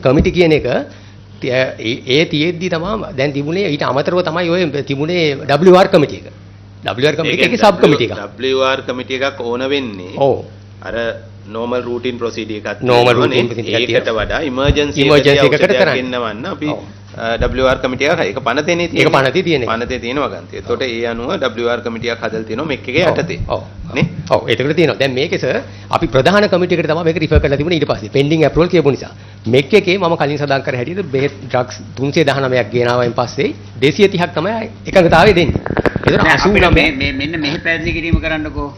කමිටි කියන එක ඒ තියෙද්දි තමයි දැන් තිබුණේ ඊට අමතරව තමයි ඔය තිබුණේ WR කමිටි එක. WR කමිටි එකේ සබ් කමිටි එකක්. WR කමිටි එකක් ඕන වෙන්නේ. ඔව්. අර normal routine procedure එකක් normal routine procedure එකක් ඒකට වඩා emergency එකකට ගෙන්නවන්න අපි WR කමිටිය ඒක පනතේනේ තියෙන්නේ. ඒක පනතේ තියෙන්නේ. පනතේ තියෙනවා ගන්තේ. එතකොට ඒ අනුව WR කමිටියක් හදලා තියෙනවා මෙක් එකේ යටතේ. ඔව්. නේ? ඔව්. ඒකට තියෙනවා. දැන් මේකේ සර් අපි ප්‍රධාන කමිටියකට තමයි මේක රිෆර් කරලා තිබුණේ ඊට පස්සේ pending approval කියපු නිසා. මෙක් එකේ මම කලින් සඳහන් කර හැටියට බෙහෙත් ඩ්‍රග්ස් 319ක් ගෙනාවෙන් පස්සේ 230ක් තමයි එකඟතාවය දෙන්නේ. මෙන්න මෙහි පැහැදිලි කිරීම කරන්නකෝ.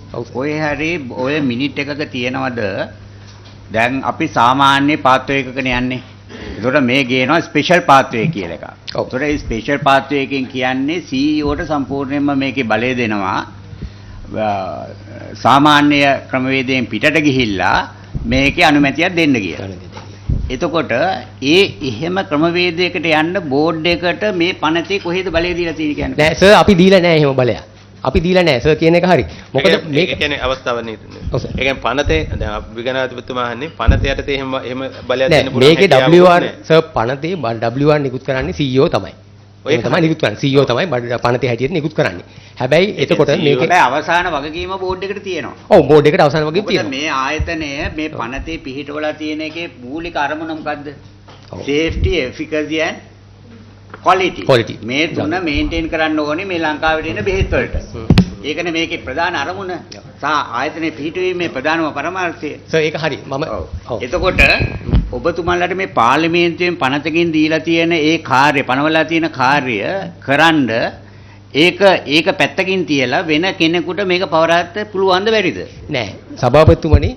ඔය හැරි ඔය මිනිට් එකක තියනවද දැන් අපි සාමාන්‍ය පාත්වය එකකනේ යන්නේ. ඒකට මේ ගේනවා ස්පෙෂල් පාත්වය කියලා එකක්. ඒකට මේ ස්පෙෂල් පාත්වය එකෙන් කියන්නේ CEO ට සම්පූර්ණයෙන්ම මේකේ බලය දෙනවා. සාමාන්‍ය ක්‍රමවේදයෙන් පිටට ගිහිල්ලා මේකේ අනුමැතියක් දෙන්න කියලා. එතකොට එහෙම ක්‍රමවේදයකට යන්න බෝඩ් එකට මේ පනතේ කොහෙද බලය දීලා තියෙන්නේ කියන්නේ? නෑ සර් අපි දීලා නෑ එහෙම බලයක්. අපි දීලා නෑ සර් කියන එක හරි. මොකද මේක කියන්නේ අවස්ථාව නේද? ඒ කියන්නේ පනතේ දැන් විගණාධිපතිතුමා අහන්නේ පනතේ යටතේ එහෙම බලයක් දෙන්න පුළුවන්. මේකේ WR සර් පනතේ WR නිකුත් කරන්නේ CEO තමයි. ඔය තමයි නිකුත් කරන්නේ. CEO තමයි පනතේ හැටියට නිකුත් කරන්නේ. හැබැයි එතකොට මේකේ අවසාන වගකීම බෝඩ් එකට තියෙනවා. ඔව් බෝඩ් එකට අවසාන වගකීම තියෙනවා. මේ ආයතනය මේ පනතේ පිහිටවලා තියෙන එකේ මූලික අරමුණ මොකද්ද? Safety, efficacy and quality. මේ තුන මේන්ටේන් කරන්න ඕනේ මේ ලංකාවේ තියෙන බෙහෙත් වලට. ඒකනේ මේකේ ප්‍රධාන අරමුණ. ආයතනයේ පිහිටුවීමේ ප්‍රධානම පරමාර්ථය. සර් ඒක හරි. එතකොට ඔබතුමාලට මේ පාර්ලිමේන්තුවෙන් පනතකින් දීලා තියෙන ඒ කාර්ය පනවලා තියෙන කාර්ය කරන්න ඒක පැත්තකින් තියලා වෙන කෙනෙකුට මේක පවරාත් පුළුවන්ද බැරිද? නෑ. සභාපතිතුමනි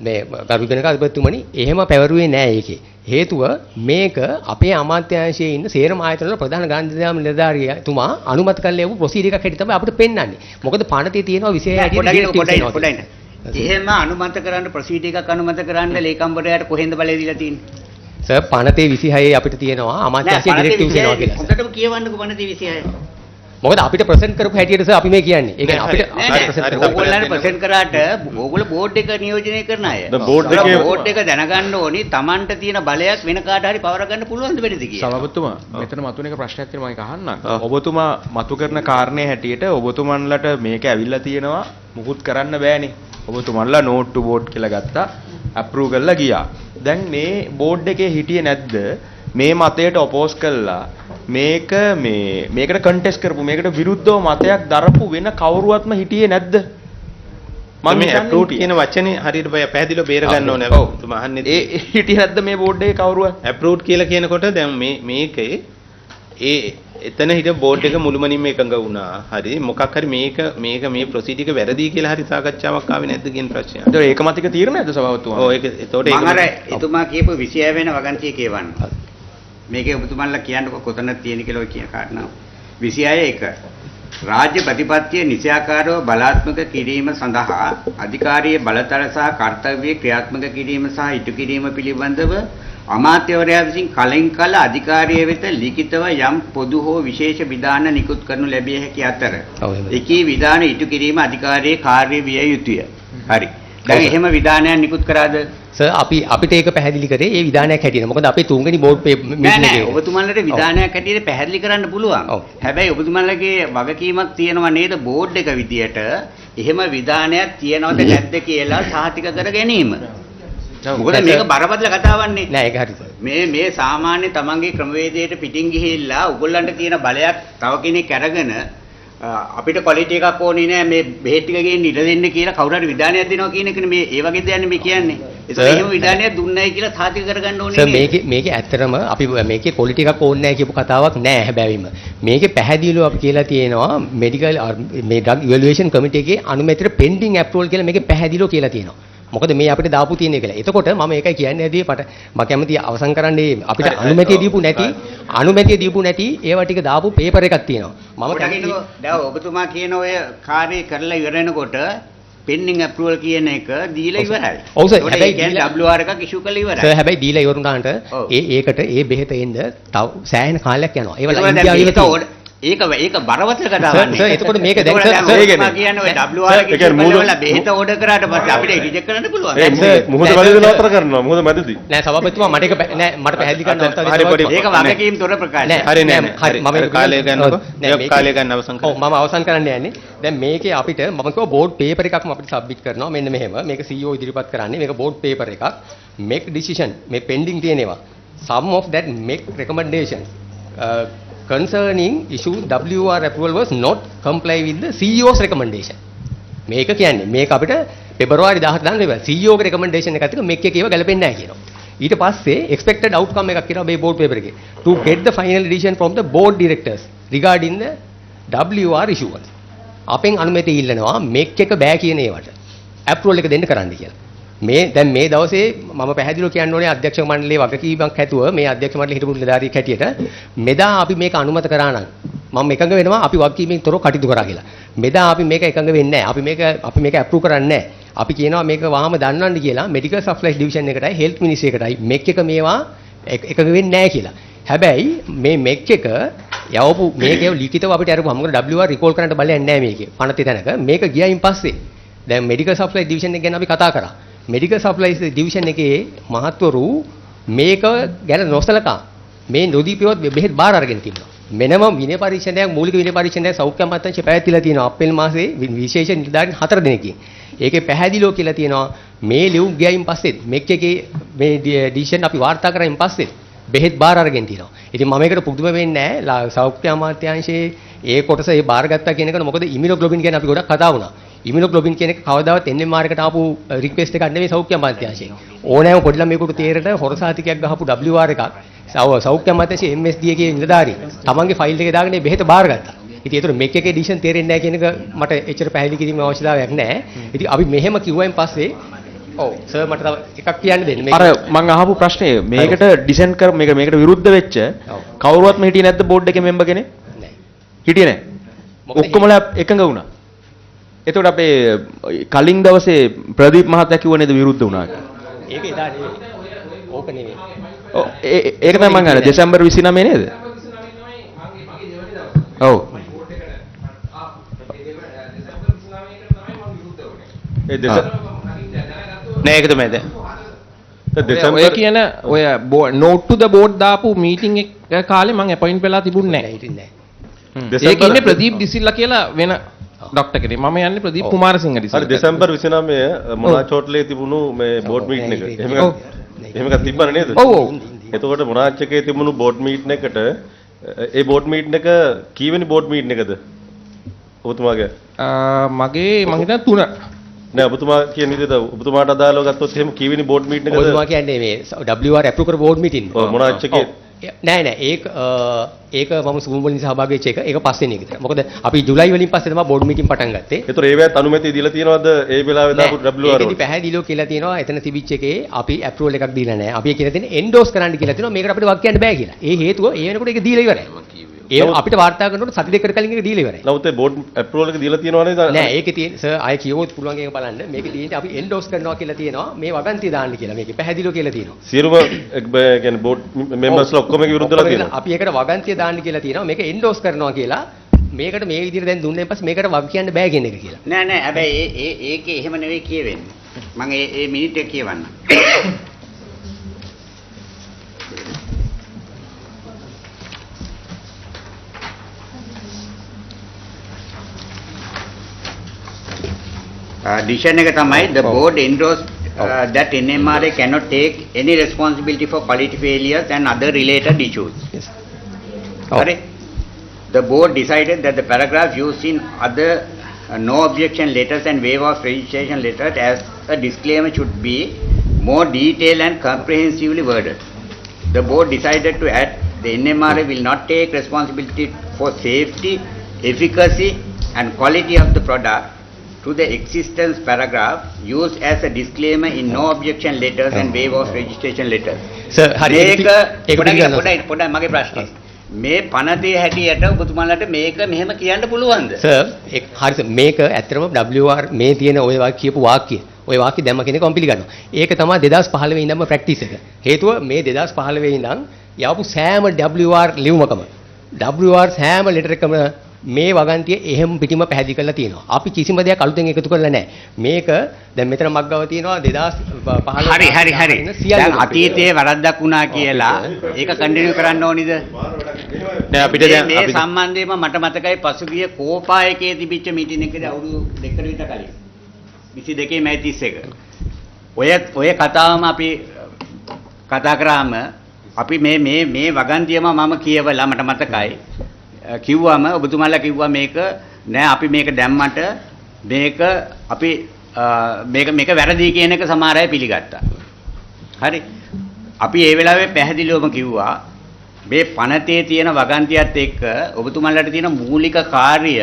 මේ කරුගණක අධිපතිතුමනි එහෙම පැවරුවේ නෑ ඒකේ. හේතුව මේක අපේ අමාත්‍යාංශයේ ඉන්න සේරම ආයතනවල ප්‍රධාන ගාන්ධිදාම නිලධාරියතුමා අනුමත කළ ලැබු ප්‍රොසීඩර් එකක් හැටි තමයි අපිට පෙන්වන්නේ. මොකද පනතේ තියෙනවා විශේෂ හැටියට එහෙම අනුමත කරන්න ප්‍රොසීඩර් එකක් අනුමත කරන්න ලේකම්වරයාට කොහෙන්ද බලය දීලා තියෙන්නේ? සර් පනතේ 26 අපිට තියෙනවා අමාත්‍යාංශයේ ඩිරෙක්ටිව්ස් එනවා කියලා. හොඳටම කියවන්නකෝ පනතේ 26. මොකද අපිට ප්‍රසන්ට් කරපු හැටියට සර් අපි මේ කියන්නේ. ඒ කියන්නේ අපිට ඕගොල්ලන්ට ප්‍රසන්ට් කරාට ඕගොල්ලෝ බෝඩ් එක නියෝජනය කරන අය. බෝඩ් එක දැනගන්න ඕනි Tamanට තියෙන බලයක් වෙන කාට හරි පවර ගන්න පුළුවන්ද බැරිද කියලා. සභාපතිතුමා මෙතන මතුවෙන එක ප්‍රශ්නයක් තියෙනවා මම අහන්නම්. ඔබතුමා මතු කරන කාරණේ හැටියට ඔබතුමන්ලට මේක ඇවිල්ලා තියෙනවා මුකුත් කරන්න බෑනේ. ඔබතුමන්ලා නෝට් ටු බෝඩ් කියලා ගත්තා අප්‍රූව් කරලා ගියා. දැන් මේ බෝඩ් එකේ හිටියේ නැද්ද මේ මතයට ඔපෝස් කළා මේකට කන්ටෙස්ට් කරපු මේකට විරුද්ධව මතයක් දරපු වෙන කවුරුවත්ම හිටියේ නැද්ද? මම මේ අප්‍රූව් කියන වචනේ හරියට පැහැදිලිව බේර ගන්න ඕනේ. ඔබතුමා අහන්නේ ඒ හිටියේ නැද්ද මේ බෝඩ් එකේ කවුරුවත්? අප්‍රූව් කියලා කියනකොට දැන් මේකේ එතන හිට බෝඩ් එක මුළුමනින්ම එකඟ වුණා. හරි මොකක් හරි මේක මේ ප්‍රොසීඩර් එක වැරදි කියලා හරි සාකච්ඡාවක් ආවේ නැද්ද කියන ප්‍රශ්නය. ඒතකොට ඒක මතික තීරණයක්ද සභාපතිතුමා? ඔව් ඒක එතකොට ඒක මම අර එතුමා කියපු 26 වෙන වගන්තිය කියවන්න. මේකේ ඔබතුමාලා කියන්නකො කොතනද තියෙන කියලා ඔය කියන කාරණාව. 26:1 රාජ්‍ය ප්‍රතිපත්තිය නිසියාකාරව බලාත්මක කිරීම සඳහා අධිකාරියේ බලතල සහ කර්තව්‍ය ක්‍රියාත්මක කිරීම සහ ඉටු කිරීම පිළිබඳව අමාත්‍යවරයා විසින් කලින් කල අධිකාරිය වෙත ලිඛිතව යම් පොදු හෝ විශේෂ විධාන නිකුත් කරනු ලැබිය හැකි අතර එකී විධාන ඉටු කිරීම අධිකාරියේ කාර්ය විය යුතුය. හරි. දැන් එහෙම විධානයක් නිකුත් කරාද? සර් අපිට ඒක පැහැදිලි කරේ ඒ විධානයක් හැටියට. මොකද අපේ තුන්වෙනි බෝඩ් මීටින් එකේ ඔබතුමාලට විධානයක් හැටියට පැහැදිලි කරන්න පුළුවන්. හැබැයි ඔබතුමාලගේ වගකීමක් තියෙනවා නේද බෝඩ් එක විදියට එහෙම විධානයක් තියනවද නැද්ද කියලා සාහිතික කර ගැනීම. මොකද මේක බරපතල කතාවක් නේ. නෑ ඒක හරි සර්. මේ සාමාන්‍ය තමන්ගේ ක්‍රමවේදයට පිටින් ගිහිල්ලා උගොල්ලන්ට තියෙන බලයක් තව කෙනෙක් අරගෙන අපිට ක්වොලිටි එකක් ඕනේ නෑ මේ බෙහෙත් ටික ගේන්න ඉඩ දෙන්න කියලා කවුරු හරි විධානයක් දෙනවා කියන එකනේ මේ ඒ වගේ දෙයක් මේ කියන්නේ. ඒක එහෙම විධානයක් දුන්නයි කියලා සාතික කරගන්න ඕනේ නේද? සර් මේකේ ඇත්තටම අපි මේකේ ක්වොලිටි එකක් ඕනේ නෑ කියපු කතාවක් නෑ හැබැයිම. මේකේ පැහැදිලිව අපි කියලා තියෙනවා මෙඩිකල් මේ ඩ්‍රග් ඉවැලුවේෂන් කමිටි එකේ අනුමැතියට pending approval කියලා මේකේ පැහැදිලිව කියලා තියෙනවා. මොකද මේ අපිට දාපු තියෙන කියලා. එතකොට මම ඒකයි කියන්නේ ඇදී මම කැමති අවසන් කරන්නේ අපිට අනුමැතිය දීපු නැති ඒවා ටික දාපු පේපර් එකක් තියෙනවා. මම දකින්නකෝ දැන් ඔබතුමා කියන ඔය කාර්යය කරලා ඉවර වෙනකොට pending approval කියන එක දීලා ඉවරයි. ඔව් සර්. හැබැයි කියන්නේ WR එකක් ඉෂු කරලා ඉවරයි. සර් හැබැයි දීලා ඉවරුනාට ඒකට ඒ බෙහෙත එන්න තව සෑහෙන කාලයක් යනවා. ඒවල ඉන්දියාවේ ඒක බරවතල කතාවක් සර් එතකොට මේක දැන් සර් සර් කියන්නේ ඔය WR කිව්වල බෙහෙත ඕඩර් කරාට පස්සේ අපිට රිජෙක්ට් කරන්න පුළුවන්. මුහුද මැදදී නතර කරනවා. මුහුද මැදදී. නෑ සභාපතිතුමා මට ඒක නෑ මට පැහැදිලි කරන්න අවස්ථාවක් හරි පොඩි. ඒක වගකීම් තොර ප්‍රකාශය. හරි නෑ හරි මම කාලය ගන්නකො. කාලය ගන්න අවසන් කරමු. ඔව් මම අවසන් කරන්න යන්නේ. දැන් මේකේ අපිට මම කිව්වා බෝඩ් පේපර් එකක්ම අපිට සබ්මිට් කරනවා. මෙන්න මෙහෙම. මේක CEO ඉදිරිපත් කරන්නේ. මේක බෝඩ් පේපර් එකක්. make decision මේ pending තියෙනවා. some of that make recommendation concerning issue WR approval was not comply with the CEO's recommendation. මේක කියන්නේ මේක අපිට පෙබරවාරි 17 දාන CEO ගේ recommendation එකත් එක්ක මේක එකේව ගැලපෙන්නේ නැහැ කියනවා. ඊට පස්සේ expected outcome එකක් කියනවා මේ board paper එකේ. To get the final decision from the board directors regarding the WR issuance. අපෙන් අනුමැතිය ඉල්ලනවා මේක එක බෑ කියන ඒවට. approval එක දෙන්න කරන්න කියලා. දැන් මේ දවසේ මම පැහැදිලිව කියන්න ඕනේ අධ්‍යක්ෂ මණ්ඩලයේ වගකීමක් හැතුව මේ අධ්‍යක්ෂ මණ්ඩලයේ හිටපු නිලධාරියෙක් හැටියට මෙදා අපි මේක අනුමත කරා නම් මම එකඟ වෙනවා අපි වගකීමෙන් තොරව කටයුතු කරා කියලා. මෙදා අපි මේක එකඟ වෙන්නේ නැහැ. අපි මේක අප්‍රූව් කරන්නේ නැහැ. අපි කියනවා මේක වහම දන්නවන්න කියලා medical supplies division එකටයි health ministry එකටයි මේක එක මේවා එකඟ වෙන්නේ නැහැ කියලා. හැබැයි මේ මේක එක යවපු මේකේ ලිඛිතව අපිට අරපුවා මොකද WR රිකෝල් කරන්න බලයක් නැහැ මේකේ. පනති තැනක මේක ගියයින් පස්සේ දැන් මෙඩිකල් සප්ලයිස් ඩිවිෂන් එක ගැන අපි කතා කරා. මෙඩිකල් සප්ලයිස් ඩිවිෂන් එකේ මහත්වරු මේක ගැන නොසලකා මේ නොදීපියවත් බෙහෙත් බාර අරගෙන තිබුණා. මෙනම විනය පරීක්ෂණයක් මූලික විනය පරීක්ෂණයක් සෞඛ්‍ය අමාත්‍යාංශය පැවැත්විලා තියෙනවා අප්‍රේල් මාසේ විශේෂ නිලධාරීන් 4 දෙනෙක්ගෙන්. ඒකේ පැහැදිලිව කියලා තියෙනවා මේ ලියුම් ගියයින් පස්සේ මේක එකේ මේ ඩිසිෂන් අපි වාර්තා කරායින් පස්සේ බෙහෙත් බාර අරගෙන තියෙනවා. ඉතින් මම මේකට පුදුම වෙන්නේ නැහැ. සෞඛ්‍ය අමාත්‍යාංශයේ ඒ කොටස ඒ බාරගත්තා කියන එක මොකද ඉමුනොග්ලොබින් ගැන අපි ගොඩක් කතා වුණා. ඉමුනොග්ලොබින් කියන එක කවදාවත් NMR එකට ආපු රික්වෙස්ට් එකක් නෙවෙයි සෞඛ්‍ය අමාත්‍යාංශයේ. ඕනෑම පොඩි ළමයෙකුට තේරෙට හොරසාතිකයක් ගහපු WR එකක් සෞඛ්‍ය අමාත්‍යාංශයේ MSD එකේ නිලධාරී තමන්ගේ ෆයිල් එකේ දාගෙන බෙහෙත බාරගත්තා. ඉතින් ඒතර මේක එකේ ඩිසිෂන් තේරෙන්නේ නැහැ කියන එක මට එච්චර පැහැදිලි කිරීමේ අවශ්‍යතාවයක් නැහැ. ඉතින් අපි මෙහෙම කිව්වයින් පස්සේ ඔව් සර් මට තව එකක් කියන්න දෙන්න. අර මම අහපු ප්‍රශ්නේ මේකට ඩිසයින් කර මේකට විරුද්ධ වෙච්ච කවුරුවත්ම හිටියේ නැද්ද බෝඩ් එකේ මෙම්බර් කෙනෙක්? නැහැ. හිටියේ නැහැ. ඔක්කොමලා එකඟ වුණා. එතකොට අපේ කලින් දවසේ ප්‍රදීප් මහත්තයා කිව්ව නේද විරුද්ධ වුණා කියලා. ඒක එදා නෙවෙයි. ඕක නෙවෙයි. ඔව් ඒක තමයි මම අහන්නේ දෙසැම්බර් 29 නේද? ඔව්. ඒ දෙස නෑ ඒක තමයි දැන්. ඔය කියන ඔය note to the board දාපු මීටින් එක කාලේ මම අපොයින්ට් වෙලා තිබුණේ නැහැ. හිටින්නේ නැහැ. ඒක ඉන්නේ ප්‍රදීප් දිසිල්ලා කියලා වෙන ડોක්ටර් කෙනෙක්. මම යන්නේ ප්‍රදීප් කුමාරසිංහ දිසිල්ලා. හරි දෙසැම්බර් 29 මොනාච් හෝටලේ තිබුණු මේ බෝඩ් මීටින් එක. එහෙම එකක් තිබ්බන නේද? ඔව් ඔව්. එතකොට මොනාච් එකේ තිබුණු බෝඩ් මීටින් එකට ඒ බෝඩ් මීටින් එක කීවෙනි බෝඩ් මීටින් එකද? ඔබතුමාගේ මගේ මම හිතන්නේ 3. නෑ ඔබතුමා කියන විදිහට ඔබතුමාට අදාළව ගත්තොත් එහෙම කීවෙනි බෝඩ් මීටින් එකද? ඔබතුමා කියන්නේ මේ WR අප්‍රූව් කර බෝඩ් මීටින්. ඔව් මොනාච් එකේ නෑ ඒක මම සූම් වලින් සහභාගී වෙච්ච එක. ඒක පස්වෙනි එක විතර. මොකද අපි ජුලයි වලින් පස්සේ තමයි බෝඩ් මීටින් පටන් ගත්තේ. ඒතර ඒවත් අනුමැතිය දීලා තියෙනවද ඒ වෙලාවේ දාපු WR වල? ඒකෙදි පැහැදිලිව කියලා තියෙනවා එතන තිබිච්ච එකේ අපි අප්‍රූවල් එකක් දීලා නැහැ. අපි කියලා තියෙන්නේ එන්ඩෝස් කරන්න කියලා තියෙනවා. මේකට අපිට වක් කියන්න බෑ කියලා. ඒ හේතුව ඒ වෙනකොට ඒක දීලා ඉවරයි. ඒ අපිට වාර්තා කරනකොට සති දෙකකට කලින් ඒක දීලා ඉවරයි. නමුත් ඒ බෝඩ් අප්‍රූවල් එක දීලා තියෙනව නේද? නෑ ඒකේ තියෙන සර් ආයෙ කියවොත් පුළුවන් ඒක බලන්න. මේකේ තියෙන්නේ අපි එන්ඩෝස් කරනවා කියලා තියෙනවා. මේ වගන්තිය දාන්න කියලා. මේකේ පැහැදිලිව කියලා තියෙනවා. සියලුම කියන්නේ බෝඩ් මෙම්බර්ස්ලා ඔක්කොම විරුද්ධලා තියෙනවා. අපි ඒකට වගන්තිය දාන්න කියලා තියෙනවා. මේක එන්ඩෝස් කරනවා කියලා. මේකට මේ විදිහට දැන් දුන්නෙන් පස්සේ මේකට වග කියන්න බෑ කියන එක කියලා. නෑ හැබැයි ඒකේ එහෙම නෙවෙයි කියවෙන්නේ. මම ඒ මිනිත් එක කියවන්න. Decision එක තමයි the board endorsed that NMRA cannot take any responsibility for quality failures and other related issues. Yes. Correct? The board decided that the paragraph used in other no objection letters and waiver of registration letters as a disclaimer should be more detailed and comprehensively worded. The board decided to add the NMRA will not take responsibility for safety, efficacy and quality of the product to the existence paragraph used as a disclaimer in no objection letters and waiver of registration letters. Sir, hari ඒක පොඩ්ඩක් මගේ ප්‍රශ්නේ. මේ පනතේ හැටියට ඔබතුමාලට මේක මෙහෙම කියන්න පුළුවන්ද? සර් හරි සර් මේක ඇත්තටම WR මේ තියෙන ඔය කියපු වාක්‍ය ඔය වාක්‍ය දැම්ම කෙනෙක් මම පිළිගන්නවා. ඒක තමයි 2015 ඉඳන්ම ප්‍රැක්ටිස් එක. හේතුව මේ 2015 ඉඳන් යවපු සෑම WR ලියුමකම WR හැම ලෙටර් එකම මේ වගන්තිය එහෙම පිටිම පැහැදිලි කරලා තියෙනවා. අපි කිසිම දෙයක් අලුතෙන් එකතු කරලා නැහැ. මේක දැන් මෙතන මග්ගව තියෙනවා 2015 හරි. දැන් අතීතයේ වරද්දක් වුණා කියලා ඒක කන්ටිනියු කරන්න ඕනිද? දැන් අපිට දැන් මේ අපි සම්බන්ධයෙන්ම මට මතකයි පසුගිය කෝපා එකේ තිබිච්ච මීටින් එකේදී අවුරුදු 2කට විතර කලින් 22 මැයි 31 ඔය කතාවම අපි කතා කරාම අපි මේ වගන්තියම මම කියවලා මට මතකයි කිව්වම ඔබතුමාලා කිව්වා මේක නෑ අපි මේක දැම්මට මේක අපි මේක වැරදි කියන එක සමහර අය පිළිගත්තා. හරි. අපි ඒ වෙලාවේ පැහැදිලිවම කිව්වා මේ පනතේ තියෙන වගන්තියත් එක්ක ඔබතුමාලාට තියෙන මූලික කාර්ය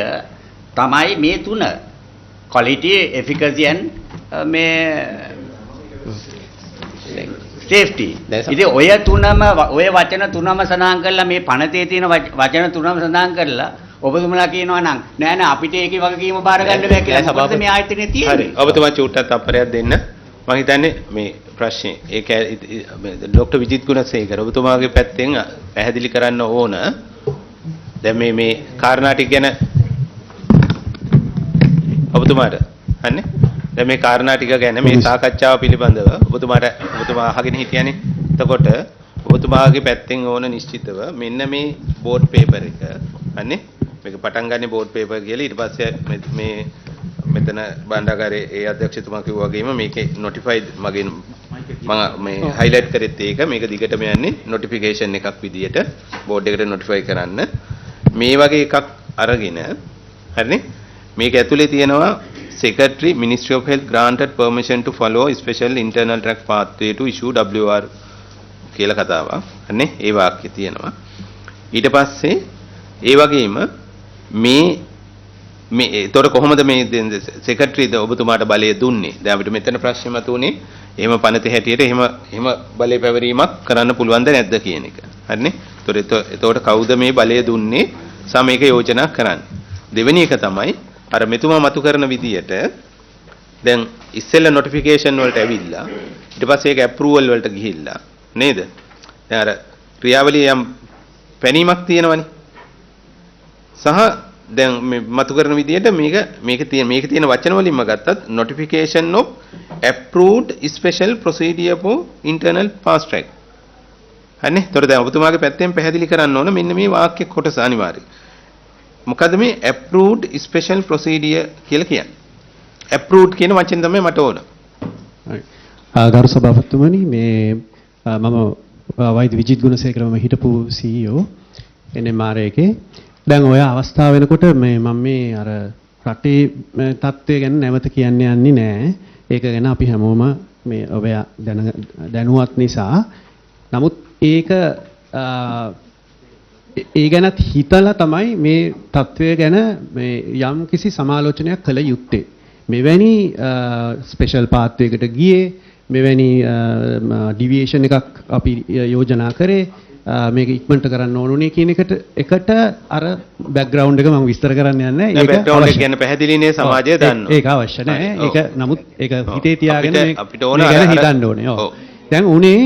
තමයි මේ තුන. quality, efficacy and මේ safety. ඉතින් ඔය වචන තුනම සඳහන් කරලා මේ පනතේ තියෙන වචන තුනම සඳහන් කරලා ඔබතුමලා කියනවා නම් නෑ අපිට ඒකේ වගකීම බාර ගන්න බෑ කියලා. මොකද මේ ආයතනයේ තියෙන්නේ. හරි. ඔබතුමා චූට්ටක් තප්පරයක් දෙන්න. මම හිතන්නේ මේ ප්‍රශ්නේ ඒක ડોક્ટર විජිත් ගුණසේකර ඔබතුමාගේ පැත්තෙන් පැහැදිලි කරන්න ඕන. දැන් මේ කාරණා ටික ගැන ඔබතුමාට හන්නේ දැන් මේ කාරණා ටික ගැන මේ සාකච්ඡාව පිළිබඳව ඔබතුමා අහගෙන හිටියානේ. එතකොට ඔබතුමාගේ පැත්තෙන් ඕන නිශ්චිතව මෙන්න මේ බෝඩ් පේපර් එක හන්නේ මේක පටන් ගන්න බෝඩ් පේපර් කියලා ඊට පස්සේ මේ මෙතන බණ්ඩාගාරේ ඒ අධ්‍යක්ෂතුමා කිව්වා වගේම මේකේ නොටිෆයිඩ් මම මේ හයිලයිට් කරෙත් ඒක මේක දිගටම යන්නේ නොටිෆිකේෂන් එකක් විදියට බෝඩ් එකට නොටිෆයි කරන්න මේ වගේ එකක් අරගෙන හරිනේ මේක ඇතුලේ තියෙනවා Secretary Ministry of Health granted permission to follow special internal track pathway to issue WR කියලා කතාවක්. හරිනේ ඒ වාක්‍යය තියෙනවා. ඊට පස්සේ ඒ වගේම මේ ඒතකොට කොහොමද මේ සෙක්‍රටරිද ඔබතුමාට බලය දුන්නේ? දැන් අපිට මෙතන ප්‍රශ්නේ මතුනේ එහෙම පනතේ හැටියට එහෙම බලය පැවරීමක් කරන්න පුළුවන්ද නැද්ද කියන එක. හරිනේ? ඒතකොට කවුද මේ බලය දුන්නේ? සමේක යෝජනා කරන්නේ. දෙවෙනි එක තමයි අර මෙතුමා මතු කරන විදියට දැන් ඉස්සෙල්ලා නොටිෆිකේෂන් වලට ඇවිල්ලා ඊට පස්සේ ඒක ඇප්‍රූවල් වලට ගිහිල්ලා නේද? දැන් අර ක්‍රියාවලිය යම් පැනීමක් තියෙනවනේ. සහ දැන් මේ මතු කරන විදියට මේක තියෙන වචන වලින්ම ගත්තත් notification of approved special procedure for internal fast track. හරිනේ? ඒතකොට දැන් ඔබතුමාගේ පැත්තෙන් පැහැදිලි කරන්න ඕන මෙන්න මේ වාක්‍ය කොටස අනිවාර්යයි. මොකද මේ approved special procedure කියලා කියන්නේ? approved කියන වචනේ තමයි මට ඕන. ගරු සභාපතිතුමනි මේ මම වෛද්‍ය විජිත් ගුණසේකර මම හිටපු CEO NMR එකේ දැන් ඔය අවස්ථාව වෙනකොට මම මේ අර රටේ තත්ත්වය ගැන නැවත කියන්න යන්නේ නැහැ. ඒක ගැන අපි හැමෝම මේ ඔබ දැනුවත් නිසා. නමුත් ඒක ඒ ගැනත් හිතලා තමයි මේ තත්ත්වය ගැන මේ යම් කිසි සමාලෝචනයක් කළ යුත්තේ. මෙවැනි ස්පෙෂල් පාත්වයකට ගියේ මෙවැනි ඩිවියේෂන් එකක් අපි යෝජනා කරේ මේක ඉක්මනට කරන්න ඕනුනේ කියන එකට අර බෑග්ග්‍රවුන්ඩ් එක මම විස්තර කරන්න යන්නේ නැහැ. ඒක බෑග්ග්‍රවුන්ඩ් එක කියන්නේ පැහැදිලිනේ සමාජය දන්නවා. ඒක අවශ්‍ය නැහැ. ඒක නමුත් ඒක හිතේ තියාගෙන අපිට ඕන හිතන්න ඕනේ. ඔව්. දැන් උනේ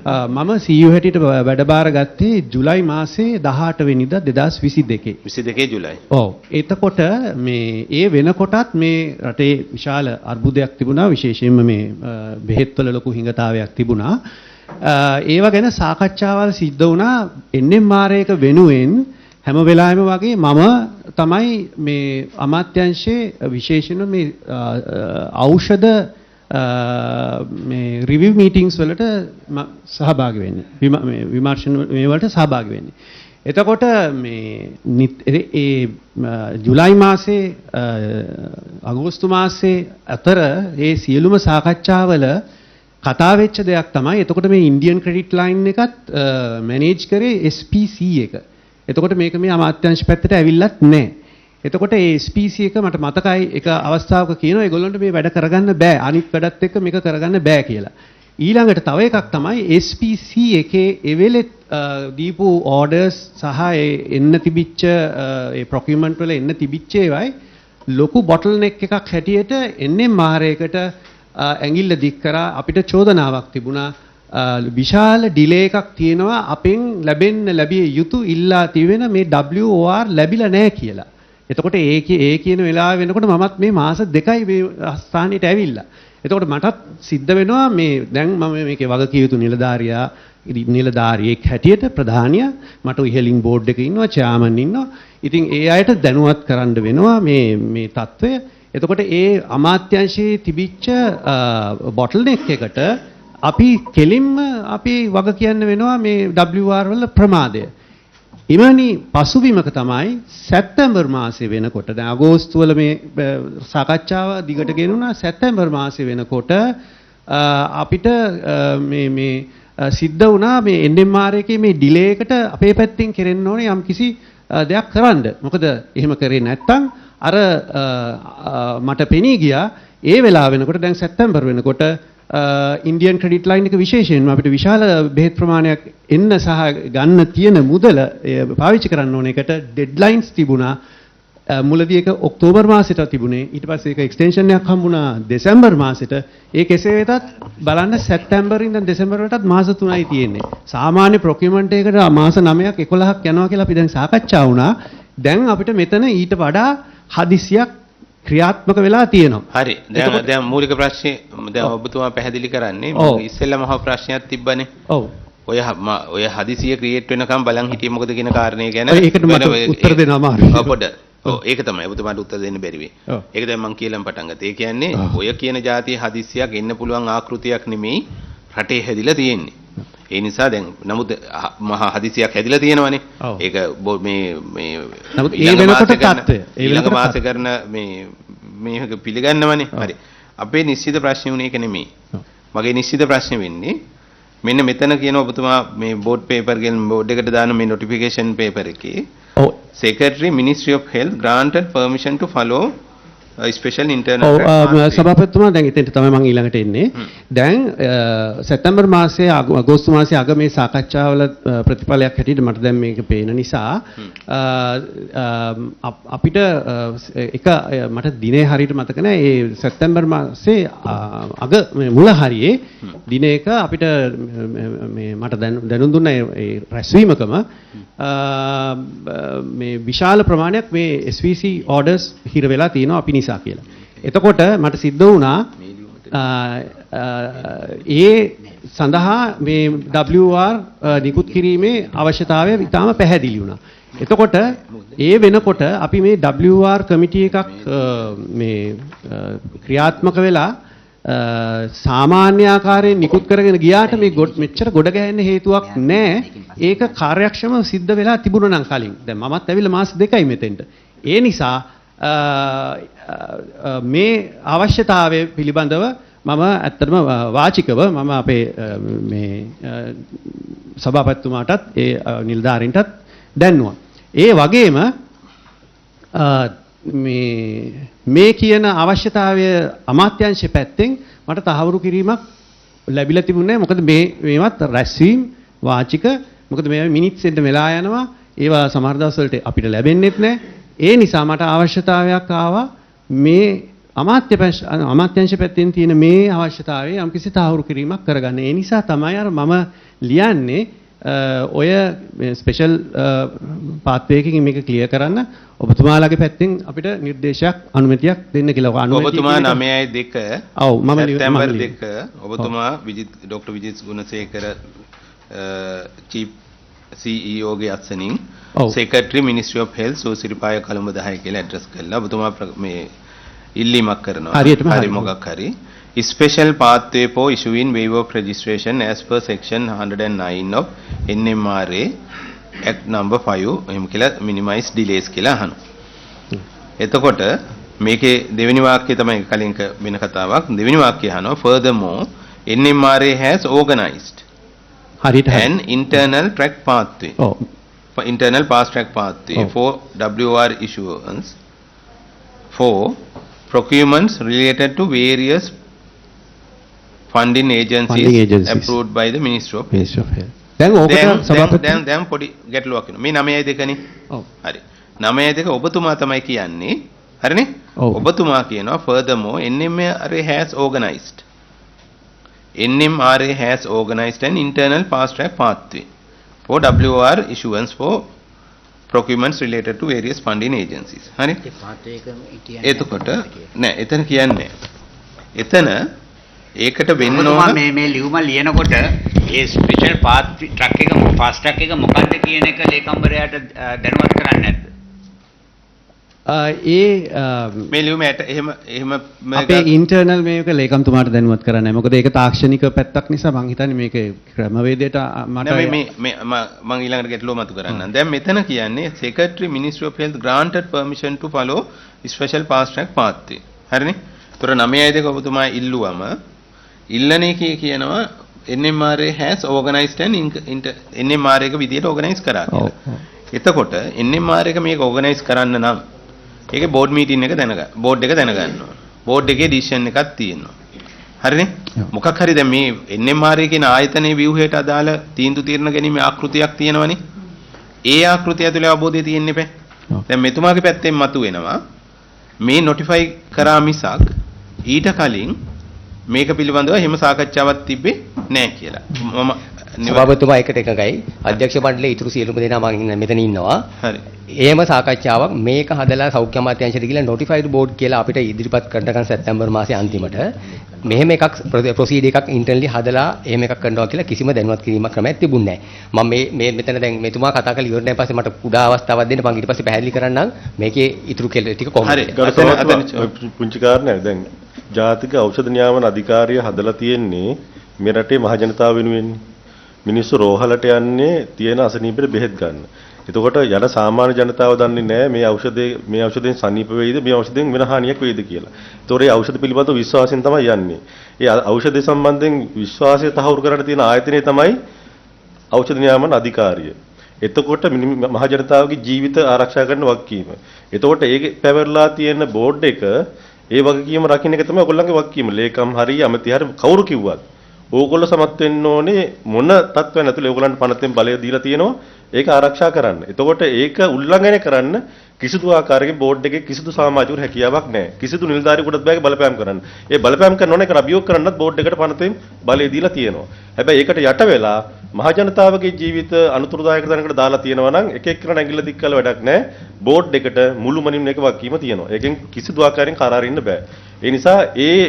මම CEO හැටියට වැඩබාර ගත්තේ ජුලයි මාසේ 18 වෙනිදා 2022. 22 ජුලයි. ඔව්. එතකොට මේ ඒ වෙනකොටත් මේ රටේ විශාල අර්බුදයක් තිබුණා. විශේෂයෙන්ම මේ බෙහෙත්වල ලොකු හිඟතාවයක් තිබුණා. ඒව ගැන සාකච්ඡාවල් සිද්ධ වුණා NMR එක වෙනුවෙන් හැම වෙලාවෙම වගේ මම තමයි මේ අමාත්‍යාංශයේ විශේෂයෙන්ම මේ ඖෂධ මේ රිවිව් මීටින්ග්ස් වලට සහභාගී වෙන්නේ. විමර්ශන මේ වලට සහභාගී වෙන්නේ. එතකොට මේ ඒ ජුලයි මාසේ අගෝස්තු මාසේ අතර ඒ සියලුම සාකච්ඡාවල කතා වෙච්ච දෙයක් තමයි එතකොට මේ ඉන්දියන් ක්‍රෙඩිට් ලයින් එකත් මැනේජ් කරේ SPC එක. එතකොට මේක මේ අමාත්‍යාංශ පැත්තට ඇවිල්ලත් නැහැ. එතකොට ඒ SPC එක මට මතකයි එක අවස්ථාවක කියනවා ඒගොල්ලන්ට මේ වැඩ කරගන්න බෑ. අනිත් වැඩත් එක්ක මේක කරගන්න බෑ කියලා. ඊළඟට තව එකක් තමයි SPC එකේ එවෙලෙත් දීපු ඕඩර්ස් සහ ඒ එන්න තිබිච්ච ඒ ප්‍රොකියුමන්ට් වල එන්න තිබිච්ච ඒවායි ලොකු බොටල් නෙක් එකක් හැටියට NMR එකට ඇඟිල්ල දික් කරා අපිට චෝදනාවක් තිබුණා විශාල ඩිලේ එකක් තියෙනවා අපෙන් ලැබිය යුතු ඉල්ලා තිබෙන මේ WOR ලැබිලා නැහැ කියලා. එතකොට ඒ කියන වෙලාව වෙනකොට මමත් මේ මාස 2යි මේ ස්ථානෙට ඇවිල්ලා. එතකොට මටත් සිද්ධ වෙනවා මේ දැන් මම මේකේ වගකිය යුතු නිලධාරියෙක් හැටියට ප්‍රධානියා මට ඉහළින් බෝඩ් එකේ ඉන්නවා චෙයාමන් ඉන්නවා. ඉතින් ඒ අයට දැනුවත් කරන්න වෙනවා මේ తত্ত্বය. එතකොට ඒ අමාත්‍යාංශයේ තිබිච්ච බොටල්නෙක් එකට අපි කෙලින්ම අපි වග කියන්න වෙනවා මේ WR වල ප්‍රමාදය. එවැනි පසුබිමක තමයි සැප්තැම්බර් මාසයේ වෙනකොට දැන් අගෝස්තු වල මේ සාකච්ඡාව දිගට ගෙනුණා. සැප්තැම්බර් මාසයේ වෙනකොට අපිට මේ සිද්ධ වුණා මේ NMR එකේ මේ ඩිලේ එකට අපේ පැත්තෙන් කෙරෙන්න ඕනේ යම් කිසි දෙයක් කරන්න. මොකද එහෙම කරේ නැත්නම් අර මට පෙනී ගියා ඒ වෙලාව වෙනකොට දැන් සැප්තැම්බර් වෙනකොට ඉන්දියන් ක්‍රෙඩිට් ලයින් එක විශේෂයෙන්ම අපිට විශාල බෙහෙත් ප්‍රමාණයක් එන්න සහ ගන්න තියෙන මුදල පාවිච්චි කරන්න ඕන එකට ඩෙඩ්ලයින්ස් තිබුණා. මුලදී ඒක ඔක්තෝබර් මාසෙට තිබුණේ. ඊට පස්සේ ඒක එක්ස්ටෙන්ෂන් එකක් හම්බුණා දෙසැම්බර් මාසෙට. ඒ කෙසේ වෙතත් බලන්න සැප්තැම්බර් ඉඳන් දෙසැම්බර් වලටත් මාස 3යි තියෙන්නේ. සාමාන්‍ය ප්‍රොකියුමන්ට් එකකට මාස 9ක් 11ක් යනවා කියලා අපි දැන් සාකච්ඡා වුණා. දැන් අපිට මෙතන ඊට වඩා හදිසියක් ක්‍රියාත්මක වෙලා තියෙනවා. හරි. දැන් මූලික ප්‍රශ්නේ දැන් ඔබතුමා පැහැදිලි කරන්නේ ඉස්සෙල්ලාම අහපු ප්‍රශ්නයක් තිබ්බනේ. ඔව්. ඔය හදිසිය ක්‍රියේට් වෙනකම් බලන් හිටියේ මොකද කියන කාරණේ ගැන ඒකට මට උත්තර දෙන්න අමාරුයි. ඔව් ඒක තමයි ඔබතුමාට උත්තර දෙන්න බැරි වෙයි. ඒක දැන් මම කියලාම පටන් ගත්තා. ඒ කියන්නේ ඔය කියන જાතිය හදිසියක් එන්න පුළුවන් ආකෘතියක් නෙමෙයි රටේ හැදිලා තියෙන්නේ. ඒ නිසා දැන් නමුත් මහා හදිසියක් හැදිලා තියෙනවනේ. ඒක මේ නමුත් ඒ වෙනකොට තත්ත්වය ඊළඟ මාසේ කරන මේක පිළිගන්නවනේ. හරි. අපේ නිශ්චිත ප්‍රශ්නේ උනේ ඒක නෙමෙයි. මගේ නිශ්චිත ප්‍රශ්නේ වෙන්නේ මෙන්න මෙතන කියන ඔබතුමා මේ බෝඩ් පේපර් ගෙන් බෝඩ් එකට දාන මේ නොටිෆිකේෂන් පේපර් එකේ Secretary Ministry of Health granted permission to follow special internal සභාපතිතුමා දැන් එතෙන්ට තමයි මම ඊළඟට එන්නේ. දැන් සැප්තැම්බර් මාසයේ අගෝස්තු මාසයේ අග මේ සාකච්ඡාවල ප්‍රතිඵලයක් හැටියට මට දැන් මේක පේන නිසා අපිට එක මට දිනේ හරියට මතක නැහැ. ඒ සැප්තැම්බර් මාසයේ අග මුල හරියේ දිනයක අපිට මේ මට දැනුම් දුන්න ඒ රැස්වීමකම මේ විශාල ප්‍රමාණයක් මේ SVC orders හිර වෙලා තියෙනවා අපි නිසා කියලා. එතකොට මට සිද්ධ වුණා ඒ සඳහා මේ WR නිකුත් කිරීමේ අවශ්‍යතාවය ඉතාම පැහැදිලි වුණා. එතකොට ඒ වෙනකොට අපි මේ WR කමිටි එකක් මේ ක්‍රියාත්මක වෙලා සාමාන්‍ය ආකාරයෙන් නිකුත් කරගෙන ගියාට මේ මෙච්චර ගොඩ ගැහෙන්න හේතුවක් නැහැ. ඒක කාර්යක්ෂමව සිද්ධ වෙලා තිබුණා නම් කලින්. දැන් මමත් ඇවිල්ලා මාස 2යි මෙතෙන්ට. ඒ නිසා මේ අවශ්‍යතාවය පිළිබඳව මම ඇත්තටම වාචිකව මම අපේ මේ සභාපතිතුමාටත් ඒ නිලධාරීන්ටත් දැන්නුවා. ඒ වගේම මේ කියන අවශ්‍යතාවය අමාත්‍යාංශ පැත්තෙන් මට තහවුරු කිරීමක් ලැබිලා තිබුණේ නැහැ. මොකද මේවත් රැස්වීම වාචික මොකද මේ මිනිත්ස් එන්න වෙලා යනවා. ඒවා සමහර දවස්වලට අපිට ලැබෙන්නේත් නැහැ. ඒ නිසා මට අවශ්‍යතාවයක් ආවා මේ අමාත්‍යාංශ පැත්තෙන් තියෙන මේ අවශ්‍යතාවය යම්කිසි තහවුරු කිරීමක් කරගන්න. ඒ නිසා තමයි අර මම ලියන්නේ ඔය ස්පෙෂල් පාත්වයකින් මේක ක්ලියර් කරන්න ඔබතුමාලාගේ පැත්තෙන් අපිට නිර්දේශයක් අනුමැතියක් දෙන්න කියලා. ඔබතුමා 9/2 ඔව් මම සැප්තැම්බර් 2 ඔබතුමා doctor Vijith Gunasekara chief CEO ගේ අත්සනින් Secretary Ministry of Health සෝසිරිපාය Colombo 10 කියලා ඇඩ්‍රස් කළා. ඔබතුමා මේ ඉල්ලීමක් කරනවා. හරි මොකක් හරි special pathway for issuing waiver of registration as per section 109 of NMRA Act number 5 එහෙම කියලා minimize delays කියලා අහනවා. එතකොට මේකේ දෙවෙනි වාක්‍යය තමයි කලින් වෙන කතාවක්. දෙවෙනි වාක්‍යය අහනවා furthermore NMRA has organized an internal track pathway for internal fast track pathway for WR issuance for procurements related to various funding agencies approved by the Ministry of Health. දැන් පොඩි ගැටලුවක් වෙනවා. මේ 9/2 නේ. ඔව්. හරි. 9/2 ඔබතුමා තමයි කියන්නේ. හරිනේ? ඔබතුමා කියනවා furthermore NMRA has organized. NMRA has organized an internal fast track pathway for WOR issuance for procurements related to various funding agencies. හරි? එතකොට නෑ එතන කියන්නේ එතන ඒකට වෙන්න ඔබතුමා ඕන මේ ලියුම ලියනකොට ඒ ස්පෙෂල් පාත් ට්‍රක් එක ෆාස්ට් ට්‍රක් එක මොකක්ද කියන එක ලේකම්වරයාට දැනුවත් කරන්නේ නැද්ද? මේ ලියුමට එහෙම අපේ ඉන්ටර්නල් මේක ලේකම්තුමාට දැනුවත් කරන්නේ නැහැ. මොකද ඒක තාක්ෂණික පැත්තක් නිසා මම හිතන්නේ මේක ක්‍රමවේදයට මට මේ මම ඊළඟට ගැටලුව මතු කරන්නම්. දැන් මෙතන කියන්නේ Secretary Ministry of Health granted permission to follow special fast track pathway. හරිනේ? ඒතර 9.2 ඔබතුමා ඉල්ලුවම ඉල්ලන එකේ කියනවා NMRA has organized an NMRA එක විදියට organize කරා කියලා. එතකොට NMRA එක මේක organize කරන්න නම් ඒකේ බෝඩ් මීටින් එක බෝඩ් එක දැනගන්න ඕන. බෝඩ් එකේ ඩිසිෂන් එකක් තියෙනවා. හරිනේ? මොකක් හරි දැන් මේ NMRA කියන ආයතනයේ ව්‍යුහයට අදාළ තීන්දුව తీරන ගැනීමේ ආකෘතියක් තියෙනවනේ. ඒ ආකෘතිය ඇතුලේ අවබෝධය තියෙන්න එපා. දැන් මෙතුමාගේ පැත්තෙන් මතුවෙනවා මේ නොටිෆයි කරා මිසක් ඊට කලින් මේක පිළිබඳව එහෙම සාකච්ඡාවක් තිබ්බේ නැහැ කියලා. මම සභාපතිතුමා එකට එකඟයි. අධ්‍යක්ෂ මණ්ඩලයේ ඉතුරු සියලුම දෙනා මම මෙතන ඉන්නවා. හරි. එහෙම සාකච්ඡාවක් මේක හදලා සෞඛ්‍ය අමාත්‍යාංශයට ගිහලා නොටිෆයිඩ් බෝඩ් කියලා අපිට ඉදිරිපත් කරනකන් සැප්තැම්බර් මාසේ අන්තිමට මෙහෙම එකක් ප්‍රොසීඩ් එකක් ඉන්ටර්නලි හදලා එහෙම එකක් කරනවා කියලා කිසිම දැනුවත් කිරීමක් ක්‍රමයක් තිබුණේ නැහැ. මම මේ මෙතන දැන් මෙතුමා කතා කරලා ඉවරනාන් පස්සේ මට කුඩා අවස්ථාවක් දෙන්න මම ඊට පස්සේ පැහැදිලි කරන්නම් මේකේ ඉතුරු ටික කොහොමද. හරි. පුංචි කාරණයක් දැන් ජාතික ඖෂධ නියාමන අධිකාරිය හදලා තියෙන්නේ මේ රටේ මහ ජනතාව වෙනුවෙන්. මිනිස්සු රෝහලට යන්නේ තියෙන අසනීපෙට බෙහෙත් ගන්න. එතකොට යන සාමාන්‍ය ජනතාව දන්නේ නැහැ මේ ඖෂධයෙන් සනීප වෙයිද මේ ඖෂධයෙන් වෙන හානියක් වෙයිද කියලා. ඒතකොට ඒ ಔಷಧ පිළිබඳව විශ්වාසයෙන් තමයි යන්නේ. ඒ ඖෂධය සම්බන්ධයෙන් විශ්වාසය තහවුරු කරන්න තියෙන ආයතනය තමයි ඖෂධ නියාමන අධිකාරිය. එතකොට මහ ජනතාවගේ ජීවිත ආරක්ෂා කරන වගකීම. එතකොට ඒකේ පැවරලා තියෙන බෝඩ් එක ඒ වගකීම රකින්න එක තමයි ඔයගොල්ලන්ගේ වගකීම. ලේකම් හරි අමති හරි කවුරු කිව්වත් ඕගොල්ලෝ සමත් වෙන්න ඕනේ මොන තත්ත්වයන් ඇතුළේ ඕගොල්ලන්ට පනතෙන් බලය දීලා තියෙනවා ඒක ආරක්ෂා කරන්න. එතකොට ඒක උල්ලංඝනය කරන්න කිසිදු ආකාරයක බෝඩ් එකේ කිසිදු සමාජික හැකියාවක් නැහැ. කිසිදු නිලධාරියෙකුටත් බෑ බලපෑම් කරන්න. ඒ බලපෑම් කරන ඕනේ ඒක අභියෝග කරන්නත් බෝඩ් එකට පනතෙන් බලය දීලා තියෙනවා. හැබැයි ඒකට යට වෙලා මහ ජනතාවගේ ජීවිත අනුතුරුදායක තැනකට දාලා තියෙනවා නම් එක එක්කෙනා නැගිලා දික් කළ වැඩක් නැහැ. බෝඩ් එකට මුළුමනින්ම එක වගකීම තියෙනවා. ඒකෙන් කිසිදු ආකාරයෙන් කරාරින්න බෑ. ඒ නිසා ඒ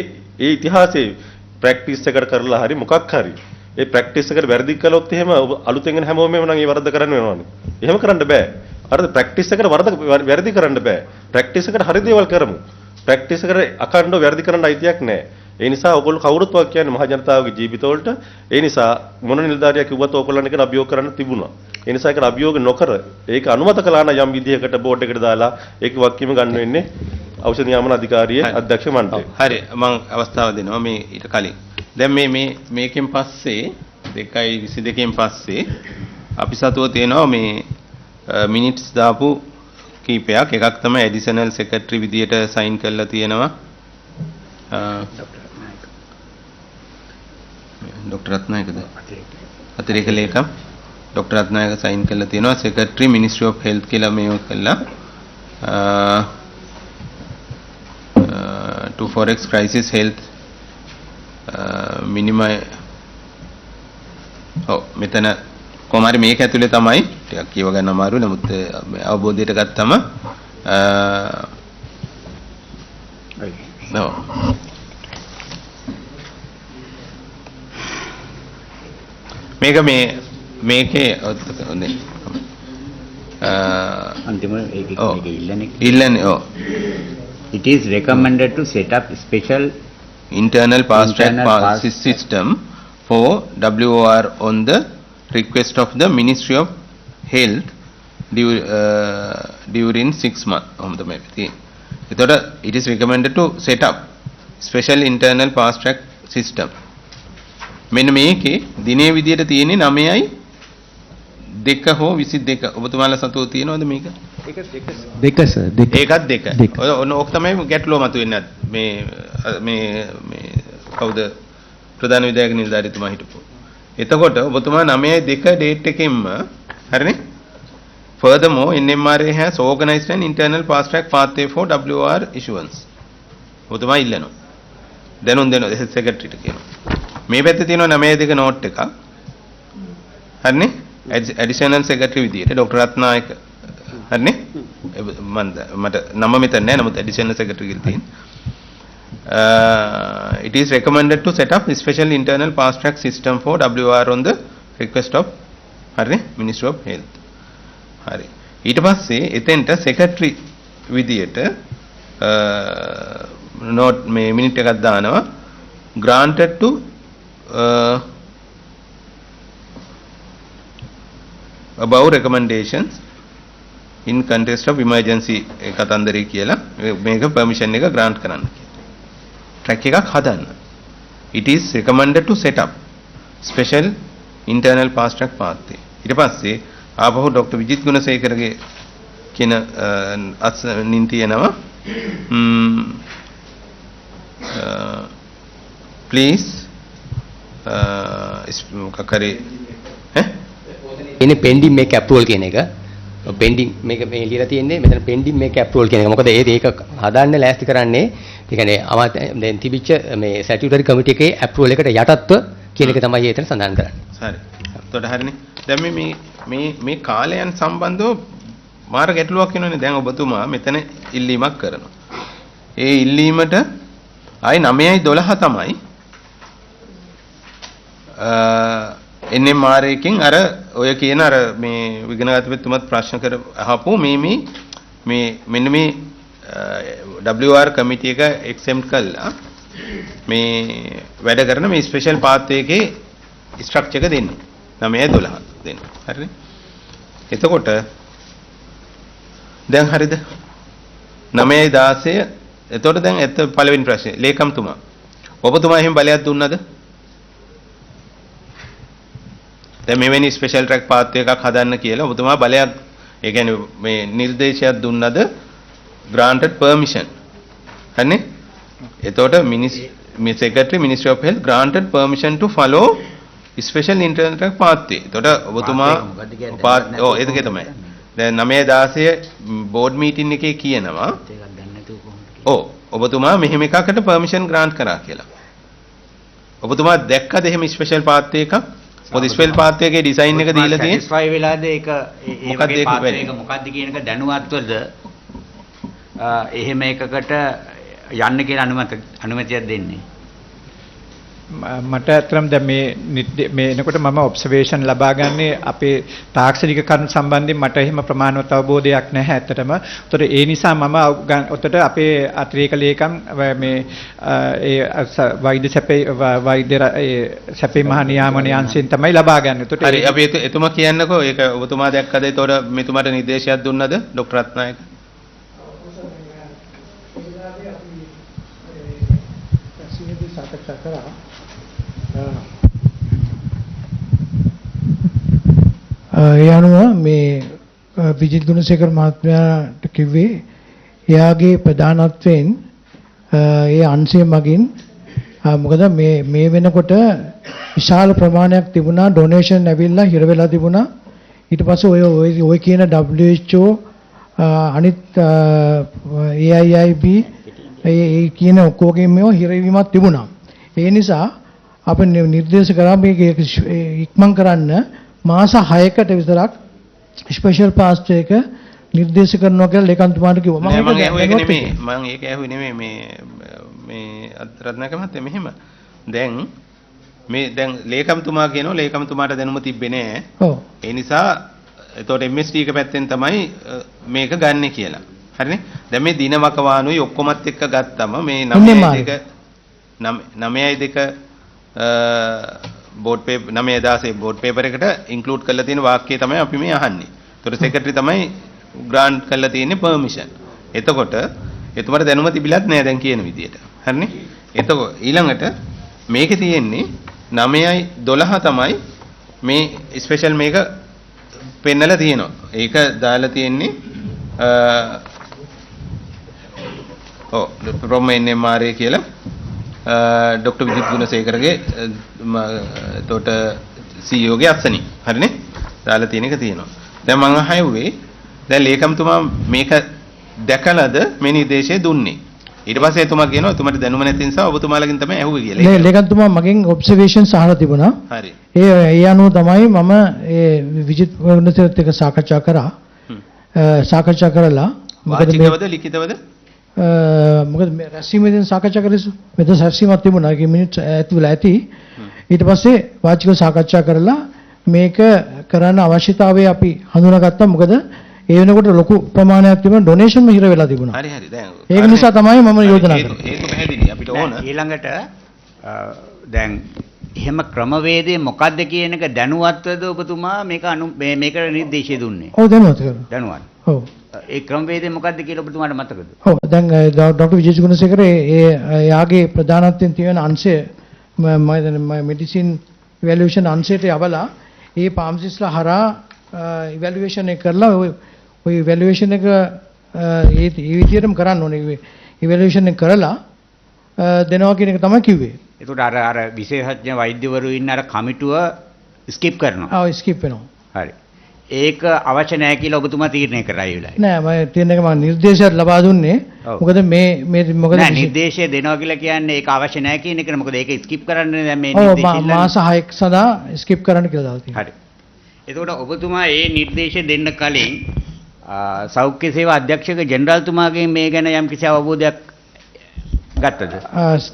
ඉතිහාසයේ ප්‍රැක්ටිස් එකකට කරලා හරි මොකක් හරි ඒ ප්‍රැක්ටිස් එකට වැරදි කළොත් එහෙම අලුතෙන් එන හැමෝම නම් ඒ වරද කරන්න වෙනවනේ. එහෙම කරන්න බෑ. අර ප්‍රැක්ටිස් එකට වැරදි කරන්න බෑ. ප්‍රැක්ටිස් එකට හරි දේවල් කරමු. ප්‍රැක්ටිස් එකට අකණ්ඩව වැරදි කරන්න අයිතියක් නැහැ. ඒ නිසා ඔයගොල්ලෝ කවුරුත් වක් කියන්නේ මහ ජනතාවගේ ජීවිතවලට ඒ නිසා මොන නිලධාරියා කිව්වත් ඕගොල්ලන් එකට අභියෝග කරන්න තිබුණා. ඒ නිසා ඒකට අභියෝග නොකර ඒක අනුමත කළා නම් යම් විදිහකට බෝඩ් එකට දාලා ඒක වක්කීම ගන්න වෙන්නේ ඖෂධ නියාමන අධිකාරියේ අධ්‍යක්ෂ මණ්ඩලය. හරි මම අවස්ථාව දෙනවා මේ ඊට කලින්. දැන් මේකෙන් පස්සේ 2:22 පස්සේ අපි සතුව තියෙනවා මේ මිනිට්ස් දාපු කීපයක්. එකක් තමයි ඇඩිෂනල් සෙක්‍රටරි විදියට සයින් කරලා තියෙනවා. ડોક્ટર රත්නායකද? අතිරේක ලේකම් ડોક્ટર රත්නායක සයින් කරලා තියෙනවා. සෙක්‍රටරි මිනිස්ට්‍රි ඔෆ් හෙල්ත් කියලා මේක කළා. to forex crisis health මෙතන කොහොමරි මේක ඇතුලේ තමයි ටිකක් කියව ගන්න අමාරුයි. නමුත් අවබෝධයට ගත්තම මේක මේකේ අන්තිම ඒකේ ඉල්ලන්නේ it is recommended to set up special internal fast track system for WOR on the request of the Ministry of Health during 6 months. It is recommended to set up special internal fast track system. මෙන්න මේකේ දිනේ විදියට තියෙන්නේ 9යි 2 හෝ 22. ඔබතුමාලා සතුව තියෙනවද මේක? ඒකත් 2. ඔක තමයි ගැටලුව මතුවෙන්නේ. මේ කවුද ප්‍රධාන විධායක නිලධාරීතුමා හිටපො. එතකොට ඔබතුමා 9/2 ඩේට් එකෙන්ම හරිනේ. Furthermore, NMRA has organized an internal fast track pathway for WOR issuance. ඔබතුමා ඉල්ලනවා. දැනුම් දෙනවා සෙක්‍රටරිට කියනවා. මේ පැත්තේ තියෙනවා 9 නෝට් එකක්. හරිනේ? ඇඩිෂනල් සෙක්‍රටරි විදියට ડોક્ટર රත්නායක. හරිනේ? මට නම මෙතන නැහැ. නමුත් ඇඩිෂනල් සෙක්‍රටරි කියලා තියෙනවා. It is recommended to set up a special internal fast track system for WR on the request of හරිනේ Ministry of Health. හරි. ඊට පස්සේ එතෙන්ට සෙක්‍රටරි විදියට note මේ මිනිට් එකක් දානවා granted to above recommendations in context of emergency කතන්දරේ කියලා මේක permission එක grant කරන්න කියලා. track එකක් හදන්න. It is recommended to set up special internal fast track pathway. ඊට පස්සේ ආපහු ડોક્ટર විජිත් ගුණසේකරගේ කියන අස්නින් තියෙනවා please මොකක්hari ඉන්නේ pending make approval කියන එක pending මේක මේ ලියලා තියෙන්නේ මෙතන pending make approval කියන එක. මොකද ඒක හදාන්න ලෑස්ති කරන්නේ ඒ කියන්නේ දැන් තිබිච්ච මේ statutory committee එකේ approval එකට යටත්ව කියන එක තමයි එතන සඳහන් කරන්නේ. හරි. එතකොට හරිනේ. දැන් මේ කාලයන් සම්බන්ධව මාර ගැටලුවක් වෙනවනේ. දැන් ඔබතුමා මෙතන ඉල්ලීමක් කරනවා. ඒ ඉල්ලීමට ආයි 9:12 තමයි NMR එකකින් අර ඔය කියන අර මේ විගණකතුමත් ප්‍රශ්න කර අහපු මේ මෙන්න මේ WR කමිටි එක එක්සෙම්ප්ට් කළා මේ වැඩ කරන මේ ස්පෙෂල් පාත්වයේ එකේ ස්ට්‍රක්චර් එක දෙන්න 9:12 දෙන්න. හරිනේ? එතකොට දැන් හරිද? 9:16 එතකොට දැන් පළවෙනි ප්‍රශ්නේ ලේකම්තුමා ඔබතුමා එහෙම බලයක් දුන්නද? දැන් මෙවැනි ස්පෙෂල් ට්‍රැක් පාත් එකක් හදන්න කියලා ඔබතුමා බලයක් ඒ කියන්නේ මේ නිර්දේශයක් දුන්නද? granted permission. හරිනේ? එතකොට secretary ministry of health granted permission to follow special internal track pathway. එතකොට ඔබතුමා ඔව් ඒක තමයි. දැන් 9:16 board meeting එකේ කියනවා ඔව් ඔබතුමා මෙහෙම එකකට permission grant කරා කියලා. ඔබතුමා දැක්කද එහෙම special pathway එකක්? මොකද ස්පෙල් පාත් එකේ ඩිසයින් එක දීලා තියෙන්නේ සැටිස්ෆයි වෙලාද ඒක ඒ වගේ පාත් එක මොකක්ද කියන එක දැනුවත්වද එහෙම එකකට යන්න කියලා අනුමැතියක් දෙන්නේ මට අතරම දැන් මේ එනකොට මම ඔබ්සර්වේෂන් ලබා ගන්නේ අපේ තාක්ෂණික කරුණු සම්බන්ධයෙන් මට එහෙම ප්‍රමාණවත් අවබෝධයක් නැහැ ඇත්තටම. ඒතර ඒ නිසා මම ඔතට අපේ අතිරේක ලේකම් මේ ඒ වෛද්‍ය සැපේ මහා නියාමන යන්ත්‍රයෙන් තමයි ලබා ගන්නේ. ඒතට හරි අපි එතුමා කියන්නකෝ ඒක ඔබතුමා දැක්කද? ඒතකොට මෙතුමාට නිර්දේශයක් දුන්නද ડોક્ટર රත්නායක? ඒ අනුව මේ විජිත් ගුණසේකර මහත්මයාට කිව්වේ එයාගේ ප්‍රධානත්වයෙන් ඒ අංශය මගින් මොකද මේ වෙනකොට විශාල ප්‍රමාණයක් තිබුණා ඩොනේෂන් ඇවිල්ලා හිර වෙලා තිබුණා ඊට පස්සේ ඔය කියන WHO අනිත් AIIB ඒ කියන ඔක්කොගෙම මේවා හිරවීමක් තිබුණා. ඒ නිසා අප නිර්දේශ කරා මේක ඉක්මන් කරන්න මාස 6කට විතරක් ස්පෙෂල් පාස්ට් එක නිර්දේශ කරනවා කියලා ලේකම්තුමාට කිව්වා. මම ඒක ඇහුවේ නෙමෙයි මේ රත්නායක මහත්තයා මෙහෙම. දැන් ලේකම්තුමා කියනවා ලේකම්තුමාට දැනුම තිබ්බේ නෑ. ඔව්. ඒ නිසා එතකොට MST එක පැත්තෙන් තමයි මේක ගන්නෙ කියලා. හරිනේ? දැන් මේ දින වකවානුයි ඔක්කොමත් එක්ක ගත්තම මේ 9:2 බෝඩ් පේපර් 9:16 බෝඩ් පේපර් එකට ඉන්ක්ලූඩ් කරලා තියෙන වාක්‍යය තමයි අපි මේ අහන්නේ. ඒතකොට සෙක්‍රටරි තමයි ග්‍රාන්ට් කරලා තියෙන්නේ පර්මිෂන්. එතකොට එතුමාට දැනුම තිබිලත් නෑ දැන් කියන විදියට. හරිනේ? එතකොට ඊළඟට මේකේ තියෙන්නේ 9:12 තමයි මේ ස්පෙෂල් මේක පෙන්නලා තියෙනවා. ඒක දාලා තියෙන්නේ from NMRA කියලා ડોક્ટર විජිත් ගුණසේකරගේ එතකොට CEO ගේ අත්සනි. හරිනේ? දාලා තියෙන එක තියෙනවා. දැන් මම අහුවේ දැන් ලේකම්තුමා මේක දැකලාද මේ නිර්දේශය දුන්නේ? ඊට පස්සේ එතුමා කියනවා එතුමාට දැනුම නැති නිසා ඔබතුමාලගෙන් තමයි ඇහුවේ කියලා. ලේකම්තුමා මගෙන් ඔබ්සර්වේෂන්ස් අහලා තිබුණා. හරි. ඒ අනුව තමයි මම ඒ විජිත් වර්ණසේනත් එක්ක සාකච්ඡා කරා. සාකච්ඡා කරලා වාචිකවද ලිඛිතවද? මොකද මේ රැස්වීමේදී සාකච්ඡා කරේසු. මෙතන රැස්වීමක් තිබුණා. ඒක මිනිත් ඇති වෙලා ඇති. ඊට පස්සේ වාචිකව සාකච්ඡා කරලා මේක කරන්න අවශ්‍යතාවය අපි හඳුනාගත්තා. මොකද ඒ වෙනකොට ලොකු ප්‍රමාණයක් තිබුණ ඩොනේෂන් හිර වෙලා තිබුණා. හරි හරි දැන් ඒක නිසා තමයි මම යෝජනා කරේ. ඒක පැහැදිලි අපිට ඕන. ඊළඟට දැන් එහෙම ක්‍රමවේදය මොකක්ද කියන එක දැනුවත්වද ඔබතුමා මේක මේකට නිර්දේශය දුන්නේ? ඔව් දැනුවත් කරා. දැනුවත්. ඔව්. ඒ ක්‍රමවේදය මොකක්ද කියලා ඔබතුමාට මතකද? ඔව් දැන් ડોક્ટર විජේෂ් ගුණසේකර යාගේ ප්‍රධානත්වයෙන් තියෙන අංශය මම මෙඩිසින් ඉවැලුවේෂන් අංශයට යවලා ඒ ෆාමසිස්ලා හරහා ඉවැලුවේෂන් එක කරලා ඔය ඉවැලුවේෂන් එක ඒ විදිහටම කරන්න ඕනේ. ඉවැලුවේෂන් එක කරලා දෙනවා කියන එක තමයි කිව්වේ. ඒකට අර විශේෂඥ වෛද්‍යවරු ඉන්න අර කමිටුව ස්කිප් කරනවා. ආ ස්කිප් වෙනවා. හරි. ඒක අවශ්‍ය නැහැ කියලා ඔබතුමා තීරණය කරා ඒ වෙලාවේ. නෑ මම තීරණයක මම නිර්දේශයක් ලබා දුන්නේ. මොකද මොකද නෑ නිර්දේශය දෙනවා කියලා කියන්නේ ඒක අවශ්‍ය නැහැ කියන එක නේ. මොකද ඒක ස්කිප් කරන්නේ දැන් මේ නිර්දේශය ඉල්ලන්නේ. මාස 6ක් සදා ස්කිප් කරන්න කියලා දාලා තියෙනවා. හරි. එතකොට ඔබතුමා ඒ නිර්දේශය දෙන්න කලින් සෞඛ්‍ය සේවා අධ්‍යක්ෂක ජෙනරාල්තුමාගෙන් මේ ගැන යම්කිසි අවබෝධයක් ගත්තද?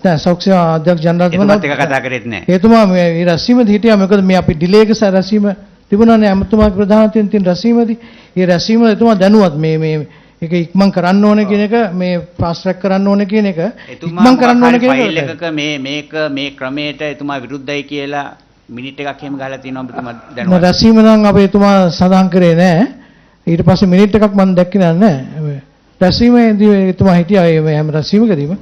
නෑ සෞඛ්‍ය සේවා අධ්‍යක්ෂ ජෙනරාල්තුමා එතුමාත් එක කතා කරෙත් නෑ. එතුමා මේ රැස්වීමේදී හිටියා. මොකද මේ අපි ඩිලේ එක රැස්වීම තිබුණානේ අමතුමාගේ ප්‍රධානත්වයෙන් තියෙන රැස්වීමේදී. ඒ රැස්වීම එතුමා දැනුවත් මේ ඒක ඉක්මන් කරන්න ඕනේ කියන එක මේ ෆාස්ට් ට්‍රැක් කරන්න ඕනේ කියන එක ඉක්මන් කරන්න ඕනේ කියන එක ෆයිල් එකක මේ ක්‍රමයට එතුමා විරුද්ධයි කියලා මිනිට් එකක් එහෙම ගහලා තියෙනවා ඔබතුමා දැනුවත්. රැස්වීම නම් අපේ එතුමා සඳහන් කරේ නෑ. ඊට පස්සේ මිනිට් එකක් මම දැක්කේ නෑ. රැස්වීමේදී එතුමා හිටියා මේ හැම රැස්වීමකදීම.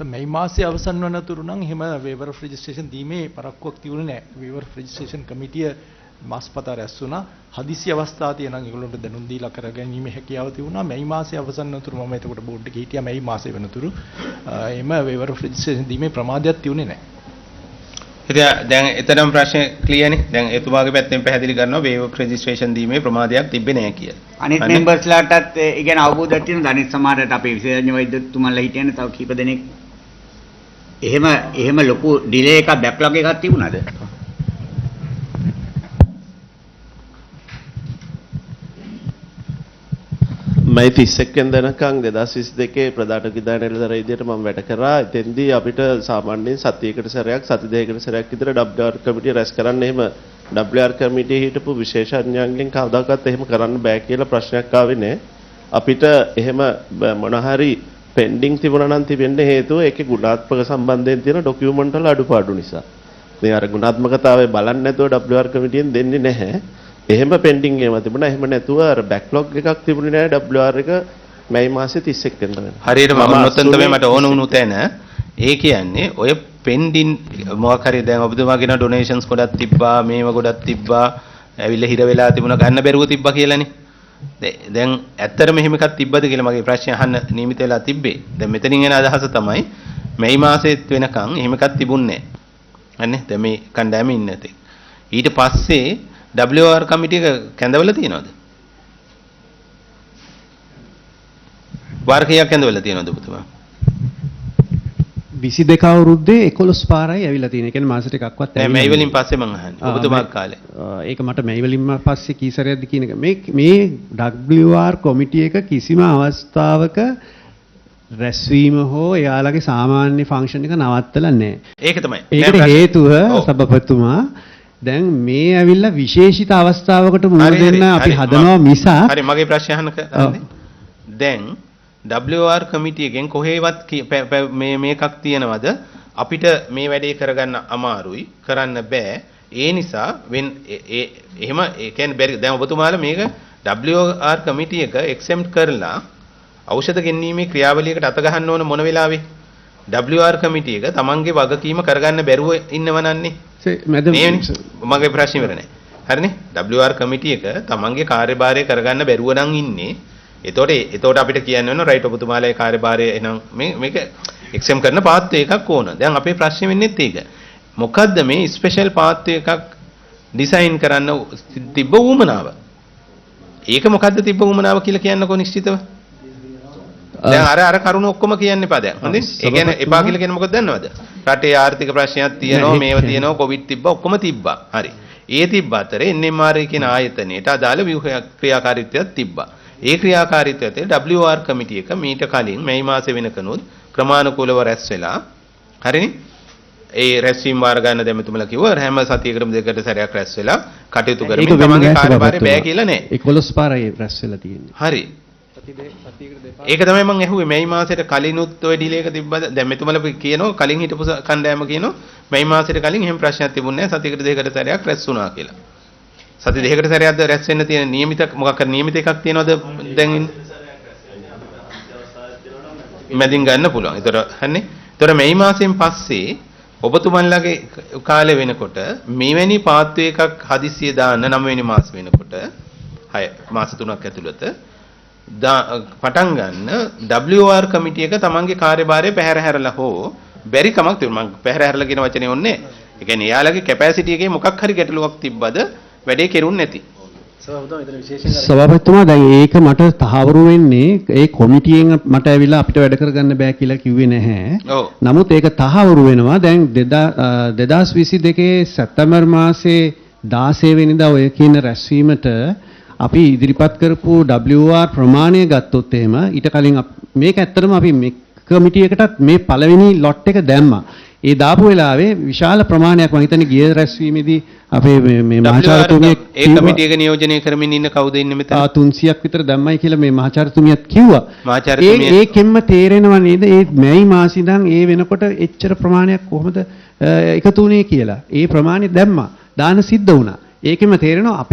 මේ මාසයේ අවසන් වන තුරු නම් එහෙම වේවර් ඔෆ් රෙජිස්ට්‍රේෂන් දීමේ පරක්කුවක් තිබුණේ නැහැ. වේවර් ඔෆ් රෙජිස්ට්‍රේෂන් කමිටිය මාස්පත රැස් වුණා. හදිසි අවස්ථා තියෙනවා ඒගොල්ලන්ට දැනුම් දීලා කරගැනීමේ හැකියාව තිබුණා. මේ මාසයේ අවසන් වන තුරු මම එතකොට බෝඩ් එකේ හිටියා. මේ මාසයේ වෙනතුරු එහෙම වේවර් ඔෆ් රෙජිස්ට්‍රේෂන් දීමේ ප්‍රමාදයක් තිබුණේ නැහැ. ඉතින් දැන් එතරම් ප්‍රශ්නේ ක්ලියර්නේ. දැන් එතුමාගේ පැත්තෙන් පැහැදිලි කරනවා වේව් ඔෆ් රෙජිස්ට්‍රේෂන් දීමේ ප්‍රමාදයක් තිබ්බේ නැහැ කියලා. අනිත් මෙම්බර්ස්ලාටත් ඒ ගැන අවබෝධයක් තියෙනවා. අනිත් සමහරට අපේ විශේෂඥ වෛද්‍යතුමන්ලා හිටියනේ තව කීප දෙනෙක්. එහෙම ලොකු ඩිලේ එකක් බැක්ලොග් එකක් තිබුණාද? මම 31 වෙනිදාකම් 2022 ප්‍රධාන විධාන නිලධාරී විදියට මම වැඩ කරා. එතෙන්දී අපිට සාමාන්‍යයෙන් සතියකට සැරයක් සති දෙකකට සැරයක් විතර WR කමිටිය රැස් කරන්න එහෙම WR කමිටියේ හිටපු විශේෂඥයන්ගෙන් කවදාකවත් එහෙම කරන්න බෑ කියලා ප්‍රශ්නයක් ආවේ නෑ. අපිට එහෙම මොන හරි පෙන්ඩිං තිබුණා නම් තිබෙන්න හේතුව ඒකේ ගුණාත්මක සම්බන්ධයෙන් තියෙන ඩොකියුමන්ට් වල අඩුපාඩු නිසා. මේ අර ගුණාත්මකතාවය බලන්නේ නැතුව WR කමිටියෙන් දෙන්නේ නැහැ. එහෙම පෙන්ඩිං එකම තිබුණා. එහෙම නැතුව අර බෑක්ලොග් එකක් තිබුණේ නැහැ WR එක මේ මාසේ 31 වෙනිදා වෙනවා. හරියට මම නොතන තමයි මට ඕන වුණු තැන ඒ කියන්නේ ඔය පෙන්ඩින් මොකක් හරි දැන් ඔබතුමා කියන ඩොනේෂන්ස් ගොඩක් තිබ්බා මේව ගොඩක් තිබ්බා ඇවිල්ලා හිර වෙලා තිබුණා ගන්න බැරුව තිබ්බා කියලානේ. දැන් ඇත්තටම එහෙම එකක් තිබ්බද කියලා මගේ ප්‍රශ්නේ අහන්න නියමිත වෙලා තිබ්බේ. දැන් මෙතනින් එන අදහස තමයි මේ මාසෙත් වෙනකන් එහෙම එකක් තිබුණේ නැහැ. අනේ දැන් මේ කණ්ඩායමේ ඉන්න තේ. ඊට පස්සේ WR කමිටිය එක කැඳවලා තියෙනවද? වාර්කයක් කැඳවලා තියෙනවද ඔබතුමා? 22 අවුරුද්දේ 11 පාරයි ඇවිල්ලා තියෙන. ඒ කියන්නේ මාසෙට එකක්වත් නෑ මේ වලින් පස්සේ මං අහන්නේ. ඔබතුමා කාලේ. ඒක මට මේ වලින් පස්සේ කී සැරයක්ද කියන එක. මේ WR කොමිටි එක කිසිම අවස්ථාවක රැස්වීම හෝ එයාලගේ සාමාන්‍ය ෆන්ක්ෂන් එක නවත්තලා නැහැ. ඒක තමයි. ඒකට හේතුව සභාපතිතුමා දැන් මේ ඇවිල්ලා විශේෂිත අවස්ථාවකට මුහුණ දෙන්න අපි හදනවා මිස හරි මගේ ප්‍රශ්නය අහන්න කරන්නේ. දැන් WR කමිටියකින් කොහේවත් මේකක් තියනවද අපිට මේ වැඩේ කරගන්න අමාරුයි කරන්න බෑ ඒ නිසා එහෙම ඒ කියන්නේ බැරි දැන් ඔබතුමාලා මේක WR කමිටිය එක එක්සෙම්ප්ට් කරලා ඖෂධ ගෙන්වීමේ ක්‍රියාවලියකට අත ගහන්න ඕන මොන වෙලාවෙ WR කමිටිය එක තමන්ගේ වගකීම කරගන්න බැරුව ඉන්නවනන්නේ මගේ ප්‍රශ්නේ ඉවර නෑ හරිනේ WR කමිටිය එක තමන්ගේ කාර්යභාරය කරගන්න බැරුව නම් ඉන්නේ එතකොට අපිට කියන්න වෙනවා රයිට් ඔබතුමාලා ඒ කාර්යභාරය එනම් මේක එක්සෙම් කරන පාත්වය එකක් ඕන. දැන් අපේ ප්‍රශ්නේ වෙන්නේත් ඒක. මොකද්ද මේ ස්පෙෂල් පාත්වය එකක් ඩිසයින් කරන්න තිබ්බ උවමනාව? ඒක මොකද්ද තිබ්බ උවමනාව කියලා කියන්නකෝ නිශ්චිතව. දැන් අර කරුණ ඔක්කොම කියන්න එපා දැන්. හොඳේ? ඒ කියන්නේ එපා කියලා කියන්නේ මොකද දන්නවද? රටේ ආර්ථික ප්‍රශ්නයක් තියෙනවා, මේව තියෙනවා, කොවිඩ් තිබ්බා, ඔක්කොම තිබ්බා. හරි. ඒ තිබ්බ අතරේ NMR කියන ආයතනයේට අදාළ ක්‍රියාකාරීත්වයක් තිබ්බා. ඒ ක්‍රියාකාරීත්වයට WR කමිටු එක මීට කලින් මේ මාසේ වෙනකනුත් ක්‍රමානුකූලව රැස් වෙලා හරිනේ? ඒ රැස්වීම වාර ගන්න දෙමතුමලා කිව්වා හැම සතියකටම දෙකට සැරයක් රැස් වෙලා කටයුතු කරමින් තමන්ගේ කාර්යභාරය බෑ කියලා නෑ. 11 පාරයි රැස් වෙලා තියෙන්නේ. හරි. ඒක තමයි මම ඇහුවේ මේ මාසෙට කලිනුත් ඔය ඩිලේ එක තිබ්බද? දැන් මෙතුමලා කියනවා කලින් හිටපු කණ්ඩායම කියනවා මේ මාසෙට කලින් එහෙම ප්‍රශ්නයක් තිබුණේ නැහැ සතියකට දෙකකට සැරයක් රැස් වුණා කියලා. සති දෙකකට සැරයක්ද රැස් වෙන්න තියෙන නියමිත මොකක් හරි නියමිත එකක් තියනවද දැන් මැදින් ගන්න පුළුවන්. ඒතර හන්නේ. ඒතර මේ මාසෙන් පස්සේ ඔබතුමන්ලගේ කාලය වෙනකොට මෙවැනි පාත්ව එකක් හදිස්සිය දාන්න 9 වෙනි මාස වෙනකොට 6 මාස 3ක් ඇතුළත පටන් ගන්න WR කමිටු එක තමන්ගේ කාර්යභාරය පැහැර හැරලා හෝ බැරි කමක් තියෙනවා. මම පැහැර හැරලා කියන වචනේ ඕනේ. ඒ කියන්නේ එයාලගේ කැපැසිටි එකේ මොකක් හරි ගැටලුවක් තිබ්බද වැඩේ කෙරුන්නේ නැති. සභාපතිතුමා දැන් ඒක මට තහවුරු වෙන්නේ ඒ කොමිටියෙන් මට ඇවිල්ලා අපිට වැඩ කරගන්න බෑ කියලා කිව්වේ නැහැ. නමුත් ඒක තහවුරු වෙනවා දැන් 2022 සැප්තැම්බර් මාසේ 16 වෙනිදා ඔය කියන රැස්වීමට අපි ඉදිරිපත් කරපු WR ප්‍රමාණය ගත්තොත් එහෙම ඊට කලින් මේක ඇත්තටම අපි මේ කමිටු එකටත් මේ පළවෙනි ලොට් එක දැම්මා. ඒ දාපු වෙලාවේ විශාල ප්‍රමාණයක් මම හිතන්නේ ගිය රැස්වීමේදී අපේ මේ මහාචාර්යතුමිය ඒ කමිටු එක නියෝජනය කරමින් ඉන්න කවුද ඉන්නේ මෙතන? 300ක් විතර දැම්මයි කියලා මේ මහාචාර්යතුමියත් කිව්වා. මහාචාර්යතුමිය ඒකෙන්ම තේරෙනවා නේද ඒ මැයි මාසෙ ඉඳන් ඒ වෙනකොට එච්චර ප්‍රමාණයක් කොහොමද එකතු වුනේ කියලා. ඒ ප්‍රමාණය දැම්මා. දාන සිද්ධ වුණා. ඒකෙම තේරෙනවා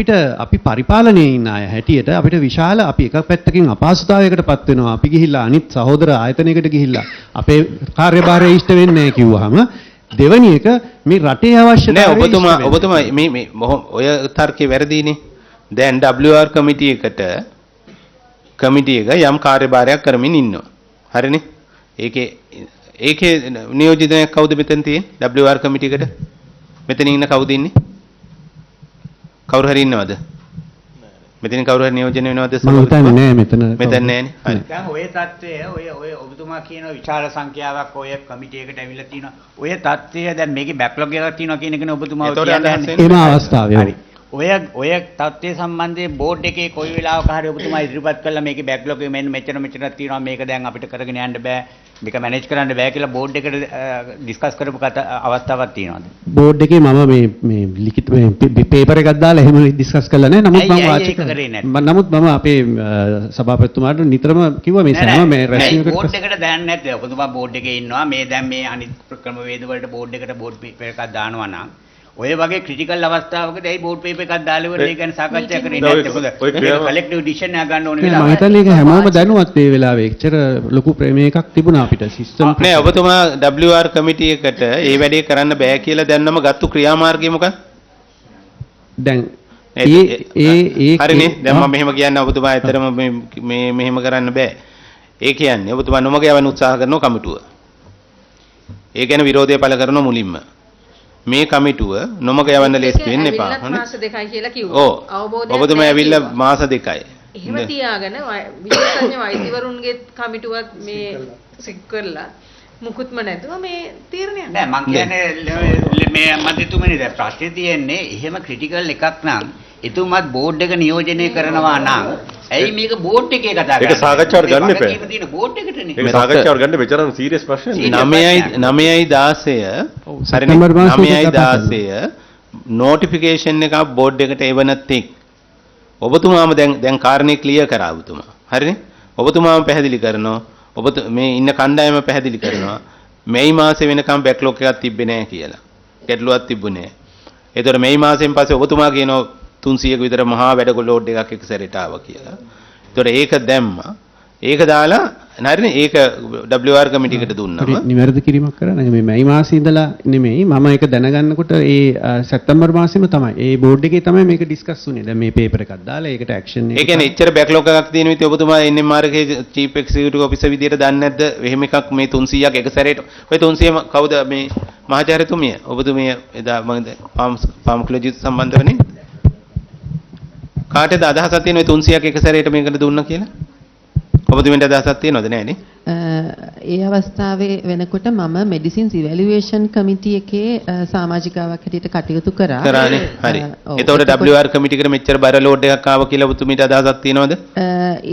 අපි පරිපාලනයේ ඉන්න අය හැටියට අපිට විශාල අපි එක පැත්තකින් අපහසුතාවයකටපත් වෙනවා. අපි ගිහිල්ලා අනිත් සහෝදර ආයතනයකට ගිහිල්ලා අපේ කාර්යභාරය ඉෂ්ට වෙන්නේ නැහැ කිව්වහම දෙවැනි එක මේ රටේ අවශ්‍යතාවය නෑ ඔබතුමා මේ ඔය තර්කේ වැරදීනේ. දැන් WR කමිටු එක යම් කාර්යභාරයක් කරමින් ඉන්නවා. හරිනේ? ඒකේ නියෝජිතයක් කවුද මෙතන තියෙන්නේ? WR කමිටු එකට. මෙතන ඉන්න කවුද ඉන්නේ? කවුරු හරි ඉන්නවද? මෙතන කවුරු හරි නියෝජනය වෙනවද? මම හිතන්නේ නෑ මෙතන නෑනේ. හරි. දැන් ඔය தත්ත්වය ඔය ඔබතුමා කියන විශාල සංඛ්‍යාවක් ඔය කමිටු එකට ඇවිල්ලා තිනවා. ඔය தත්ත්වය දැන් මේකේ බැක්ලොග් එකක් තියෙනවා කියන එකනේ ඔබතුමා කියන්නේ. එම අවස්ථාවේ. හරි. ඔය தත්ත්වය සම්බන්ධයෙන් බෝඩ් එකේ කොයි වෙලාවක හරි ඔබතුමා ඉදිරිපත් කළා මේකේ බැක්ලොග් එක මෙතන තියෙනවා මේක දැන් අපිට කරගෙන යන්න බෑ. මේක මැනේජ් කරන්න බෑ කියලා බෝඩ් එකට ඩිස්කස් කරපු අවස්ථාවක් තියෙනවද? බෝඩ් එකේ මම මේ ලිඛිත මේ පේපර් එකක් දාලා එහෙම ඩිස්කස් කළා නෑ. නමුත් මම වාචික නමුත් මම අපේ සභාපතිතුමාට නිතරම කිව්වා මේ සෑම මේ රැස්වීමකට බෝඩ් එකට දාන්න නැද්ද? ඔබතුමා බෝඩ් එකේ ඉන්නවා. මේ දැන් මේ අනිත් ක්‍රමවේද වලට බෝඩ් එකට බෝඩ් පේපර් එකක් දානවා නම් ඔය වගේ ක්‍රිටිකල් අවස්ථාවකදී ඒ බෝඩ් පේපර් එකක් දාලා ඉවරලා ඒ ගැන සාකච්ඡා කරන්නේ නැත්නම් මොකද? කලෙක්ටිව් ඩිසිෂන් එකක් ගන්න ඕන වෙලාව. මම හිතන්නේ ඒක හැමෝම දැනුවත් ඒ වෙලාවේ. එච්චර ලොකු ප්‍රේමයකක් තිබුණා අපිට සිස්ටම්. නෑ ඔබතුමා WR කමිටු එකට ඒ වැඩේ කරන්න බෑ කියලා දැන්නම ගත්තු ක්‍රියාමාර්ගය මොකක්ද? දැන් හරිනේ. දැන් මම මෙහෙම කියන්නේ ඔබතුමා ඇත්තටම මේ මෙහෙම කරන්න බෑ. ඒ කියන්නේ ඔබතුමා නොමග යවන්න උත්සාහ කරන කමිටුව. ඒ ගැන විරෝධය පළ කරන මුලින්ම මේ කමිටුව නොමග යවන්න ලේස්ති වෙන්න එපා. හොඳයි. මාස 2යි කියලා කිව්වා. අවබෝධයක් ඔබතුමා ඇවිල්ලා මාස 2යි. එහෙම තියාගෙන විශේෂඥ වෛද්‍යවරුන්ගේ කමිටුවක් මේ සික් කරලා මුකුත්ම නැතුව මේ තීරණයක් නෑ මං කියන්නේ මේ මන්ත්‍රීතුමනි දැන් ප්‍රශ්නේ තියෙන්නේ එහෙම ක්‍රිටිකල් එකක් නම් එතුමත් බෝඩ් එක නියෝජනය කරනවා නම් ඇයි මේක බෝඩ් එකේ කතා කරන්නේ? ඒක සාකච්ඡාවට ගන්න එපා. ඒක තියෙන බෝඩ් එකටනේ. ඒක සාකච්ඡාවට ගන්න මෙච්චරම සීරියස් ප්‍රශ්නයක් නෙවෙයි. 9/16 නොටිෆිකේෂන් එකක් බෝඩ් එකට එවනත් එක් ඔබතුමාම දැන් කාරණේ ක්ලියර් කරා ඔබතුමා. හරිනේ? ඔබතුමාම පැහැදිලි කරනවා. මේ ඉන්න කණ්ඩායම පැහැදිලි කරනවා. මේ මාසේ වෙනකම් බැක්ලොග් එකක් තිබ්බේ නැහැ කියලා. ගැටලුවක් තිබුණේ නැහැ. ඒතර මේ මාසෙන් පස්සේ ඔබතුමා කියනවා 300ක විතර මහා වැඩ ලෝඩ් එකක් එක සැරේට ආවා කියලා. ඒතර ඒක දැම්මා. ඒක දාලා හරිනේ ඒක WR කමිටු එකට දුන්නම නිවැරදි කිරීමක් කරා නම් මේ මැයි මාසේ ඉඳලා නෙමෙයි මම ඒක දැනගන්නකොට ඒ සැප්තැම්බර් මාසෙම තමයි ඒ බෝඩ් එකේ තමයි මේක ඩිස්කස් වුනේ. දැන් මේ පේපර් එකක් දාලා ඒකට ඇක්ෂන් එක. ඒ කියන්නේ එච්චර බැක්ලොග් එකක් තියෙන විදිහ ඔබතුමා NMR එකේ චීෆ් එක්සිකියුටිව් ඔෆිසර් විදියට දන්නේ නැද්ද? එහෙම එකක් මේ 300ක් එක සැරේට. ඔය 300 කවුද මේ මහාචාර්යතුමිය? ඔබතුමිය එදා මම ෆාමකොලොජි සම්බන්ධවනේ කාටද අදහසක් තියෙන ඔය 300ක් එක සැරේට මේකට දුන්නා කියලා? ඔබතුමීට අදහසක් තියෙනවද නැහැනේ? ඒ අවස්ථාවේ වෙනකොට මම මෙඩිසින්ස් ඉවැලුවේෂන් කමිටි එකේ සමාජිකාවක් හැටියට කටයුතු කරා. කරානේ. හරි. එතකොට WR කමිටි එකට මෙච්චර බර ලෝඩ් එකක් ආවා කියලා ඔබතුමීට අදහසක් තියෙනවද?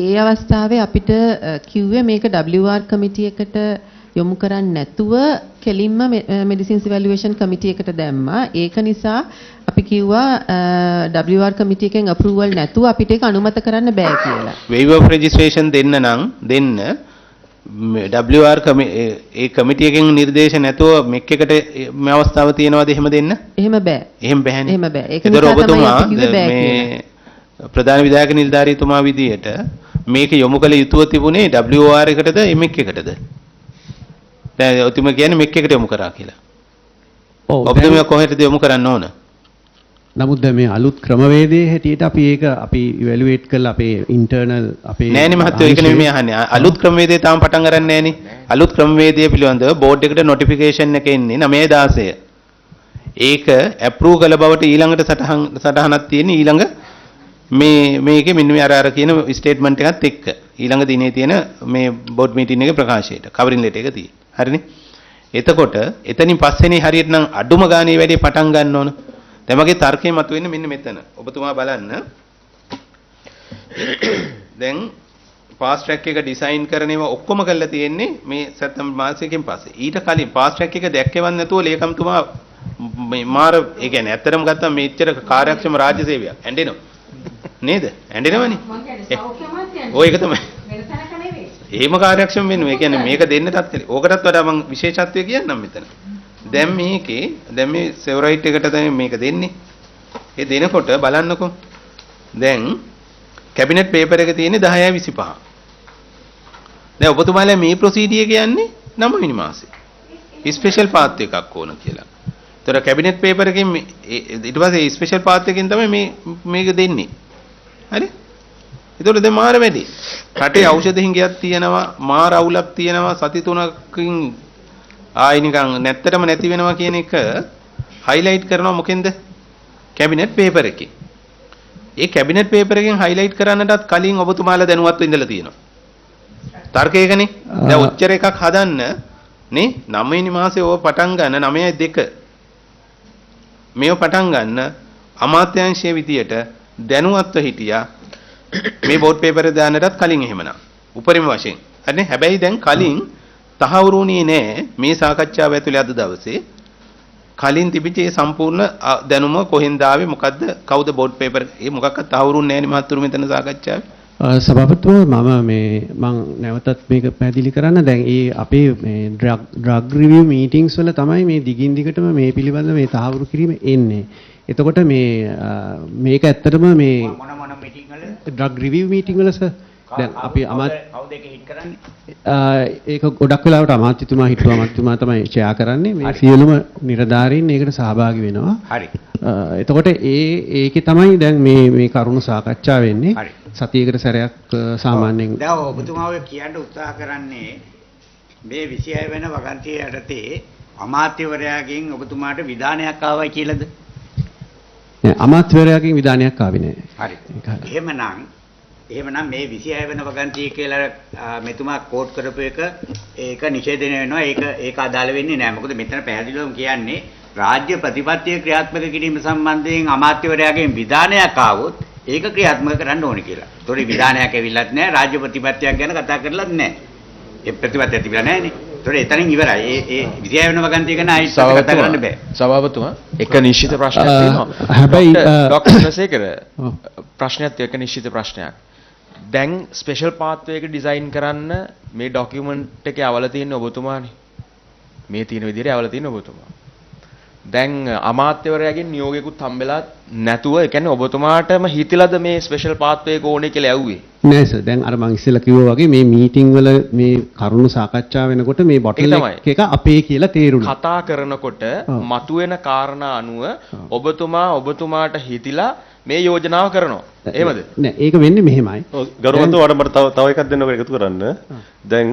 ඒ අවස්ථාවේ අපිට කිව්වේ මේක WR කමිටි එකට යොමු කරන්නේ නැතුව කෙලින්ම මෙඩිසින්ස් ඉවැලුවේෂන් කමිටි එකට දැම්මා. ඒක නිසා අපි කිව්වා WR කමිටි එකෙන් අප්‍රූවල් නැතුව අපිට ඒක අනුමත කරන්න බෑ කියලා. waiver of registration දෙන්න නම් දෙන්න WR ඒ කමිටි එකෙන් නිර්දේශ නැතුව මෙක් එකට මේ අවස්ථාව තියෙනවද එහෙම දෙන්න? එහෙම බෑ. එහෙම බෑනේ. එහෙම බෑ. ඒක නිසා තමයි අපි කිව්වේ බෑ කියලා. ප්‍රධාන විධායක නිලධාරීතුමා විදියට මේක යොමු කළ යුතුව තිබුණේ WR එකටද MEC එකටද? දැන් ඔතුම කියන්නේ MEC එකට යොමු කරා කියලා. ඔව්. ඔබතුමිය කොහෙටද යොමු කරන්න ඕන? නමුත් දැන් මේ අලුත් ක්‍රමවේදයේ හැටියට අපි ඒක අපි ඉවැලුවේට් කරලා අපේ ඉන්ටර්නල් අපේ නෑනේ මහත්තයෝ ඒක නෙමෙයි අහන්නේ. අලුත් ක්‍රමවේදය තාම පටන් ගන්න නෑනේ. අලුත් ක්‍රමවේදය පිළිබඳව බෝඩ් එකට නොටිෆිකේෂන් එක එන්නේ 9/16. ඒක ඇප්‍රූව් කළ බවට ඊළඟට සටහනක් තියෙන ඊළඟ මේකේ මෙන්න මේ අර කියන ස්ටේට්මන්ට් එකත් එක්ක ඊළඟ දිනේ තියෙන මේ බෝඩ් මීටින් එකේ ප්‍රකාශයට කවරින් ලෙටර් එක තියෙයි. හරිනේ? එතකොට එතනින් පස්සේනේ හරියට නම් අඩුම ගානේ වැඩේ පටන් ගන්න ඕන. දැන් මගේ තර්කය මතුවෙන්නේ මෙන්න මෙතන. ඔබතුමා බලන්න. දැන් ෆාස්ට් ට්‍රැක් එක ඩිසයින් කරන ඒවා ඔක්කොම කරලා තියෙන්නේ මේ සැප්තැම්බර් මාසයකින් පස්සේ. ඊට කලින් ෆාස්ට් ට්‍රැක් එක දැක්කේවත් නැතුව ලේකම්තුමා මේ මාර ඒ කියන්නේ ඇත්තටම ගත්තම මෙච්චර කාර්යක්ෂම රාජ්‍ය සේවයක් ඇඬෙනවා. නේද? ඇඬෙනවනේ. ඔය ඒක තමයි. එහෙම කාර්යක්ෂම වෙන්නේ. ඒ කියන්නේ මේක දෙන්නටත් ඕකටත් වඩා මම විශේෂත්වය කියන්නම් මෙතන. දැන් මේ සෙවරයිට් එකට තමයි මේක දෙන්නේ. ඒ දෙනකොට බලන්නකෝ. දැන් කැබිනට් පේපර් එක තියෙන්නේ 10/25. දැන් ඔබතුමාලා මේ ප්‍රොසීඩිය කියන්නේ 9 වෙනි මාසේ. ස්පෙෂල් පාත් එකක් ඕන කියලා. ඒතර කැබිනට් පේපර් එකෙන් ඊට පස්සේ ස්පෙෂල් පාත් එකෙන් තමයි මේක දෙන්නේ. හරි? ඒතකොට දැන් මාර වැඩි. රටේ ඖෂධ හිඟයක් තියෙනවා, මාර අවුලක් තියෙනවා, සති 3කින් ආයි නිකන් නැත්තටම නැති වෙනවා කියන එක හයිලයිට් කරනවා මොකෙන්ද? කැබිනට් පේපර් එකේ. ඒ කැබිනට් පේපර් එකෙන් හයිලයිට් කරන්නටත් කලින් ඔබතුමාලා දැනුවත්ව ඉඳලා තියෙනවා. තර්කයකනේ. දැන් ඔච්චර එකක් හදන්න නේ 9 වෙනි මාසේ ඕව පටන් ගන්න 9/2 මේව පටන් ගන්න අමාත්‍යාංශයේ විදියට දැනුවත්ව හිටියා මේ බෝඩ් පේපර් එක දාන්නටත් කලින් එහෙමනම් උපරිම වශයෙන්. හරිනේ? හැබැයි දැන් කලින් තහවුරුුනේ නෑ මේ සාකච්ඡාව ඇතුලේ අද දවසේ කලින් තිබිච්ච ඒ සම්පූර්ණ දැනුම කොහෙන්ද ආවේ මොකද්ද කවුද බෝඩ් පේපර් ඒ මොකක්වත් තහවුරුුනේ නෑනේ මහත්තුරු මෙතන සාකච්ඡාවේ. සභාපතිතුමා මම නැවතත් මේක පැහැදිලි කරන්න දැන් ඒ අපේ මේ ඩ්‍රග් රිවිව් මීටින්ග්ස් වල තමයි මේ දිගින් දිගටම මේ පිළිබඳව මේ තහවුරු කිරීම එන්නේ. එතකොට මේක ඇත්තටම මේ මොන මීටින්ග් වල ඩ්‍රග් රිවිව් මීටින්ග් වල සර් දැන් අපි කවුද ඒක හිට කරන්නේ? ඒක ගොඩක් වෙලාවට අමාත්‍යතුමා තමයි ෂෙයා කරන්නේ මේ සියලුම නිලධාරීන් ඒකට සහභාගී වෙනවා. හරි. එතකොට ඒකේ තමයි දැන් මේ කරුණු සාකච්ඡා වෙන්නේ. සතියකට සැරයක් සාමාන්‍යයෙන් දැන් ඔබතුමා ඔය කියන්න උත්සාහ කරන්නේ මේ 26 වෙනි වගන්තිය යටතේ අමාත්‍යවරයාගෙන් ඔබතුමාට විධානයක් ආවයි කියලාද? නෑ අමාත්‍යවරයාගෙන් විධානයක් ආවේ නෑ. හරි. එහෙමනම් මේ 26 වෙනි වගන්තිය කියලා මෙතුමා කෝට් කරපු ඒක නිෂේධනය වෙනවා. ඒක අදාළ වෙන්නේ නෑ. මොකද මෙතන පැහැදිලිවම කියන්නේ රාජ්‍ය ප්‍රතිපත්තිය ක්‍රියාත්මක කිරීම සම්බන්ධයෙන් අමාත්‍යවරයාගෙන් විධානයක් ආවොත් ඒක ක්‍රියාත්මක කරන්න ඕනේ කියලා. ඒතොරේ විධානයක් ඇවිල්ලත් නැහැ, රාජ්‍ය ප්‍රතිපත්තියක් ගැන කතා කරලත් නැහැ. ඒ ප්‍රතිපත්තිය තිබිලා නැහැනේ. ඒතොරේ එතනින් ඉවරයි. ඒ 26 වෙනි වගන්තිය ගැන ආයෙත් කතා කරන්න බෑ. සභාපතිතුමා එක නිශ්චිත ප්‍රශ්නයක් තියෙනවා. හැබැයි ડોක්ටර් නසේකර ප්‍රශ්නයත් එක නිශ්චිත ප්‍රශ්නයක්. දැන් ස්පෙෂල් පාත්වය එක ඩිසයින් කරන්න මේ ડોකියුමන්ට් එකේ අවල තියෙන ඔබතුමානේ. මේ තියෙන විදිහට අවල තියෙන ඔබතුමා. දැන් අමාත්‍යවරයාගෙන් නියෝගයකුත් හම්බෙලා නැතුව ඒ කියන්නේ ඔබතුමාටම හිතිලාද මේ ස්පෙෂල් පාත්වය එක ඕනේ කියලා ඇව්වේ? නෑ සර් දැන් අර මං ඉස්සෙල්ලා කිව්වා වගේ මේ මීටින් වල මේ කරුණු සාකච්ඡා වෙනකොට මේ බොටල්නෙක් එක අපේ කියලා තේරුණා. කතා කරනකොට මතුවෙන කාරණා අනුව ඔබතුමාට හිතිලා මේ යෝජනාව කරනවා. එහෙමද? නෑ ඒක වෙන්නේ මෙහෙමයි. ගරුවන්තුමාට මට තව එකක් දෙන්නකෝ එකතු කරන්න. දැන්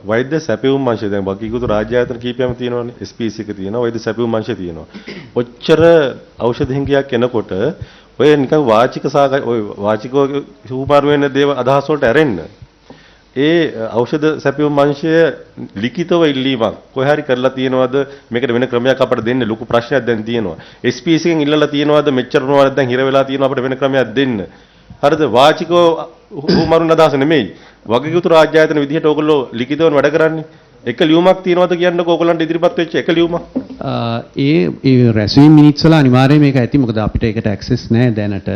වෛද්‍ය සැපයුම් අංශය දැන් වකීකුතු රාජ්‍ය ආයතන කීපයක්ම තියෙනවානේ. SPC එක තියෙනවා, වෛද්‍ය සැපයුම් අංශය තියෙනවා. ඔච්චර ඖෂධ හිඟයක් එනකොට ඔය නිකන් වාචික ඔය වාචිකව සූපාර වෙන දේව අදහස් වලට ඇරෙන්න ඒ ඖෂධ සැපයුම් අංශය ලිඛිතව ඉල්ලීමක් කොහේ හරි කරලා තියෙනවද මේකට වෙන ක්‍රමයක් අපිට දෙන්න ලොකු ප්‍රශ්නයක් දැන් තියෙනවා SPC එකෙන් ඉල්ලලා තියෙනවද මෙච්චර මොනවද දැන් හිර වෙලා තියෙනවා අපිට වෙන ක්‍රමයක් දෙන්න හරිද වාචිකව මරුන් අදහස නෙමෙයි වගකීතු රාජ්‍ය ආයතන විදිහට ඕගොල්ලෝ ලිඛිතව වැඩ කරන්නේ එක ලියුමක් තියෙනවද කියන්නකෝ ඕගොල්ලන්ට ඉදිරිපත් වෙච්ච එක ලියුමක් ඒ රැස්වීම් මිනිත්ස් වල අනිවාර්යයෙන් මේක ඇති මොකද අපිට ඒකට ඇක්සස් නැහැ දැනට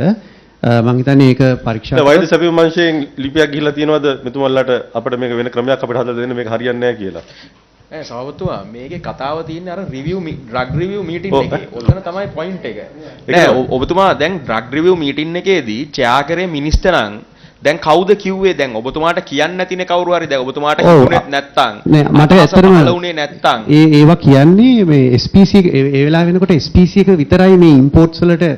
මම හිතන්නේ ඒක පරීක්ෂා වෛද්‍ය සැපයුම් අංශයෙන් ලිපියක් ගිහිල්ලා තියෙනවද මෙතුමන්ලාට අපිට මේක වෙන ක්‍රමයක් අපිට හදලා දෙන්න මේක හරියන්නේ නැහැ කියලා නෑ සභාපතිතුමා මේකේ කතාව තියෙන්නේ අර ඩ්‍රග් රිවිව් මීටින් එකේ. ඔතන තමයි පොයින්ට් එක. නෑ ඔබතුමා දැන් ඩ්‍රග් රිවිව් මීටින් එකේදී චෙයා කරේ මිනිස්ටර් නම් දැන් කවුද කිව්වේ දැන් ඔබතුමාට කියන්න නැතිනේ කවුරු හරි දැන් ඔබතුමාට කිව්ුනේත් නැත්තම් නෑ මට ඇත්තටම උනේ නැත්තම් ඒවා කියන්නේ මේ SPC ඒ වෙලාව වෙනකොට SPC එක විතරයි මේ ඉම්පෝර්ට්ස් වලට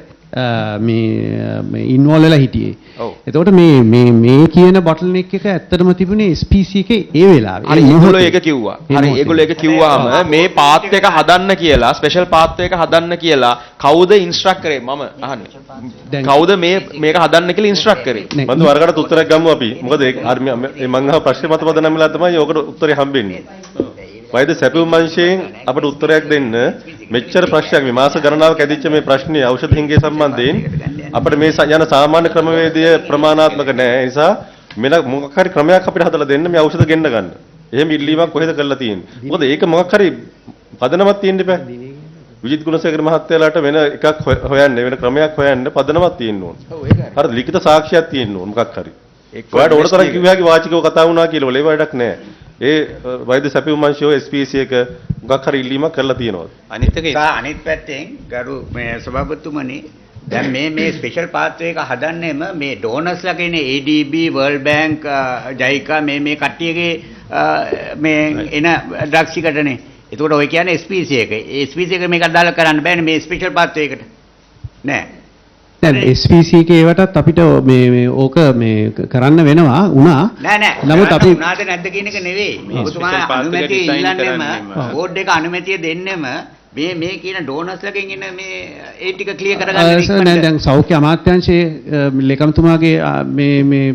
මේ ඉන්වෝල්ව් වෙලා හිටියේ. එතකොට මේ කියන බොටල්නෙක් එක ඇත්තටම තිබුණේ SPC එකේ ඒ වෙලාවේ. හරි ඒගොල්ලෝ ඒක කිව්වා. හරි ඒගොල්ලෝ ඒක කිව්වාම මේ පාත් එක හදන්න කියලා ස්පෙෂල් පාත් එක හදන්න කියලා කවුද ඉන්ස්ට්‍රක්ට් කරේ මම අහන්නේ. කවුද මේක හදන්න කියලා ඉන්ස්ට්‍රක්ට් කරේ? මන්ද වරකට උත්තරයක් ගමු අපි. මොකද ඒ මං අහ ප්‍රශ්නේ මත පදනම්ලා තමයි ඔකට උත්තරේ හම්බෙන්නේ. වෛද්‍ය සැපයුම් අංශයෙන් අපිට උත්තරයක් දෙන්න මෙච්චර ප්‍රශ්නයක් මේ මාස ගණනාවක් ඇදිච්ච මේ ප්‍රශ්නේ ඖෂධ හිඟේ සම්බන්ධයෙන් අපිට මේ යන සාමාන්‍ය ක්‍රමවේදය ප්‍රමාණාත්මක නැහැ. ඒ නිසා මෙල මොකක් හරි ක්‍රමයක් අපිට හදලා දෙන්න මේ ඖෂධ ගෙන්න ගන්න. එහෙම ඉල්ලීමක් කොහෙද කරලා තියෙන්නේ? මොකද ඒක මොකක් හරි පදනමක් තියෙන්න බෑ. විජිත් ගුණසේකර මහත්තයාලාට වෙන එකක් හොයන්න වෙන ක්‍රමයක් හොයන්න පදනමක් තියෙන්න ඕන. හරි ලිඛිත සාක්ෂියක් තියෙන්න ඕන මොකක් හරි. ඔයාලට ඕන තරම් කිව්වාගේ වාචිකව කතා වුණා කියලා වල ඒ වැඩක් නැහැ. ඒ වෛද්‍ය සැපයුම් අංශය SPC එක මොකක් හරි ඉල්ලීමක් කරලා තියෙනවද? අනිත් පැත්තෙන් ගරු මේ සභාපතිතුමනි දැන් මේ ස්පෙෂල් පාත්‍රය එක හදන්නේම මේ ඩෝනර්ස්ලා කියන්නේ ADB World Bank JICA මේ කට්ටියගේ මේ එන ඩ්‍රග්ස් එකටනේ. ඒකට ඔය කියන්නේ SPC එක. ඒ SPC එක මේක දාලා කරන්න බෑනේ මේ ස්පෙෂල් පාත්‍රයකට. නෑ. දැන් SPC එකේ ඒවටත් අපිට මේ ඕක මේ කරන්න වෙනවා උනා. නෑ නමුත් අපි උනාද නැද්ද කියන එක නෙවෙයි. ඔබතුමා අනුමැතිය ඉල්ලන්නෙම බෝඩ් එක අනුමැතිය දෙන්නෙම මේ කියන ඩෝනර්ස්ලගෙන් එන මේ ඒ ටික ක්ලියර් කරගන්න ඉක්මනට. දැන් සෞඛ්‍ය අමාත්‍යාංශයේ ලේකම්තුමාගේ මේ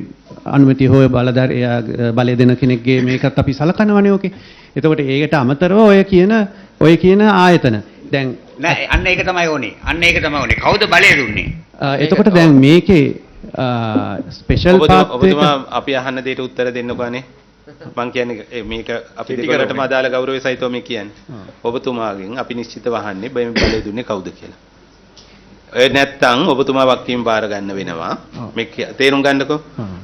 අනුමැතිය හොය බලය දෙන කෙනෙක්ගේ මේකත් අපි සලකනවනේ ඕකේ. එතකොට ඒකට අමතරව ඔය කියන ආයතන දැන් නෑ අන්න ඒක තමයි ඕනේ. අන්න ඒක තමයි ඕනේ. කවුද බලය දුන්නේ? එතකොට දැන් මේකේ ස්පෙෂල් පාත් ඔබතුමා අපි අහන්න දෙයට උත්තර දෙන්නකෝ අනේ. මං කියන්නේ මේක අපි දෙකටම අදාළ ගෞරවය සහිතව මේ කියන්නේ. ඔබතුමාගෙන් අපි නිශ්චිතව අහන්නේ මේ බලය දුන්නේ කවුද කියලා. ඒ නැත්තම් ඔබතුමා වක්කීම් බාර ගන්න වෙනවා. මේ තේරුම් ගන්නකෝ.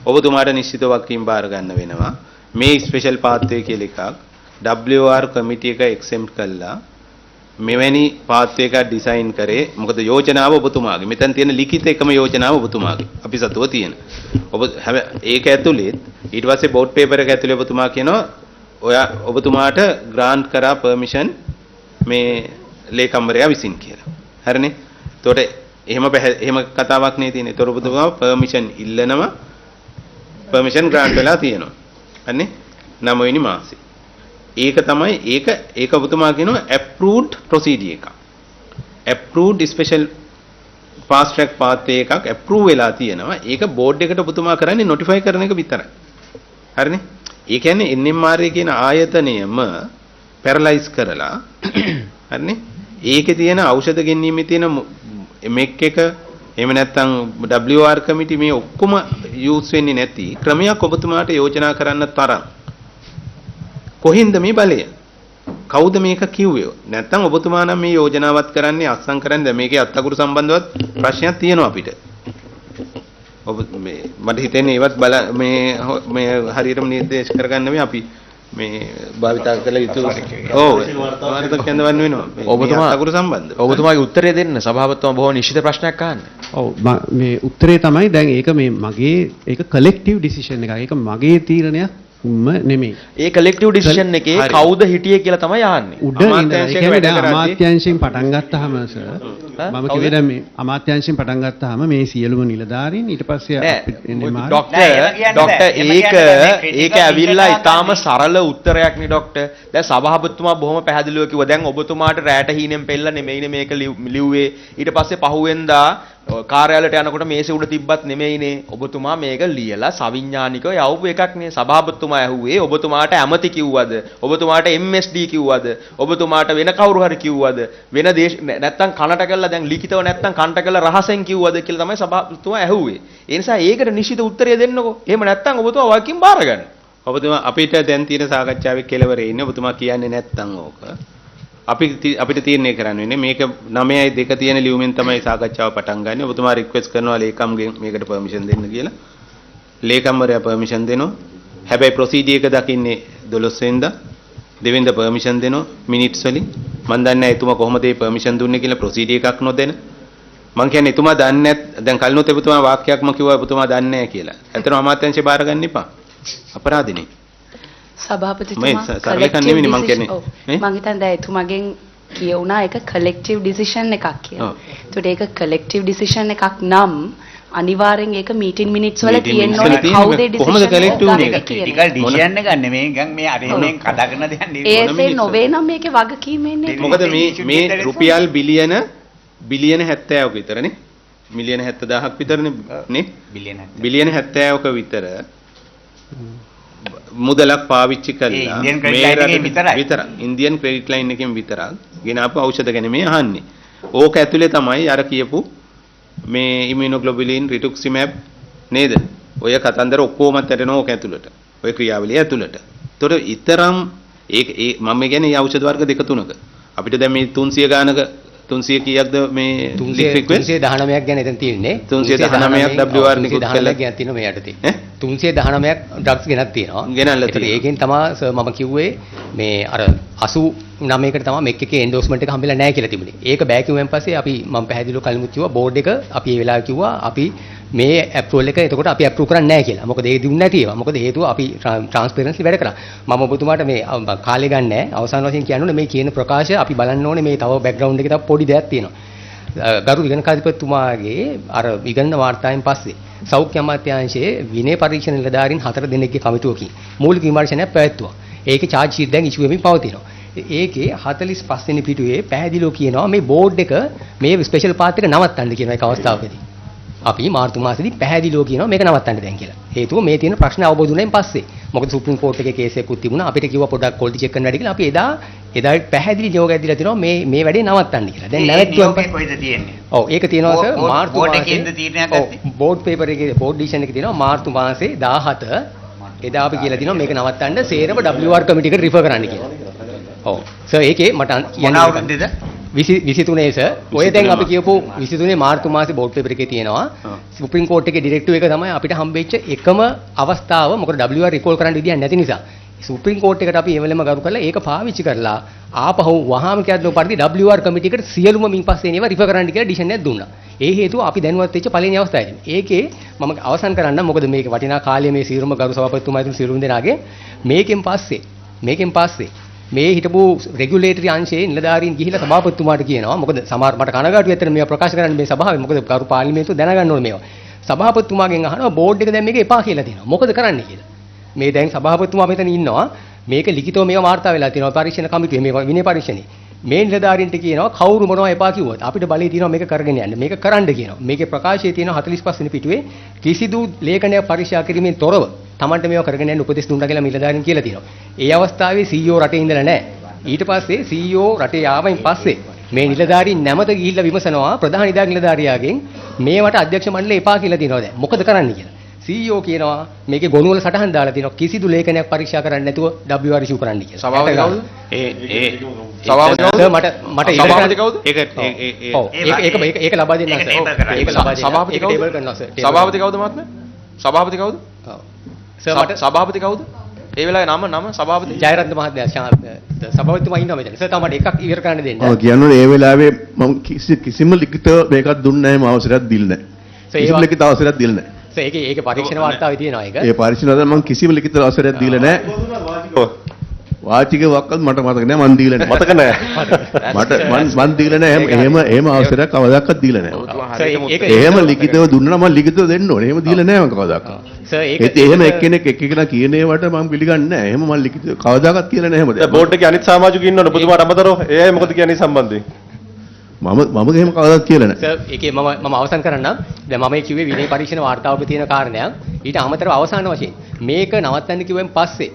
ඔබතුමාට නිශ්චිතව වක්කීම් බාර ගන්න වෙනවා. මේ ස්පෙෂල් පාත්වය කියලා එකක් WR කමිටි එක එක්සෙම්ප්ට් කළා. මෙවැනි පාත්වයක ඩිසයින් කරේ මොකද යෝජනාව ඔබතුමාගේ මෙතන තියෙන ලිඛිත එකම යෝජනාව ඔබතුමාගේ අපි සතුව තියෙන ඔබ ඒක ඇතුළේ ඊට පස්සේ බෝඩ් පේපර් එක ඇතුළේ ඔබතුමා කියනවා ඔබතුමාට ග්‍රාන්ට් කරා පර්මිෂන් මේ ලේකම්වරයා විසින් කියලා හරිනේ එතකොට එහෙම කතාවක් නේ තියෙන්නේ එතකොට ඔබතුමා පර්මිෂන් ඉල්ලනවා පර්මිෂන් ග්‍රාන්ට් වෙලා තියෙනවා හරිනේ 9 වෙනි මාසේ ඒක තමයි ඒක ඔබතුමා කියනවා approved procedure එකක්. approved special fast track pathway එකක් approve වෙලා තියෙනවා. ඒක බෝඩ් එකට ඔබතුමා කරන්නේ notify කරන එක විතරයි. හරිනේ? ඒ කියන්නේ NMR කියන ආයතනයම paralyze කරලා හරිනේ? ඒකේ තියෙන ඖෂධ ගෙනීමේ තියෙන MEC එක එහෙම නැත්නම් WR කමිටි මේ ඔක්කොම use වෙන්නේ නැති ක්‍රමයක් ඔබතුමාට යෝජනා කරන්න තරම් කොහෙන්ද මේ බලය? කවුද මේක කිව්වේ? නැත්තම් ඔබතුමා නම් මේ යෝජනාවත් කරන්නේ අත්සන් කරන්නේ මේකේ අත්අකුරු සම්බන්ධවත් ප්‍රශ්නයක් තියෙනවා අපිට. ඔබ මේ මට හිතෙන්නේ ඒවත් මේ හරියටම නිර්දේශ කරගන්න මේ අපි මේ භාවිතා කළ යුතු ඔව් වාර්තා කියන්න වෙනවා. ඔබතුමා අත්අකුරු සම්බන්ධ. ඔබතුමාගේ උත්තරය දෙන්න සභාපතිතුමා බොහෝ නිශ්චිත ප්‍රශ්නයක් අහන්න. ඔව් මේ උත්තරේ තමයි දැන් ඒක මගේ ඒක කලෙක්ටිව් ඩිසිෂන් එකක්. ඒක මගේ තීරණයක් නෙමෙයි. ඒ කලෙක්ටිව් ඩිසිෂන් එකේ කවුද හිටියේ කියලා තමයි අහන්නේ. අමාත්‍යාංශයෙන් පටන් ගත්තාම මම කිව්වේ දැන් මේ අමාත්‍යාංශයෙන් පටන් ගත්තාම මේ සියලුම නිලධාරීන් ඊට පස්සේ ડોක්ටර් ඒක ඇවිල්ලා ඊටාම සරල උත්තරයක් නේ ડોක්ටර්. දැන් සභාපතිතුමා බොහොම පැහැදිලිව කිව්වා දැන් ඔබතුමාට රැට හීනෙන් පෙල්ල නෙමෙයිනේ මේක ලිව්වේ. ඊට පස්සේ පහුවෙන්දා කාර්යාලයට යනකොට මේසෙ උඩ තිබ්බත් නෙමෙයිනේ. ඔබතුමා මේක ලියලා සවිඥානිකව යවපු එකක් නේ. සභාපතිතුමා ඇහුවේ ඔබතුමාට ඇමති කිව්වද? ඔබතුමාට MSD කිව්වද? ඔබතුමාට වෙන කවුරු හරි කිව්වද? වෙන නැත්තම් කනට කළා දැන් ලිඛිතව නැත්තම් කනට කළා රහසෙන් කිව්වද කියලා තමයි සභාපතිතුමා ඇහුවේ. ඒ නිසා ඒකට නිශ්චිත උත්තරය දෙන්නකෝ. එහෙම නැත්තම් ඔබතුමා වකින් බාර ගන්න. ඔබතුමා අපිට දැන් තියෙන සාකච්ඡාවේ කෙලවරේ ඉන්නේ ඔබතුමා කියන්නේ නැත්තම් ඕක. අපිට තීරණය කරන්න වෙන්නේ මේක 9:02 තියෙන ලියුමෙන් තමයි සාකච්ඡාව පටන් ගන්න. ඔබතුමා රික්වෙස්ට් කරනවා ලේකම්ගෙන් මේකට පර්මිෂන් දෙන්න කියලා. ලේකම්වරයා පර්මිෂන් දෙනවා. හැබැයි ප්‍රොසීඩියර් එක දකින්නේ 12 වෙනිදා. දෙවෙනිදා පර්මිෂන් දෙනවා මිනිත්ස් වලින්. මම දන්නේ නැහැ එතුමා කොහොමද මේ පර්මිෂන් දුන්නේ කියලා ප්‍රොසීඩියර් එකක් නොදෙන. මම කියන්නේ එතුමා දන්නේ දැන් කලිනුත් එතුමා වාක්‍යයක්ම කිව්වා එතුමා දන්නේ නැහැ කියලා. ඇත්තටම අමාත්‍යාංශය බාර ගන්න එපා. අපරාධිනේ. සභාපතිතුමා කලෙක්ටිව් ඩිසිෂන් මම හිතන්නේ දැන් එතුමගෙන් කියුණා ඒක කලෙක්ටිව් ඩිසිෂන් එකක් කියලා. ඒකට ඒක කලෙක්ටිව් ඩිසිෂන් එකක් නම් අනිවාර්යෙන් ඒක මීටින් මිනිට්ස් වල තියෙන්න ඕනේ කවුද ඩිසිෂන් කොහොමද කලෙක්ටිව් එක ක්‍රිටිකල් ඩිසිෂන් එක නෙමෙයි නිකන් මේ අරෙන්ෙන් කතා කරන දෙයක් නෙමෙයි. ඒසේ නොවේ නම් මේකේ වගකීමෙන් නේ. මොකද මේ රුපියල් බිලියන 70ක විතරනේ. මිලියන 70000ක් විතරනේ නේ. බිලියන 70ක විතර මුදලක් පාවිච්චි කළා ඉන්දියන් ක්‍රෙඩිට් ලයින් එකෙන් විතරක් ගෙන ආපු ඖෂධ ගැන මේ අහන්නේ. ඕක ඇතුලේ තමයි අර කියපු මේ ඉමුනෝග්ලොබුලින් රිටුක්සිමැබ් නේද? ඔය කතන්දර ඔක්කොම ඇටෙනවා ඕක ඇතුළට. ඔය ක්‍රියාවලිය ඇතුළට. ඒතකොට ඊතරම් ඒ මම කියන්නේ මේ ඖෂධ වර්ග දෙක තුනක. අපිට දැන් මේ 300 ගානක 300 කීයක්ද මේ 319ක් ගැන එතන තියෙන්නේ 319ක් WR නිකුත් කළා ගැන තියෙනවා මේ යටතේ 319ක් ඩ්‍රග්ස් ගෙනත් තියෙනවා ගෙනල්ලා තියෙනවා ඒකෙන් තමයි මම කිව්වේ මේ අර 89කට තමයි මෙක් එකේ එන්ඩෝස්මන්ට් එක හම්බෙලා නැහැ කියලා තිබුණේ. ඒක බෑ කිව්වෙන් පස්සේ අපි මම පැහැදිලිව කලිමුත් කිව්වා බෝඩ් එක අපි ඒ වෙලාවේ කිව්වා අපි මේ ඇප්‍රූවල් එක එතකොට අපි ඇප්‍රූව් කරන්නේ නැහැ කියලා. මොකද ඒ දුන්නේ නැති ඒවා. මොකද හේතුව අපි ට්‍රාන්ස්පරන්ස්ලි වැඩ කරා. මම ඔබතුමාට මේ කාලේ ගන්න නැහැ. අවසාන වශයෙන් කියන්න ඕනේ මේ කියන ප්‍රකාශය අපි බලන්න ඕනේ මේ තව බෑග්ග්‍රවුන්ඩ් එකේ තව පොඩි දෙයක් තියෙනවා. ගරු විගණකාධිපතිතුමාගේ අර විගණන වාර්තාවෙන් පස්සේ සෞඛ්‍ය අමාත්‍යාංශයේ විනය පරීක්ෂණ නිලධාරීන් 4 දෙනෙක්ගේ කමිටුවකින් මූලික විමර්ශනයක් පැවැත්තුවා. ඒකේ charge sheet දැන් ඉෂුව වෙමින් පවතිනවා. ඒකේ 45 වෙනි පිටුවේ පැහැදිලිව කියනවා මේ බෝඩ් එක මේ ස්පෙෂල් පාත් එක නවත්තන්න කියන එක අවස්ථාවකදී. අපි මාර්තු මාසෙදී පැහැදිලිව කියනවා මේක නවත්තන්න දැන් කියලා. හේතුව මේ තියෙන ප්‍රශ්න අවබෝධ වුණායින් පස්සේ. මොකද සුප්‍රීම කෝර්ට් එකේ කේස් එකකුත් තිබුණා. අපිට කිව්වා පොඩ්ඩක් ක්වොලිටි චෙක් කරන්න වැඩි කියලා. අපි එදා පැහැදිලි නියෝගයක් දීලා තිනවා මේ වැඩේ නවත්තන්න කියලා. දැන් නැවතුම් කොහෙද තියෙන්නේ? ඔව් ඒක තියෙනවා සර් මාර්තු බෝඩ් එකේද තීරණයක් ගත්තේ? බෝඩ් පේපර් එකේ බෝඩ් ඩිසිෂන් එකේ තියෙනවා මාර්තු මාසේ 17 එදා අපි කියලා තිනවා මේක නවත්තන්න සේරම WR කමිටි එකට රිෆර් කරන්න කියලා. ඔව් සර් ඒකේ මට මොන අවුරුද්දේද? 23 සර් ඔය දැන් අපි කියපු 23 මාර්තු මාසේ බෝඩ් පේපර් එකේ තියෙනවා සුප්‍රීම කෝර්ට් එකේ ඩිරෙක්ටිව් එක තමයි අපිට හම්බෙච්ච එකම අවස්ථාව මොකද WR රිකෝල් කරන්න විදියක් නැති නිසා සුප්‍රීම කෝර්ට් එකට අපි එවෙලම ගරු කරලා ඒක පාවිච්චි කරලා ආපහු වහාම කියද්දෝ පරිදි WR කමිටි එකට සියලුම මින් පස්සේ ඒවා රිෆර් කරන්න කියලා ඩිසිෂන් එකක් දුන්නා. ඒ හේතුව අපි දැනුවත් වෙච්ච පළවෙනි අවස්ථාවේදී. ඒකේ මම අවසන් කරන්න මොකද මේක වටිනා කාලයේ මේ සියලුම ගරු සභාපතිතුමා ඇතුළු සියලුම දෙනාගේ මේකෙන් පස්සේ මේ හිටපු රෙගියුලේටරි අංශයේ නිලධාරීන් ගිහිලා සභාපතිතුමාට කියනවා මොකද සමහර මට කනගාටුයි ඇත්තට මේවා ප්‍රකාශ කරන්න මේ සභාවේ මොකද කරු පාර්ලිමේන්තුව දැනගන්න ඕනේ මේවා. සභාපතිතුමාගෙන් අහනවා බෝඩ් එක දැන් මේක එපා කියලා තියෙනවා. මොකද කරන්න කියලා. මේ දැන් සභාපතිතුමා මෙතන ඉන්නවා. මේක ලිඛිතව මේවා වාර්තා වෙලා තියෙනවා පරීක්ෂණ කමිටුවේ මේ විනය පරීක්ෂණේ. මේ නිලධාරීන්ට කියනවා කවුරු මොනවා එපා කිව්වත් අපිට බලය තියෙනවා මේක කරගෙන යන්න. මේක කරන්න කියනවා. මේකේ ප්‍රකාශයේ තියෙනවා 45 වෙනි පිටුවේ කිසිදු ලේඛනයක් පරීක්ෂා කිරීමෙන් තොරව තමන්ට මේවා කරගෙන යන්න උපදෙස් දුන්නා කියලා නිලධාරීන් කියලා තියෙනවා. ඒ අවස්ථාවේ CEO රටේ ඉඳලා නැහැ. ඊට පස්සේ CEO රටේ ආවයින් පස්සේ මේ නිලධාරීන් නැමත ගිහිල්ලා විමසනවා ප්‍රධාන නිලධාරියාගෙන් මේවට අධ්‍යක්ෂ මණ්ඩලය එපා කියලා තියෙනවා දැන්. මොකද කරන්න කියලා. CEO කියනවා මේකේ ගොනු වල සටහන් දාලා තියෙනවා කිසිදු ලේඛනයක් පරීක්ෂා කරන්න නැතුව WR ඉෂු කරන්න කියලා. සභාපති කවුද? සභාපති කවුද? මට සභාපති කවුද? ඒක ලබා දෙන්න සර්. ඒක ලබා දෙන්න. සභාපති කවුද? ටේබල් කරනවා සර්. සභාපති කවුද මහත්මයා? සභාපති කවුද? සර් මට සභාපති කවුද? ඒ වෙලාවේ නම සභාපති ජයරත්න මහත්මයා සභාපතිතුමා ඉන්නවා මෙතන. සර් තමයි එකක් ඉවර කරන්න දෙන්න. ඔව් කියන්නේ ඒ වෙලාවේ මම කිසිම ලිඛිත මේකක් දුන්නේ නැහැ මම අවසරයක් දීලා නැහැ. කිසිම ලිඛිත අවසරයක් දීලා නැහැ. සර් ඒකේ පරීක්ෂණ වාර්තාවේ තියෙනවා ඒක. ඒ පරීක්ෂණ වල මම කිසිම ලිඛිත අවසරයක් දීලා නැහැ. වාචික වක්කත් මට මතක නැහැ මන් දීලා නැහැ. මතක නැහැ. මන් දීලා නැහැ. එහෙම අවසරයක් කවදාකවත් දීලා නැහැ. එහෙම ලිඛිතව දුන්නා නම් මම ලිඛිතව දෙන්න ඕනේ. එහෙම දීලා නැහැ මම කවදාකවත්. සර් ඒක එහෙම එක්කෙනෙක් එක්කෙනා කියන ඒවට මම පිළිගන්නේ නැහැ. එහෙම මම ලිඛිතව කවදාකවත් කියලා නැහැ එහෙම. බෝඩ් එකේ අනිත් සමාජිකයෝ ඉන්නවනේ ඔබතුමාට අමතරව. ඒ අය මොකද කියන්නේ සම්බන්ධයෙන්? මම එහෙම කවදාවත් කියලා නැහැ. සර් ඒකේ මම අවසන් කරන්නම්. දැන් මම කිව්වේ විනය පරීක්ෂණ වාර්තාවක තියෙන කාරණයක්. ඊට අමතරව අවසාන වශයෙන් මේක නවත්තන්න කිව්වෙන් පස්සේ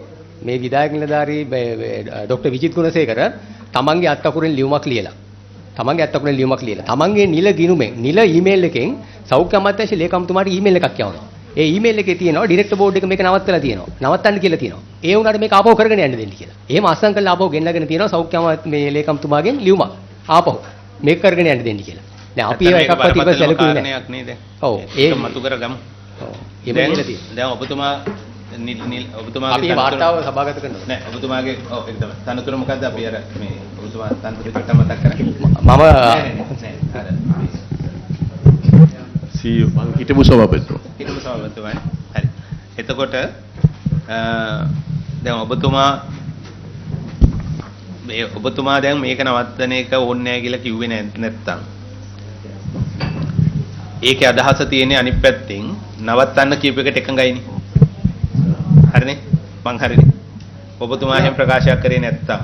මේ විධායක නිලධාරී ડોક્ટર විජිත් ගුණසේකර තමන්ගේ අත්අකුරෙන් ලියුමක් ලියලා තමන්ගේ නිල ගිණුමෙන් නිල ඊමේල් එකෙන් සෞඛ්‍ය අමාත්‍යාංශ ලේකම්තුමාට ඊමේල් එකක් යවනවා. ඒ ඊමේල් එකේ තියෙනවා ඩිරෙක්ටර් බෝඩ් එක මේක නවත්තලා තියෙනවා. නවත්තන්න කියලා තියෙනවා. ඒ වුණාට මේක ආපහු කරගෙන යන්න දෙන්න කියලා. එහෙම අස්සම් කරලා ආපහු ගෙන්නගෙන තියෙනවා සෞඛ්‍ය මේ ලේකම්තුමාගෙන් ලියුමක්. ආපහු මේක කරගෙන යන්න දෙන්න කියලා. දැන් අපි ඒක එකක්වත් ඉවර සැලකුවේ නැහැ. ඔව් ඒක මතු කරගමු. ඔව්. එහෙම කියලා තියෙනවා. දැන් ඔබතුමා ඔබතුමාගේ අපි වාර්තාව සභාගත කරනවා. නෑ ඔබතුමාගේ ඔව් ඒක තමයි. තනතුර මොකද්ද අපි අර මේ ඔබතුමා තනතුර ටිකට මතක් කරන්නේ. CEO මං හිටපු සභාපතිතුමා. හරි. එතකොට දැන් ඔබතුමා දැන් මේක නවත්තන එක ඕනේ නැහැ කියලා කිව්වේ නැත්තම් ඒකේ අදහස තියෙන්නේ අනිත් පැත්තෙන් නවත්තන්න කියප එකට එකඟයිනේ. හරිනේ? මං හරිනේ. ඔබතුමා එහෙම ප්‍රකාශයක් කරේ නැත්තම්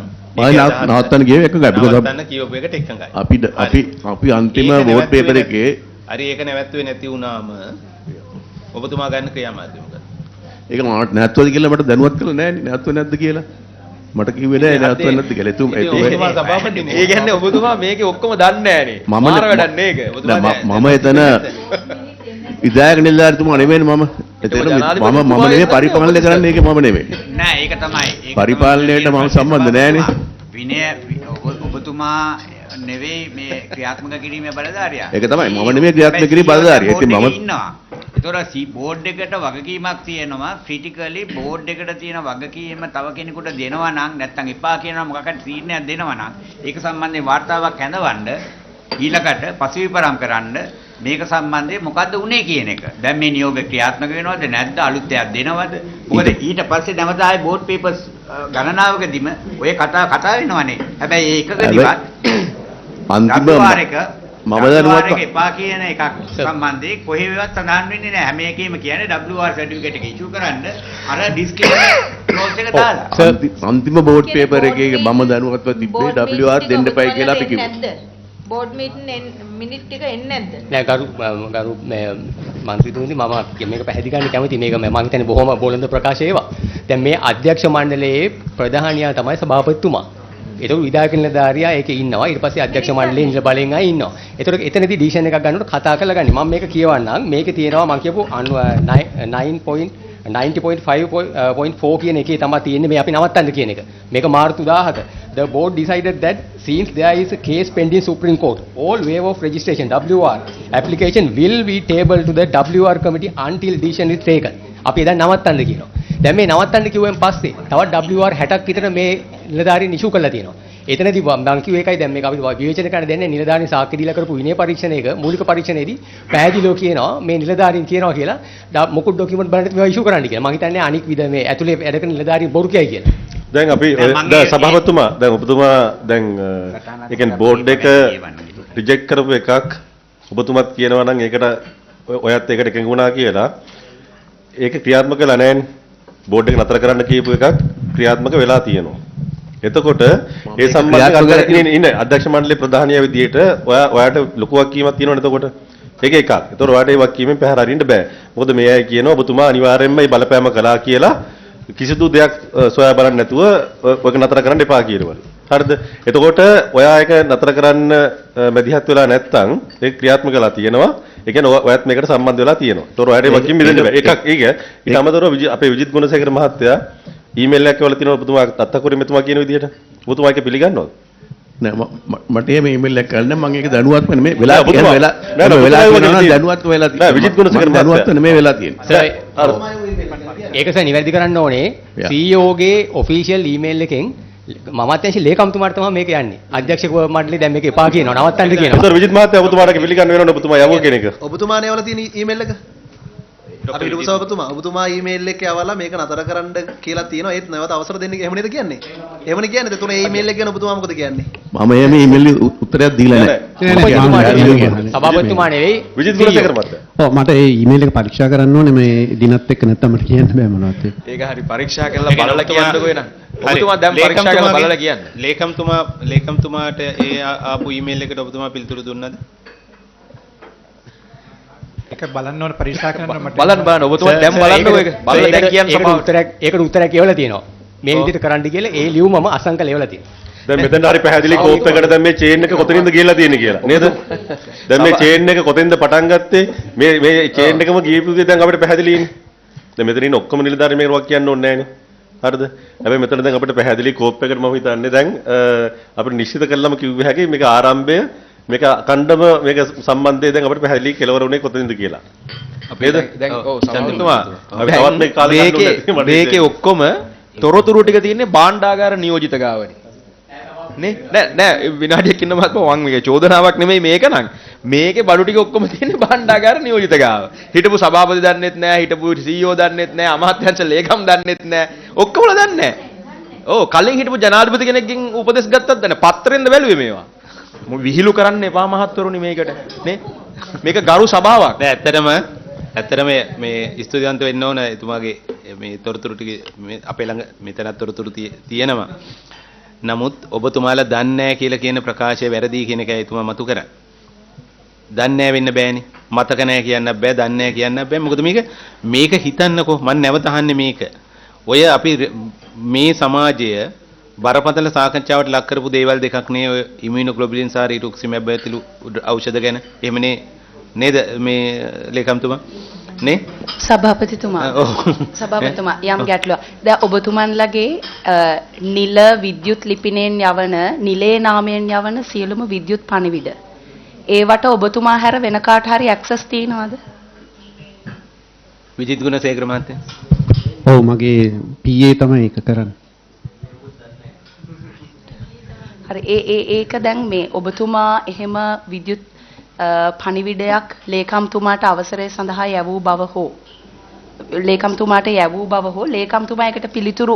නවත්තන්න ගියේ එකඟයි. නවත්තන්න කියප එකට එකඟයි. අපි අන්තිම වෝට් පේපර් එකේ හරි ඒක නැවැත්තුවේ නැති වුණාම ඔබතුමා ගන්න ක්‍රියාමාර්ගය මොකක්ද? ඒක මට නැත්වද කියලා මට දැනුවත් කළා නෑනේ. නැත්ව නැද්ද කියලා. මට කිව්වේ නෑ නැත්ව නැද්ද කියලා. ඔබතුමා සභාපතිනේ. ඒ කියන්නේ ඔබතුමා මේකේ ඔක්කොම දන්නේ නෑනේ. මාර වැඩක් නේක. මම එතන විධායක නිලධාරීතුමා නෙමෙයි මම. එතන මම නෙමෙයි පරිපාලනය කරන්නේ ඒකේ මම නෙමෙයි. නෑ ඒක තමයි. පරිපාලනයට මම සම්බන්ධ නෑනේ. විනය ඔබතුමා නෙවෙයි මේ ක්‍රියාත්මක කිරීමේ බලධාරියා. ඒක තමයි මම නෙමෙයි ක්‍රියාත්මක කිරීමේ බලධාරියා. ඉතින් මම ඉන්නවා. ඒතොර බෝඩ් එකට වගකීමක් තියෙනවා. ක්‍රිටිකලි බෝඩ් එකට තියෙන වගකීම තව කෙනෙකුට දෙනවා නම් නැත්නම් එපා කියනවා මොකක්ද තීරණයක් දෙනවා නම් ඒක සම්බන්ධයෙන් වාර්තාවක් ඇඳවන්න ඊළඟට පසුවිපරම් කරන්න මේක සම්බන්ධයෙන් මොකද්ද උනේ කියන එක. දැන් මේ නියෝග ක්‍රියාත්මක වෙනවද නැද්ද අලුත් දෙයක් දෙනවද? මොකද ඊට පස්සේ නැවත ආයේ බෝඩ් පේපර්ස් ගණනාවකදීම ඔය කතා වෙනවනේ. හැබැයි ඒ එකකදීවත් අන්තිම මම දැනුවත් එපා කියන එකක් සම්බන්ධයෙන් කොහෙවත් සඳහන් වෙන්නේ නැහැ. හැම එකෙම කියන්නේ WR සර්ටිෆිකේට් එක ඉෂුව කරන්න අර ඩිස්ක්ලේමර් ක්ලෝස් එක දාලා. අන්තිම බෝඩ් පේපර් එකේ මම දැනුවත්ව තිබ්බේ WR දෙන්න එපයි කියලා අපි කිව්වා. බෝඩ් මීටින් මිනිත් ටික එන්නේ නැද්ද? නෑ ගරු මේ මන්ත්‍රීතුමනි මම මේක පැහැදිලි කරන්න කැමතියි. මේක මම හිතන්නේ බොහොම බොළඳ ප්‍රකාශ ඒවා. දැන් මේ අධ්‍යක්ෂ මණ්ඩලයේ ප්‍රධානියා තමයි සභාපතිතුමා. ඒක විධායක නිලධාරියා ඒකේ ඉන්නවා. ඊට පස්සේ අධ්‍යක්ෂ මණ්ඩලයේ නිල බලෙන් අය ඉන්නවා. ඒතකොට එතනදී ඩිසිෂන් එකක් ගන්නකොට කතා කරලා ගන්නේ. මම මේක කියවන්නම්. මේකේ තියෙනවා මම කියපු 90.5.4 කියන එකේ තමයි තියෙන්නේ මේ අපි නවත්තන්න කියන එක. මේක මාර්තු 1000ක. The board decided that since there is a case pending Supreme Court, all waiver of registration WR application will be tabled to the WR committee until decision is taken. අපි දැන් නවත්තන්න කියනවා. දැන් මේ නවත්තන්න කිව්වෙන් පස්සේ තවත් WR 60ක් විතර මේ නිලධාරීන් ඉෂු කරලා තියෙනවා. එතනදී මම කිව්ව එකයි දැන් මේක අපි විවේචන කරන්න දෙන්නේ නිලධාරීන් සාක්ෂි දීලා කරපු විනය පරීක්ෂණයක මූලික පරීක්ෂණයේදී පැහැදිලිව කියනවා මේ නිලධාරීන් කියනවා කියලා මොකුත් ડોකියුමන්ට් බලන්න මේවා ඉෂු කරන්න කියලා. මම හිතන්නේ අනික් විද මේ ඇතුලේ වැඩ කරන නිලධාරීන් බොරු කියයි කියලා. දැන් අපි සභාපතිතුමා දැන් ඔබතුමා දැන් ඒ කියන්නේ බෝඩ් එක රිජෙක්ට් කරපු එකක් ඔබතුමාත් කියනවා නම් ඒකට ඔයත් ඒකට එකඟ වුණා කියලා ඒක ක්‍රියාත්මක වෙලා නැහැනේ. බෝඩ් එක නතර කරන්න කියපු එකක් ක්‍රියාත්මක වෙලා තියෙනවා. එතකොට ඒ සම්බන්ධයෙන් ඉන්න අධ්‍යක්ෂ මණ්ඩලයේ ප්‍රධානියා විදියට ඔයාට ලොකු වක්කීමක් තියෙනවනේ එතකොට. ඒක එකක්. එතකොට ඔයාට ඒ වක්කීමෙන් පැහැර අරින්න බෑ. මොකද මේ අය කියනවා ඔබතුමා අනිවාර්යයෙන්ම මේ බලපෑම කළා කියලා කිසිදු දෙයක් සොයා බලන්න නැතුව ඔයක නතර කරන්න එපා කියනවලු. හරිද? එතකොට ඔයා ඒක නතර කරන්න මැදිහත් වෙලා නැත්නම් ඒක ක්‍රියාත්මක වෙලා තියෙනවා. ඒ කියන්නේ ඔයත් මේකට සම්බන්ධ වෙලා තියෙනවා. ඒතකොට ඔයාට වකින් මිදෙන්න බෑ. එකක් ඒක. ඊට අමතරව අපේ විජිත් ගුණසේකර මහත්තයා ඊමේල් එකක් වල තියෙනවා ඔබතුමා අත්තකුරේ මෙතුමා කියන විදිහට. ඔබතුමා ඒක පිළිගන්නවද? නෑ මට එහෙම ඊමේල් එකක් කරන්න මම ඒක දැනුවත්ම නෙමෙයි වෙලා දැනුවත්ම වෙලා නෑ විජිත් ගුණසේකර මහත්තයා දැනුවත්ම නෙමෙයි වෙලා තියෙන්නේ. ඒක සර් නිවැරදි කරන්න ඕනේ CEO ගේ ඔෆිෂියල් ඊමේල් එකෙන් මමාත්‍යංශ ලේකම්තුමාට තමයි මේක යන්නේ. අධ්‍යක්ෂක මණ්ඩලය දැන් මේක එපා කියනවා නවත්තන්න කියනවා. සර් විජිත් මහත්තයා ඔබතුමාට පිළිගන්න වෙනවද ඔබතුමා යවුව කියන එක? ඔබතුමා නේවල තියෙන ඊමේල් එක? අපි හිටපු සභාපතිතුමා ඔබතුමා ඊමේල් එකේ යවලා මේක නතර කරන්න කියලා තියෙනවා. ඒත් නැවත අවසර දෙන්න එහෙම නේද කියන්නේ? එහෙමනේ කියන්නේ. ඒතකොට ඒ ඊමේල් එක ගැන ඔබතුමා මොකද කියන්නේ? මම එහෙම ඊමේල් උත්තරයක් දීලා නැහැ. සභාපතිතුමා නෙවෙයි විජිත් ගුණසේකර මහත්තයා. ඔව් මට ඒ ඊමේල් එක පරීක්ෂා කරන්න ඕනේ මේ දිනත් එක්ක නැත්තම් මට කියන්න බෑ මොනවද කියලා. ඒක හරි පරීක්ෂා කරලා බලලා කියන්නකෝ එන. ඔබතුමා දැන් පරීක්ෂා කරලා බලලා කියන්න. ලේකම්තුමාට ඒ ආපු ඊමේල් එකට ඔබතුමා පිළිතුරු දුන්නද? ඒක බලන්න ඕන පරීක්ෂා කරන්න මට බලන්න ඔබතුමා දැන් බලන්නකෝ ඒක. බලලා දැන් කියන්න සභාවට. ඒකට උත්තරයක් කියවලා තියෙනවා. මේ විදිහට කරන්න කියලා ඒ ලියුම මම අසංක ලියවලා තියෙනවා. දැන් මෙතන හරි පැහැදිලි කෝප් එකට දැන් මේ චේන් එක කොතනින්ද ගිහලා තියෙන්නේ කියලා නේද? දැන් මේ චේන් එක කොතෙන්ද පටන් ගත්තේ? මේ චේන් එකම ගියපු දේ දැන් අපිට පැහැදිලිනේ. දැන් මෙතන ඉන්න ඔක්කොම නිලධාරි මේක වක් කියන්න ඕනේ නැහනේ. හරිද? හැබැයි මෙතන දැන් අපිට පැහැදිලි කෝප් එකට මම හිතන්නේ දැන් අපිට නිශ්චිත කළාම කිව්වේ හැකි මේක ආරම්භය මේක අඛණ්ඩව මේක සම්බන්ධය දැන් අපිට පැහැදිලි කෙලවර උනේ කොතනින්ද කියලා. අපේ දැන් ඔව් සමතුමා මේකේ ඔක්කොම තොරතුරු ටික තියෙන්නේ භාණ්ඩාගාර නියෝජිත ගාවනේ. නේ නෑ විනාඩියක් ඉන්න මහත්මයා මම මේක චෝදනාවක් නෙමෙයි මේක නම් මේකේ බඩු ටික ඔක්කොම තියෙන්නේ භාණ්ඩාගාර නියෝජිත ගාව. හිටපු සභාපති දන්නෙත් නෑ හිටපු CEO දන්නෙත් නෑ අමාත්‍යාංශ ලේකම් දන්නෙත් නෑ ඔක්කොමල දන්නේ නෑ. ඔව් කලින් හිටපු ජනාධිපති කෙනෙක්ගෙන් උපදෙස් ගත්තත් දන්නේ පත්‍රෙන්ද බැලුවේ මේවා. විහිළු කරන්න එපා මහත්වරුනි මේකට නේ මේක ගරු සභාවක්. නෑ ඇත්තටම මේ ස්තුතිවන්ත වෙන්න ඕන එතුමාගේ මේ තොරතුරු ටික මේ අපේ ළඟ මෙතනත් තොරතුරු තියෙනවා. නමුත් ඔබතුමාලා දන්නේ නැහැ කියලා කියන ප්‍රකාශය වැරදි කියන එකයි එතුමා මතු කරන්නේ. දන්නේ නැහැ වෙන්න බෑනේ. මතක නැහැ කියන්න බෑ, දන්නේ නැහැ කියන්න බෑ. මොකද මේක හිතන්නකෝ මම නැවත අහන්නේ මේක. ඔය අපි මේ සමාජය බරපතල සාකච්ඡාවට ලක් කරපු දේවල් දෙකක් නේ ඔය ඉමුනෝග්ලොබුලින් සහ රිටුක්සිමැබ් ඇතුළු ඖෂධ ගැන. එහෙමනේ නේද මේ ලේකම්තුමා? නේ සභාපතිතුමා යම් ගැටලුවක්. දැන් ඔබතුමන්ලගේ නිල විද්‍යුත් ලිපිණයෙන් යවන නිලේ නාමයෙන් යවන සියලුම විද්‍යුත් පණිවිඩ ඒවට ඔබතුමා හැර වෙන කාට හරි ඇක්සස් තියනවද? විජිත් ගුණසේකර මහත්තයා. ඔව් මගේ PA තමයි ඒක කරන්නේ. හරි ඒක දැන් මේ ඔබතුමා එහෙම විද්‍යුත් පණිවිඩයක් ලේකම්තුමාට අවසරය සඳහා යවූ බව හෝ ලේකම්තුමාට යවූ බව හෝ ලේකම්තුමා එකට පිළිතුරු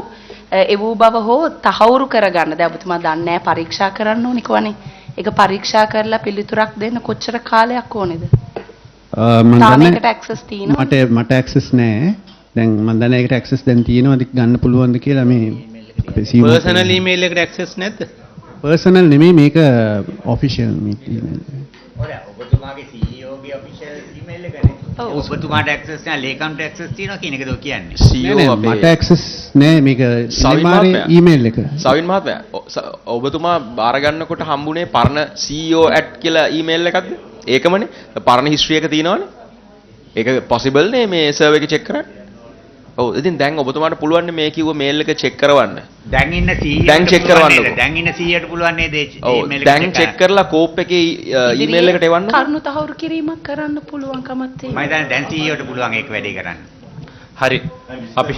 එවූ බව හෝ තහවුරු කරගන්න දැන් ඔබතුමා දන්නේ නැහැ පරීක්ෂා කරන්න ඕනි කොහොනේ ඒක පරීක්ෂා කරලා පිළිතුරක් දෙන්න කොච්චර කාලයක් ඕනේද? මම දන්නේ ඒකට ඇක්සස් තියෙනවද? මට ඇක්සස් නැහැ. දැන් මම දන්නේ ඒකට ඇක්සස් දැන් තියෙනවද ගන්න පුළුවන්ද කියලා මේ අපේ පර්සනල් ඊමේල් එකට ඇක්සස් නැද්ද? පර්සනල් නෙමෙයි මේක ඔෆිෂියල් ඊමේල්. ඔබතුමාගේ CEO ගේ ඔෆිෂියල් ඊමේල් එකනේ. ඔබතුමාට ඇක්සස් නැහැ ලේකම්ට ඇක්සස් තියෙනවා කියන එකද ඔය කියන්නේ? CEO මට ඇක්සස් නැහැ මේක සවිමාගේ ඊමේල් එක. සවින් මහත්මයා ඔබතුමා බාර ගන්නකොට හම්බුනේ පරණ CEO@ කියලා ඊමේල් එකක්ද? ඒකමනේ. පරණ හිස්ටරි එක තියෙනවනේ. ඒක possible නේ මේ සර්වර් එක චෙක් කරන්න. ඔව් ඉතින් දැන් ඔබතුමාට පුළුවන් මේ කිව්ව මේල් එක චෙක් කරවන්න. දැන් ඉන්න CEO දැන් චෙක් කරවන්නකෝ. දැන් ඉන්න CEO ට පුළුවන් නේද ඊමේල් එක දැන් චෙක් කරලා කෝප් එකේ ඊමේල් එකට එවන්න. කරුණු තහවුරු කිරීමක් කරන්න පුළුවන්කමක් තියෙනවා. මම දැන් CEO ට පුළුවන් ඒක වැඩේ කරන්න. හරි. අපි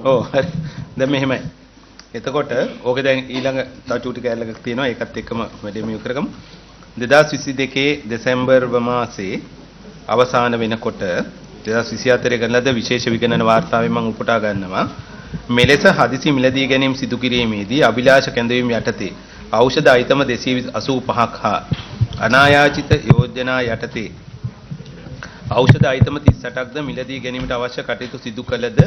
ඔව් හරි. දැන් මෙහෙමයි. එතකොට ඕකේ දැන් ඊළඟ තව චූටි කැලලක් තියෙනවා ඒකත් එක්කම වැඩේ මෙහෙම කරගමු. 2022 දෙසැම්බර් මාසයේ අවසාන වෙනකොට 2024 ගණන් ලද විශේෂ විගණන වාර්තාවෙන් මම උපුටා ගන්නවා මෙලෙස හදිසි මිලදී ගැනීම සිදු කිරීමේදී අභිලාෂ කැඳවීම යටතේ ඖෂධ අයිතම 285ක් හා අනායාචිත යෝජනා යටතේ ඖෂධ අයිතම 38ක්ද මිලදී ගැනීමට අවශ්‍ය කටයුතු සිදු කළද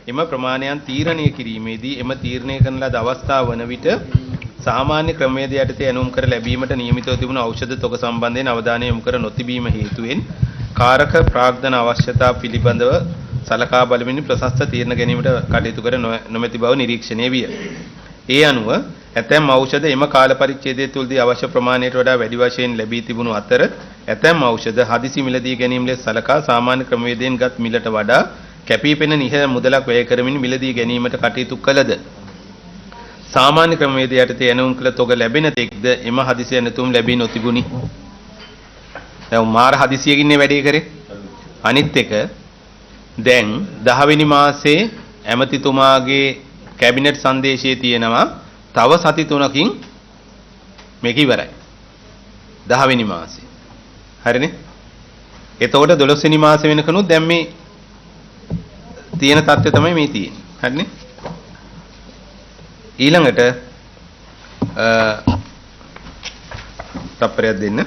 එම ප්‍රමාණයන් තීරණය කිරීමේදී එම තීරණය කරන ලද අවස්ථාව වන විට සාමාන්‍ය ක්‍රමවේද යටතේ ඇනුම් කර ලැබීමට නියමිතව තිබුණු ඖෂධ තොග සම්බන්ධයෙන් අවධානය යොමු කර නොතිබීම හේතුවෙන් කාරක ප්‍රාග්ධන අවශ්‍යතා පිළිබඳව සලකා බලමින් ප්‍රශස්ත තීරණ ගැනීමට කටයුතු කර නොමැති බව නිරීක්ෂණය විය. ඒ අනුව ඇතැම් ඖෂධ එම කාල පරිච්ඡේදය තුළදී අවශ්‍ය ප්‍රමාණයට වඩා වැඩි වශයෙන් ලැබී තිබුණු අතර ඇතැම් ඖෂධ හදිසි මිලදී ගැනීම ලෙස සලකා සාමාන්‍ය ක්‍රමවේදයෙන් ගත් මිලට වඩා කැපීපෙනෙන ඉහළ මුදලක් වැය කරමින් මිලදී ගැනීමට කටයුතු කළද සාමාන්‍ය ක්‍රමවේදය යටතේ ඇනුම් කළ තොග ලැබෙන තෙක්ද එම හදිසි ඇනතුම් ලැබී නොතිබුණි. දැන් මාර හදිසියකින්නේ වැඩේ කරේ. අනිත් එක දැන් 10 වෙනි මාසේ ඇමතිතුමාගේ කැබිනට් සංදේශයේ තියෙනවා තව සති 3කින් මේක ඉවරයි. 10 වෙනි මාසේ. හරිනේ? එතකොට 12 වෙනි මාසේ වෙනකනුත් දැන් මේ තියෙන තත්ත්වය තමයි මේ තියෙන්නේ. හරිනේ? ඊළඟට තප්පරයක් දෙන්න.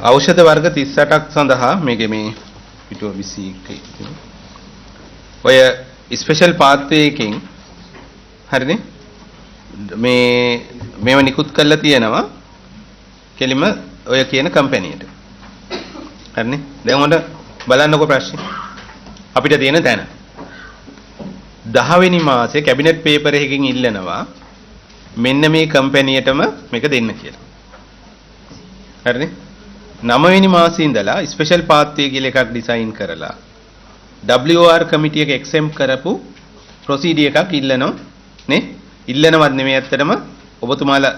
ඖෂධ වර්ග 38ක් සඳහා මේකේ මේ පිටුව 21 ඔය ස්පෙෂල් පාත්වේ එකකින් හරිනේ මේව නිකුත් කරලා තියෙනවා කෙලිම ඔය කියන කම්පැනියට හරිනේ දැන් උන්ට බලන්නකො ප්‍රශ්නේ අපිට තියෙන තැන 10 වෙනි මාසේ කැබිනට් පේපර් එකකින් ඉල්ලනවා මෙන්න මේ කම්පැනියටම මේක දෙන්න කියලා හරිනේ 9 වෙනි මාසේ ඉඳලා ස්පෙෂල් පාත්වේ කියලා එකක් ඩිසයින් කරලා WR කමිටි එක එක්සෙම්ප් කරපු ප්‍රොසීඩියර් එකක් ඉල්ලනවා නේ ඉල්ලනවත් නෙමෙයි ඇත්තටම ඔබතුමාලා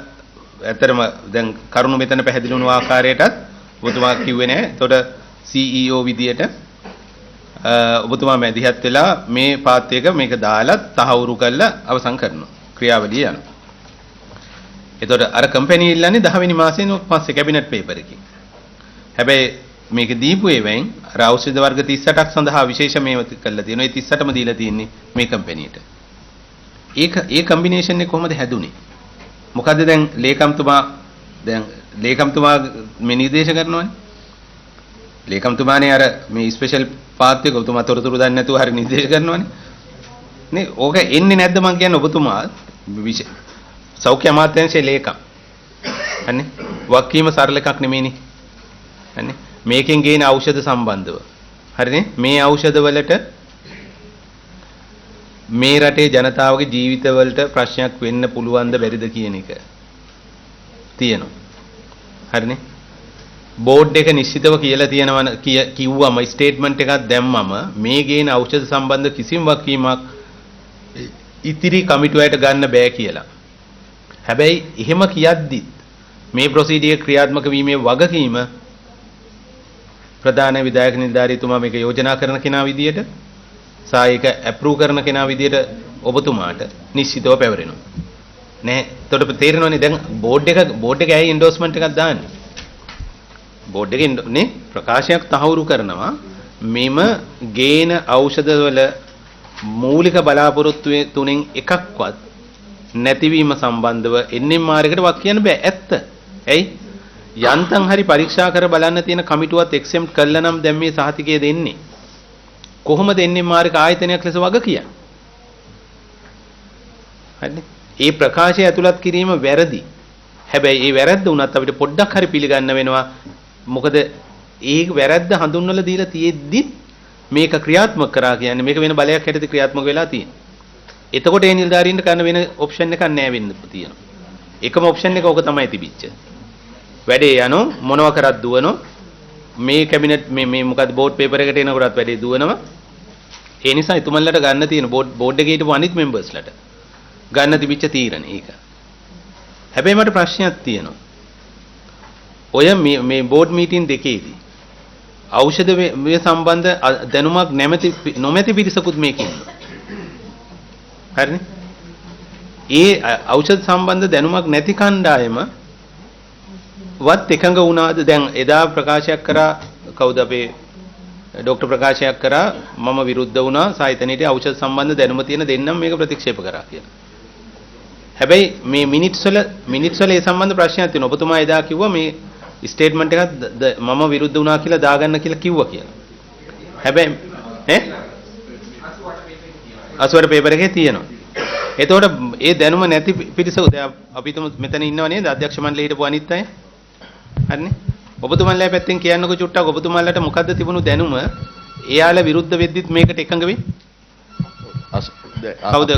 ඇත්තටම දැන් කරුණු මෙතන පැහැදිලි වුණු ආකාරයටත් ඔබතුමා කිව්වේ නෑ. එතකොට CEO විදියට ඔබතුමා මැදිහත් වෙලා මේ පාත් එක මේක දාලා තහවුරු කරලා අවසන් කරනවා. ක්‍රියාවලිය යනවා. එතකොට අර කම්පැනි ඉල්ලන්නේ 10 වෙනි මාසෙන් පස්සේ කැබිනට් පේපර් එකකින්. හැබැයි මේක දීපු ඒවෙන් අර ඖෂධ වර්ග 38ක් සඳහා විශේෂ මේව කරලා තියෙනවා. ඒ 38ම දීලා තියෙන්නේ මේ කම්පැනියට. ඒ කම්බිනේෂන් එක කොහොමද හැදුනේ? මොකද දැන් ලේකම්තුමා මේ නිර්දේශ කරනවනේ. ලේකම්තුමානේ අර මේ ස්පෙෂල් පාත් එක ඔබතුමා තොරතුරු දන්නේ නැතුව හරි නිර්දේශ කරනවනේ. නේ ඕක එන්නේ නැද්ද මං කියන්නේ ඔබතුමා සෞඛ්‍ය අමාත්‍යාංශයේ ලේකම්. හරිනේ. වක්කීම සරල එකක් නෙමෙයිනේ. හරිනේ. මේකෙන් ගේන ඖෂධ සම්බන්ධව. හරිනේ. මේ ඖෂධ වලට මේ රටේ ජනතාවගේ ජීවිතවලට ප්‍රශ්නයක් වෙන්න පුළුවන්ද බැරිද කියන එක තියෙනවා. හරිනේ. බෝඩ් එක නිශ්චිතව කියලා තියෙනවන කිව්වම ස්ටේට්මන්ට් එකක් දැම්මම මේ ගේන ඖෂධ සම්බන්ධ කිසිම වගකීමක් ඉතිරි කමිටුවට ගන්න බෑ කියලා. හැබැයි එහෙම කියද්දි මේ ප්‍රොසීඩියර් ක්‍රියාත්මක වීමේ වගකීම ප්‍රධාන විධායක නිලධාරීතුමා මේක යෝජනා කරන කෙනා විදියට සායක ඇප්‍රූව් කරන කෙනා විදියට ඔබතුමාට නිශ්චිතව පැවරෙනවා. නෑ. එතකොට තේරෙනවනේ දැන් බෝඩ් එක ඇයි එන්ඩෝස්මන්ට් එකක් දාන්නේ? බෝඩ් එකේ නේ ප්‍රකාශයක් තහවුරු කරනවා මෙම ගේන ඖෂධ වල මූලික බලාපොරොත්තු තුනෙන් එකක්වත් නැතිවීම සම්බන්ධව NMR එකට වක් කියන්න බෑ ඇත්ත. ඇයි? යන්තම් හරි පරීක්ෂා කර බලන්න තියෙන කමිටුවත් එක්සෙම්ප්ට් කළා නම් දැන් මේ සහතිකය දෙන්නේ. කොහොමද NMR එක ආයතනයක් ලෙස වග කියන්නේ? හරිනේ. ඒ ප්‍රකාශය ඇතුළත් කිරීම වැරදි. හැබැයි ඒ වැරද්ද වුණත් අපිට පොඩ්ඩක් හරි පිළිගන්න වෙනවා. මොකද ඒ වැරද්ද හඳුන්වලා දීලා තියෙද්දි මේක ක්‍රියාත්මක කරා කියන්නේ මේක වෙන බලයක් හැටියට ක්‍රියාත්මක වෙලා තියෙනවා. එතකොට ඒ නිලධාරීන්ට කරන්න වෙන ඔප්ෂන් එකක් නැහැ වෙන්න තියෙනවා. එකම ඔප්ෂන් එක ඕක තමයි තිබිච්ච. වැඩේ යනෝ මොනවා කරත් දුවනෝ මේ කැබිනට් මේ මොකද බෝඩ් පේපර් එකට එනකොටත් වැඩේ දුවනවා. ඒ නිසා එතුමන්ලට ගන්න තියෙන බෝඩ් එකේ හිටපු අනිත් මෙම්බර්ස්ලට ගන්න තිබිච්ච තීරණ ඒක. හැබැයි මට ප්‍රශ්නයක් තියෙනවා. ඔය මේ බෝඩ් මීටින් දෙකේදී ඖෂධ වේ සම්බන්ධ දැනුමක් නොමැති පිරිසකුත් මේකේ ඉන්නවා. හරිනේ? ඒ ඖෂධ සම්බන්ධ දැනුමක් නැති කණ්ඩායම වත් එකඟ වුණාද? දැන් එදා ප්‍රකාශයක් කරා කවුද අපේ ડોક્ટર ප්‍රකාශයක් කරා මම විරුද්ධ වුණා සාහිත්‍යනීති ඖෂධ සම්බන්ධ දැනුම තියෙන දෙන්නම් මේක ප්‍රතික්ෂේප කරා කියලා. හැබැයි මේ මිනිත්ස් වල ඒ සම්බන්ධ ප්‍රශ්නයක් තියෙනවා. ඔබතුමා එදා කිව්වා මේ ස්ටේට්මන්ට් එකක් මම විරුද්ධ වුණා කියලා දාගන්න කියලා කිව්වා කියලා. හැබැයි අසුවට පේපර් එකේ තියෙනවා. එතකොට ඒ දැනුම නැති පිරිස අපි මෙතන ඉන්නව නේද? අධ්‍යක්ෂ මණ්ඩලයේ හිටපු අනිත් අය. හරිනේ? ඔබතුමාලා පැත්තෙන් කියන්නකෝ චුට්ටක් ඔබතුමාලාට මොකද්ද තිබුණු දැනුම? එයාලා විරුද්ධ වෙද්දිත් මේකට එකඟ වෙන්නේ?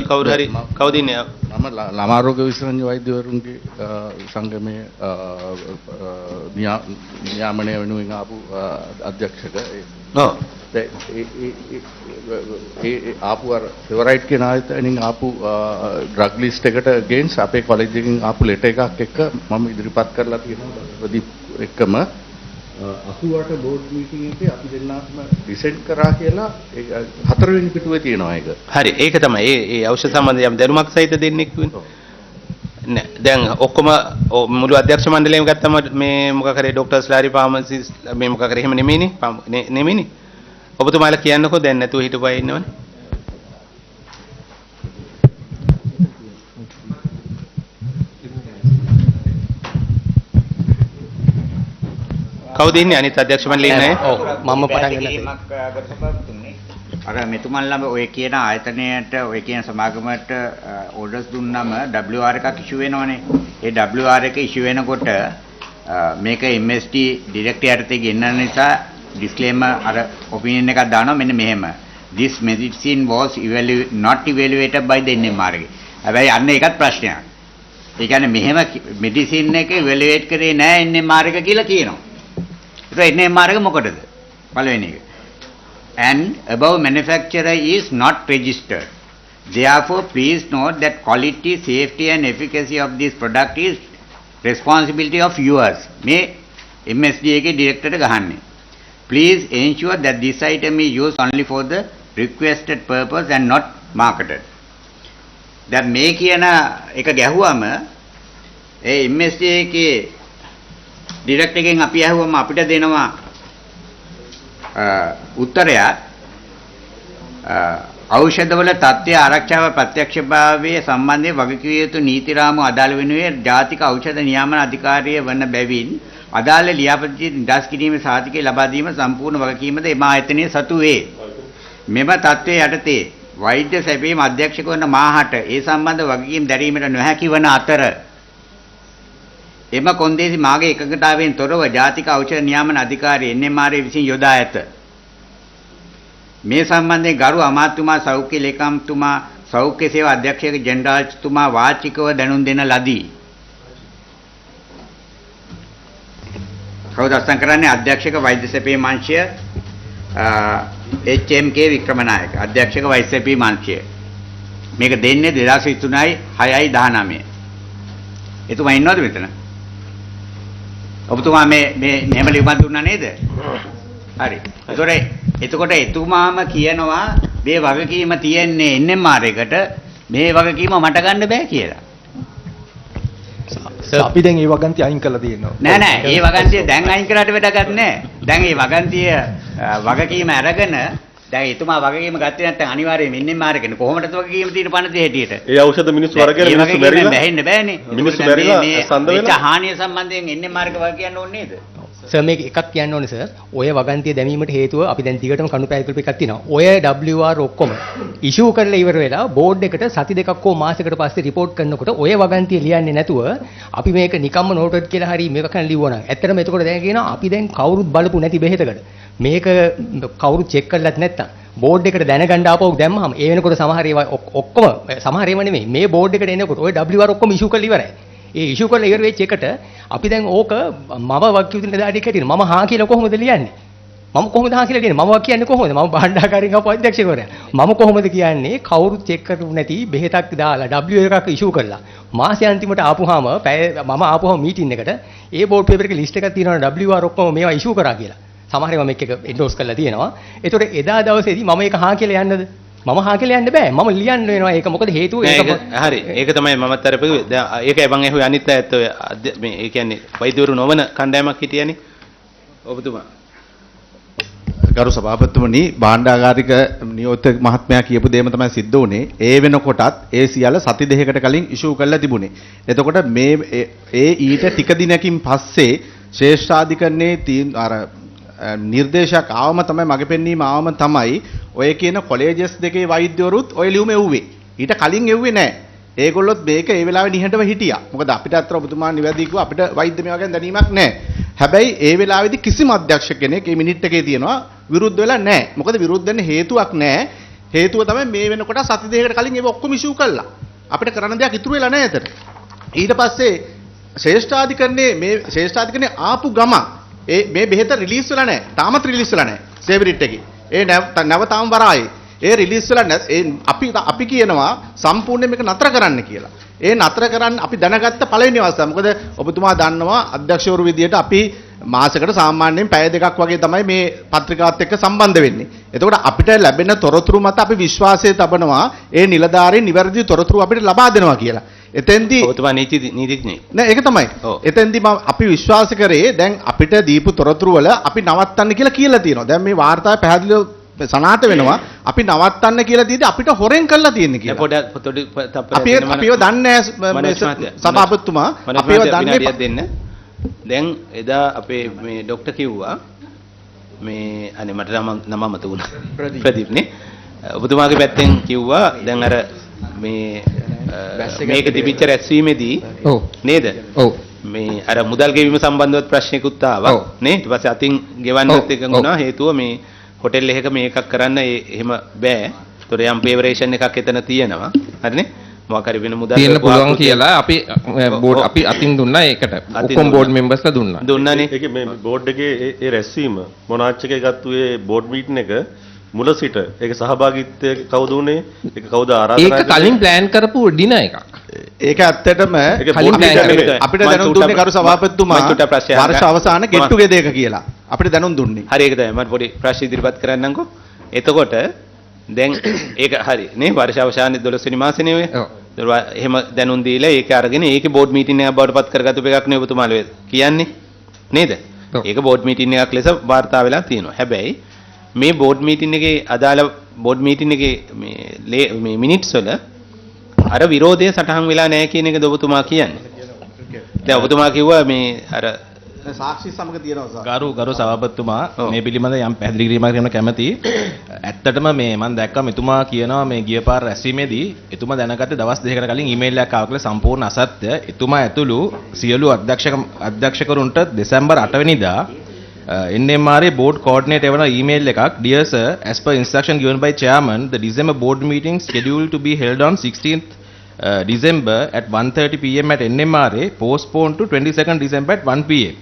කවුරු හරි කවුද ඉන්නේ? මම ළමා රෝග විශේෂඥ වෛද්‍යවරුන්ගේ සංගමයේ නියාමනය වෙනුවෙන් ආපු අධ්‍යක්ෂක. ඔව්. ඒ ආපු අර ෆේවරයිට් කියන ආයතනෙන් ආපු ඩ්‍රග් ලිස්ට් එකට ගේන්ස් අපේ කොලෙජ් එකකින් ආපු ලෙටර් එකක් එක්ක මම ඉදිරිපත් කරලා තියෙනවා ප්‍රදීප් එක්කම 88 බෝඩ් මීටින් එකේ අපි දෙන්නාම ඩිසයිඩ් කරා කියලා හතරවෙනි පිටුවේ තියෙනවා ඒක. හරි ඒක තමයි ඒ ඖෂධ සම්බන්ධ යම් දැනුමක් සහිත දෙන්නෙක් වෙන්නේ. නෑ දැන් ඔක්කොම මුළු අධ්‍යක්ෂ මණ්ඩලයම ගත්තම මේ මොකක් හරි ડોක්ටර්ස්ලා හරි ෆාමසිස් මේ මොකක් හරි එහෙම නෙමෙයිනේ. ඔබතුමාලා කියන්නකෝ දැන් නැතුව හිටපු අය ඉන්නවනේ. කවුද ඉන්නේ අනිත් අධ්‍යක්ෂ මණ්ඩලයේ ඉන්නේ? ඔව් මම පටන් ගන්නවා. අර මෙතුමන්ලම ඔය කියන ආයතනයට ඔය කියන සමාගමට ඕඩර්ස් දුන්නම WR එකක් ඉෂුව වෙනවනේ. ඒ WR එක ඉෂුව වෙනකොට මේක MSD ඩිරෙක්ටර් යටතේ ගෙන්නන නිසා ඩිස්ක්ලේමර් අර ඔපිනියන් එකක් දානවා මෙන්න මෙහෙම. This medicine was not evaluated by the NMR එක. හැබැයි අන්න ඒකත් ප්‍රශ්නයක්. ඒ කියන්නේ මෙහෙම මෙඩිසින් එක ඉවැලුවේට් කරේ නෑ NMR එක කියලා කියනවා. ඒක NMR එක මොකටද? පළවෙනි එක. And above manufacturer is not registered. Therefore, please note that quality, safety and efficacy of this product is responsibility of yours. මේ MSD එකේ ඩිරෙක්ටර් ගහන්නේ. Please ensure that this item is used only for the requested purpose and not marketed. දැන් මේ කියන එක ගැහුවම ඒ MSD එකේ director එකෙන් අපි ඇහුවම අපිට දෙනවා උත්තරයක් ඖෂධවල තත්ත්වය ආරක්ෂාව ප්‍රත්‍යක්ෂභාවයේ සම්බන්ධයෙන් වගකිව යුතු නීති රාමුව අදාළ වෙනුවේ ජාතික ඖෂධ නියාමන අධිකාරිය වන බැවින් අදාළ ලියාපදිංචි නිදහස් කිරීමේ සාධකය ලබා දීම සම්පූර්ණ වගකීමද එම ආයතනයේ සතු වේ. මෙම තත්ත්වයේ යටතේ වෛද්‍ය සැපීම අධ්‍යක්ෂක වන මාහට ඒ සම්බන්ධ වගකීම් දැරීමට නොහැකි වන අතර එම කොන්දේසි මාගේ එකඟතාවයෙන් තොරව ජාතික ඖෂධ නියාමන අධිකාරිය NMRA විසින් යොදා ඇත. මේ සම්බන්ධයෙන් ගරු අමාත්‍යතුමා සෞඛ්‍ය ලේකම්තුමා සෞඛ්‍ය සේවා අධ්‍යක්ෂක ජෙනරාල්තුමා වාචිකව දැනුම් දෙන ලදී. කවුද අස්තන් කරන්නේ අධ්‍යක්ෂක වෛද්‍ය සැපීම අංශය HMK වික්‍රමනායක අධ්‍යක්ෂක වෛද්‍ය සැපීම අංශය. මේක දෙන්නේ 2023යි 6යි 19. එතුමා ඉන්නවද මෙතන? ඔබතුමා මේ මෙහෙම ලියුමක් දුන්නා නේද? හරි. එතකොට එතුමාම කියනවා මේ වගකීම තියෙන්නේ NMR එකට මේ වගකීම මට ගන්න බෑ කියලා. අපි දැන් ඒ වගන්තිය අයින් කරලා තියෙනවා. නෑ ඒ වගන්තිය දැන් අයින් කරාට වැඩක් නෑ. දැන් මේ වගන්තිය වගකීම අරගෙන දැන් එතුමා වගකීම ගත්තේ නැත්නම් අනිවාර්යයෙන් NMR එකනේ කොහොමද වගකීම තියෙන පනතේ හැටියට. ඒ ඖෂධ මිනිස්සු වරගෙන මිනිස්සු මැරිලා බැහැන්න බෑනේ. මිනිස්සු මැරිලා සඳ වෙලා හානිය සම්බන්ධයෙන් NMR එක වග කියන්න ඕනේ නේද? සර් මේක එකක් කියන්න ඕනේ සර්. ඔය වගන්තිය දැමීමට හේතුව අපි දැන් දිගටම කණුපැල් කල්ප එකක් තියෙනවා. ඔය WR ඔක්කොම ඉෂුව කරලා ඉවර වෙලා බෝඩ් එකට සති දෙකක් හෝ මාසයකට පස්සේ report කරනකොට ඔය වගන්තිය ලියන්නේ නැතුව අපි මේක නිකම්ම noted කියලා හරි මේක කරන් ලිව්වා නම් ඇත්තටම එතකොට දැන් කියනවා අපි දැන් කවුරුත් බලපු නැති බෙහෙතකට මේක කවුරුත් check කරලත් නැත්තම් බෝඩ් එකට දැනගන්න ආපහු දැම්මහම ඒ වෙනකොට සමහර ඒවා ඔක්කොම සමහර ඒවා නෙමෙයි මේ බෝඩ් එකට එනකොට ඔය WR ඔක්කොම ඉෂුව කරලා ඉවරයි. ඒ ඉෂුව කරලා ඉවර වෙච්ච එකට අපි දැන් ඕක මම වක්කිය දෙන දාඩිය කැටින මම හා කියලා කොහොමද ලියන්නේ? මම කොහොමද හා කියලා කියන්නේ? මම කියන්නේ කොහොමද? මම භාණ්ඩාකාරයෙන් ආපු අධ්‍යක්ෂකවරයා. මම කොහොමද කියන්නේ? කවුරුත් චෙක් කරපු නැති බෙහෙතක් දාලා W එකක් ඉෂුව කරලා මාසය අන්තිමට ආපුවාම මම ආපුවාම මීටින් එකට ඒ බෝඩ් පේපර් එකේ ලිස්ට් එකක් තියෙනවා WR ඔක්කොම මේවා ඉෂුව කරා කියලා. සමහර ඒවා මේක එන්ඩෝස් කරලා තියෙනවා. ඒතකොට එදා දවසේදී මම ඒක හා කියලා යන්නද? මම හා කියලා යන්න බෑ. මම ලියන්න වෙනවා ඒක. මොකද හේතුව ඒක හරි. ඒක තමයි මමත් අර ඒකයි මම ඇහුවේ අනිත් අයත් මේ ඒ කියන්නේ වෛද්‍යවරු නොවන කණ්ඩායමක් හිටියනේ. ඔබතුමා ගරු සභාපතිතුමනි භාණ්ඩාගාරික නියෝජිත මහත්මයා කියපු දේම තමයි සිද්ධ වුනේ. ඒ වෙනකොටත් ඒ සියල්ල සති දෙකකට කලින් ඉෂුව කරලා තිබුණේ. එතකොට මේ ඊට ටික දිනකින් පස්සේ ශ්‍රේෂ්ඨාධිකරණයේ අර නිර්දේශයක් ආවම තමයි මගේ පෙන්වීම ආවම තමයි ඔය කියන කොලෙජස් දෙකේ වෛද්‍යවරුත් ඔය ලියුම එව්වේ. ඊට කලින් එව්වේ නැහැ. ඒගොල්ලොත් මේක ඒ වෙලාවේ නිහඬව හිටියා. මොකද අපිට අතර ඔබතුමා නිවැරදි කිව්වා අපිට වෛද්‍ය මේවා ගැන දැනීමක් නැහැ. හැබැයි ඒ වෙලාවේදී කිසිම අධ්‍යක්ෂ කෙනෙක් මේ මිනිට් එකේ තියෙනවා විරුද්ධ වෙලා නැහැ. මොකද විරුද්ධ වෙන්න හේතුවක් නැහැ. හේතුව තමයි මේ වෙනකොට සති දෙකකට කලින් ඒව ඔක්කොම ඉෂුව කළා. අපිට කරන්න දෙයක් ඉතුරු වෙලා නැහැ එතන. ඊට පස්සේ ශ්‍රේෂ්ඨාධිකරණයේ ආපු ගම මේ බෙහෙත රිලීස් වෙලා නැහැ. තාමත් රිලීස් වෙලා නැහැ. සේවරිට් එකේ. ඒ නැව තාම වරායේ. ඒ රිලීස් වෙලා අපි කියනවා සම්පූර්ණයෙන් මේක නතර කරන්න කියලා. ඒ නතර කරන්න අපි දැනගත්ත පළවෙනි අවස්ථාව. මොකද ඔබතුමා දන්නවා අධ්‍යක්ෂවරු විදියට අපි මාසයකට සාමාන්‍යයෙන් පැය දෙකක් වගේ තමයි මේ පත්‍රිකාවත් එක්ක සම්බන්ධ වෙන්නේ. එතකොට අපිට ලැබෙන තොරතුරු මත අපි විශ්වාසය තබනවා ඒ නිලධාරීන් නිවැරදි තොරතුරු අපිට ලබා දෙනවා කියලා. එතෙන්දී ඔබතුමා නීතිඥයෙක් නෑ ඒක තමයි. එතෙන්දී අපි විශ්වාස කරේ දැන් අපිට දීපු තොරතුරු වල අපි නවත්තන්න කියලා තියෙනවා. දැන් මේ වාර්තාවේ පැහැදිලිව සනාථ වෙනවා අපි නවත්තන්න කියලා දීදී අපිට හොරෙන් කරලා තියෙන්නේ කියලා. අපිව දන්නේ නැහැ සභාපතිතුමා. අපිව දන්නේ දැන් එදා අපේ මේ ડોක්ටර් කිව්වා මේ අනේ මට නම මතක වුණා ප්‍රදීප් නේ ඔබතුමාගේ පැත්තෙන් කිව්වා දැන් අර මේ මේක තිබිච්ච රැස්වීමේදී නේද ඔව් මේ අර මුදල් ගෙවීම සම්බන්ධවත් ප්‍රශ්නයකුත් ආවා නේ ඊට පස්සේ අතින් ගෙවන්නත් එක වුණා හේතුව මේ හොටෙල් එකක මේකක් කරන්න එහෙම බෑ ඒතොර යම් පේවරේෂන් එකක් එතන තියෙනවා හරිනේ මොකක් හරි වෙන මුදල් තියෙන්න පුළුවන් කියලා අපි අතින් දුන්නා ඒකට ඔක්කොම බෝඩ් මෙම්බර්ස්ලා දුන්නානේ ඒකේ මේ බෝඩ් එකේ ඒ රැස්වීම මොනාච් එකේ ගත්තු ඒ බෝඩ් මීටින් එක මුල සිට ඒක සහභාගීත්වය කවුද උනේ ඒක කවුද ආරාධනා ඒක කලින් ප්ලෑන් කරපු ඩිනර් එකක් ඒක ඇත්තටම අපිට දැනුම් දුන්නේ කරු සභාපතිතුමා වර්ෂ අවසාන get together එක කියලා අපිට දැනුම් දුන්නේ. හරි ඒක තමයි මම පොඩි ප්‍රශ්න ඉදිරිපත් කරන්නම්කෝ. එතකොට දැන් ඒක හරි නේ වර්ෂ අවසානයේ 12 වෙනි මාසෙනේ ඔය. එහෙම දැනුම් දීලා ඒක අරගෙන ඒකේ බෝඩ් මීටින් එකක් බවට පත් කරගත්තු එකක් නේ ඔබතුමාලා කියන්නේ නේද? ඒක බෝඩ් මීටින් එකක් ලෙස වාර්තා වෙලා තියෙනවා. හැබැයි මේ බෝඩ් මීටින් එකේ අදාළ බෝඩ් මීටින් එකේ මේ මිනිට්ස් වල අර විරෝධය සටහන් වෙලා නැහැ කියන එකද ඔබතුමා කියන්නේ. දැන් ඔබතුමා කිව්වා මේ අර සාක්ෂි සමග තියෙනවා ගරු සභාපතිතුමා මේ පිළිබඳ යම් පැහැදිලි කිරීමක් කරන්න කැමැති. ඇත්තටම මේ මම දැක්කම එතුමා කියනවා මේ ගිය පාර රැස්වීමේදී එතුමා දැනගත්තේ දවස් දෙකකට කලින් ඊමේල් එකක් ආව කියලා සම්පූර්ණ අසත්‍ය. එතුමා ඇතුළු සියලු අධ්‍යක්ෂකරුන්ට දෙසැම්බර් 8 වෙනිදා NMRA board coordinator එවන email එකක් dear sir as per instruction given by chairman the December board meeting scheduled to be held on 16th December at 1:30 pm at NMRA postponed to 22nd December at 1 pm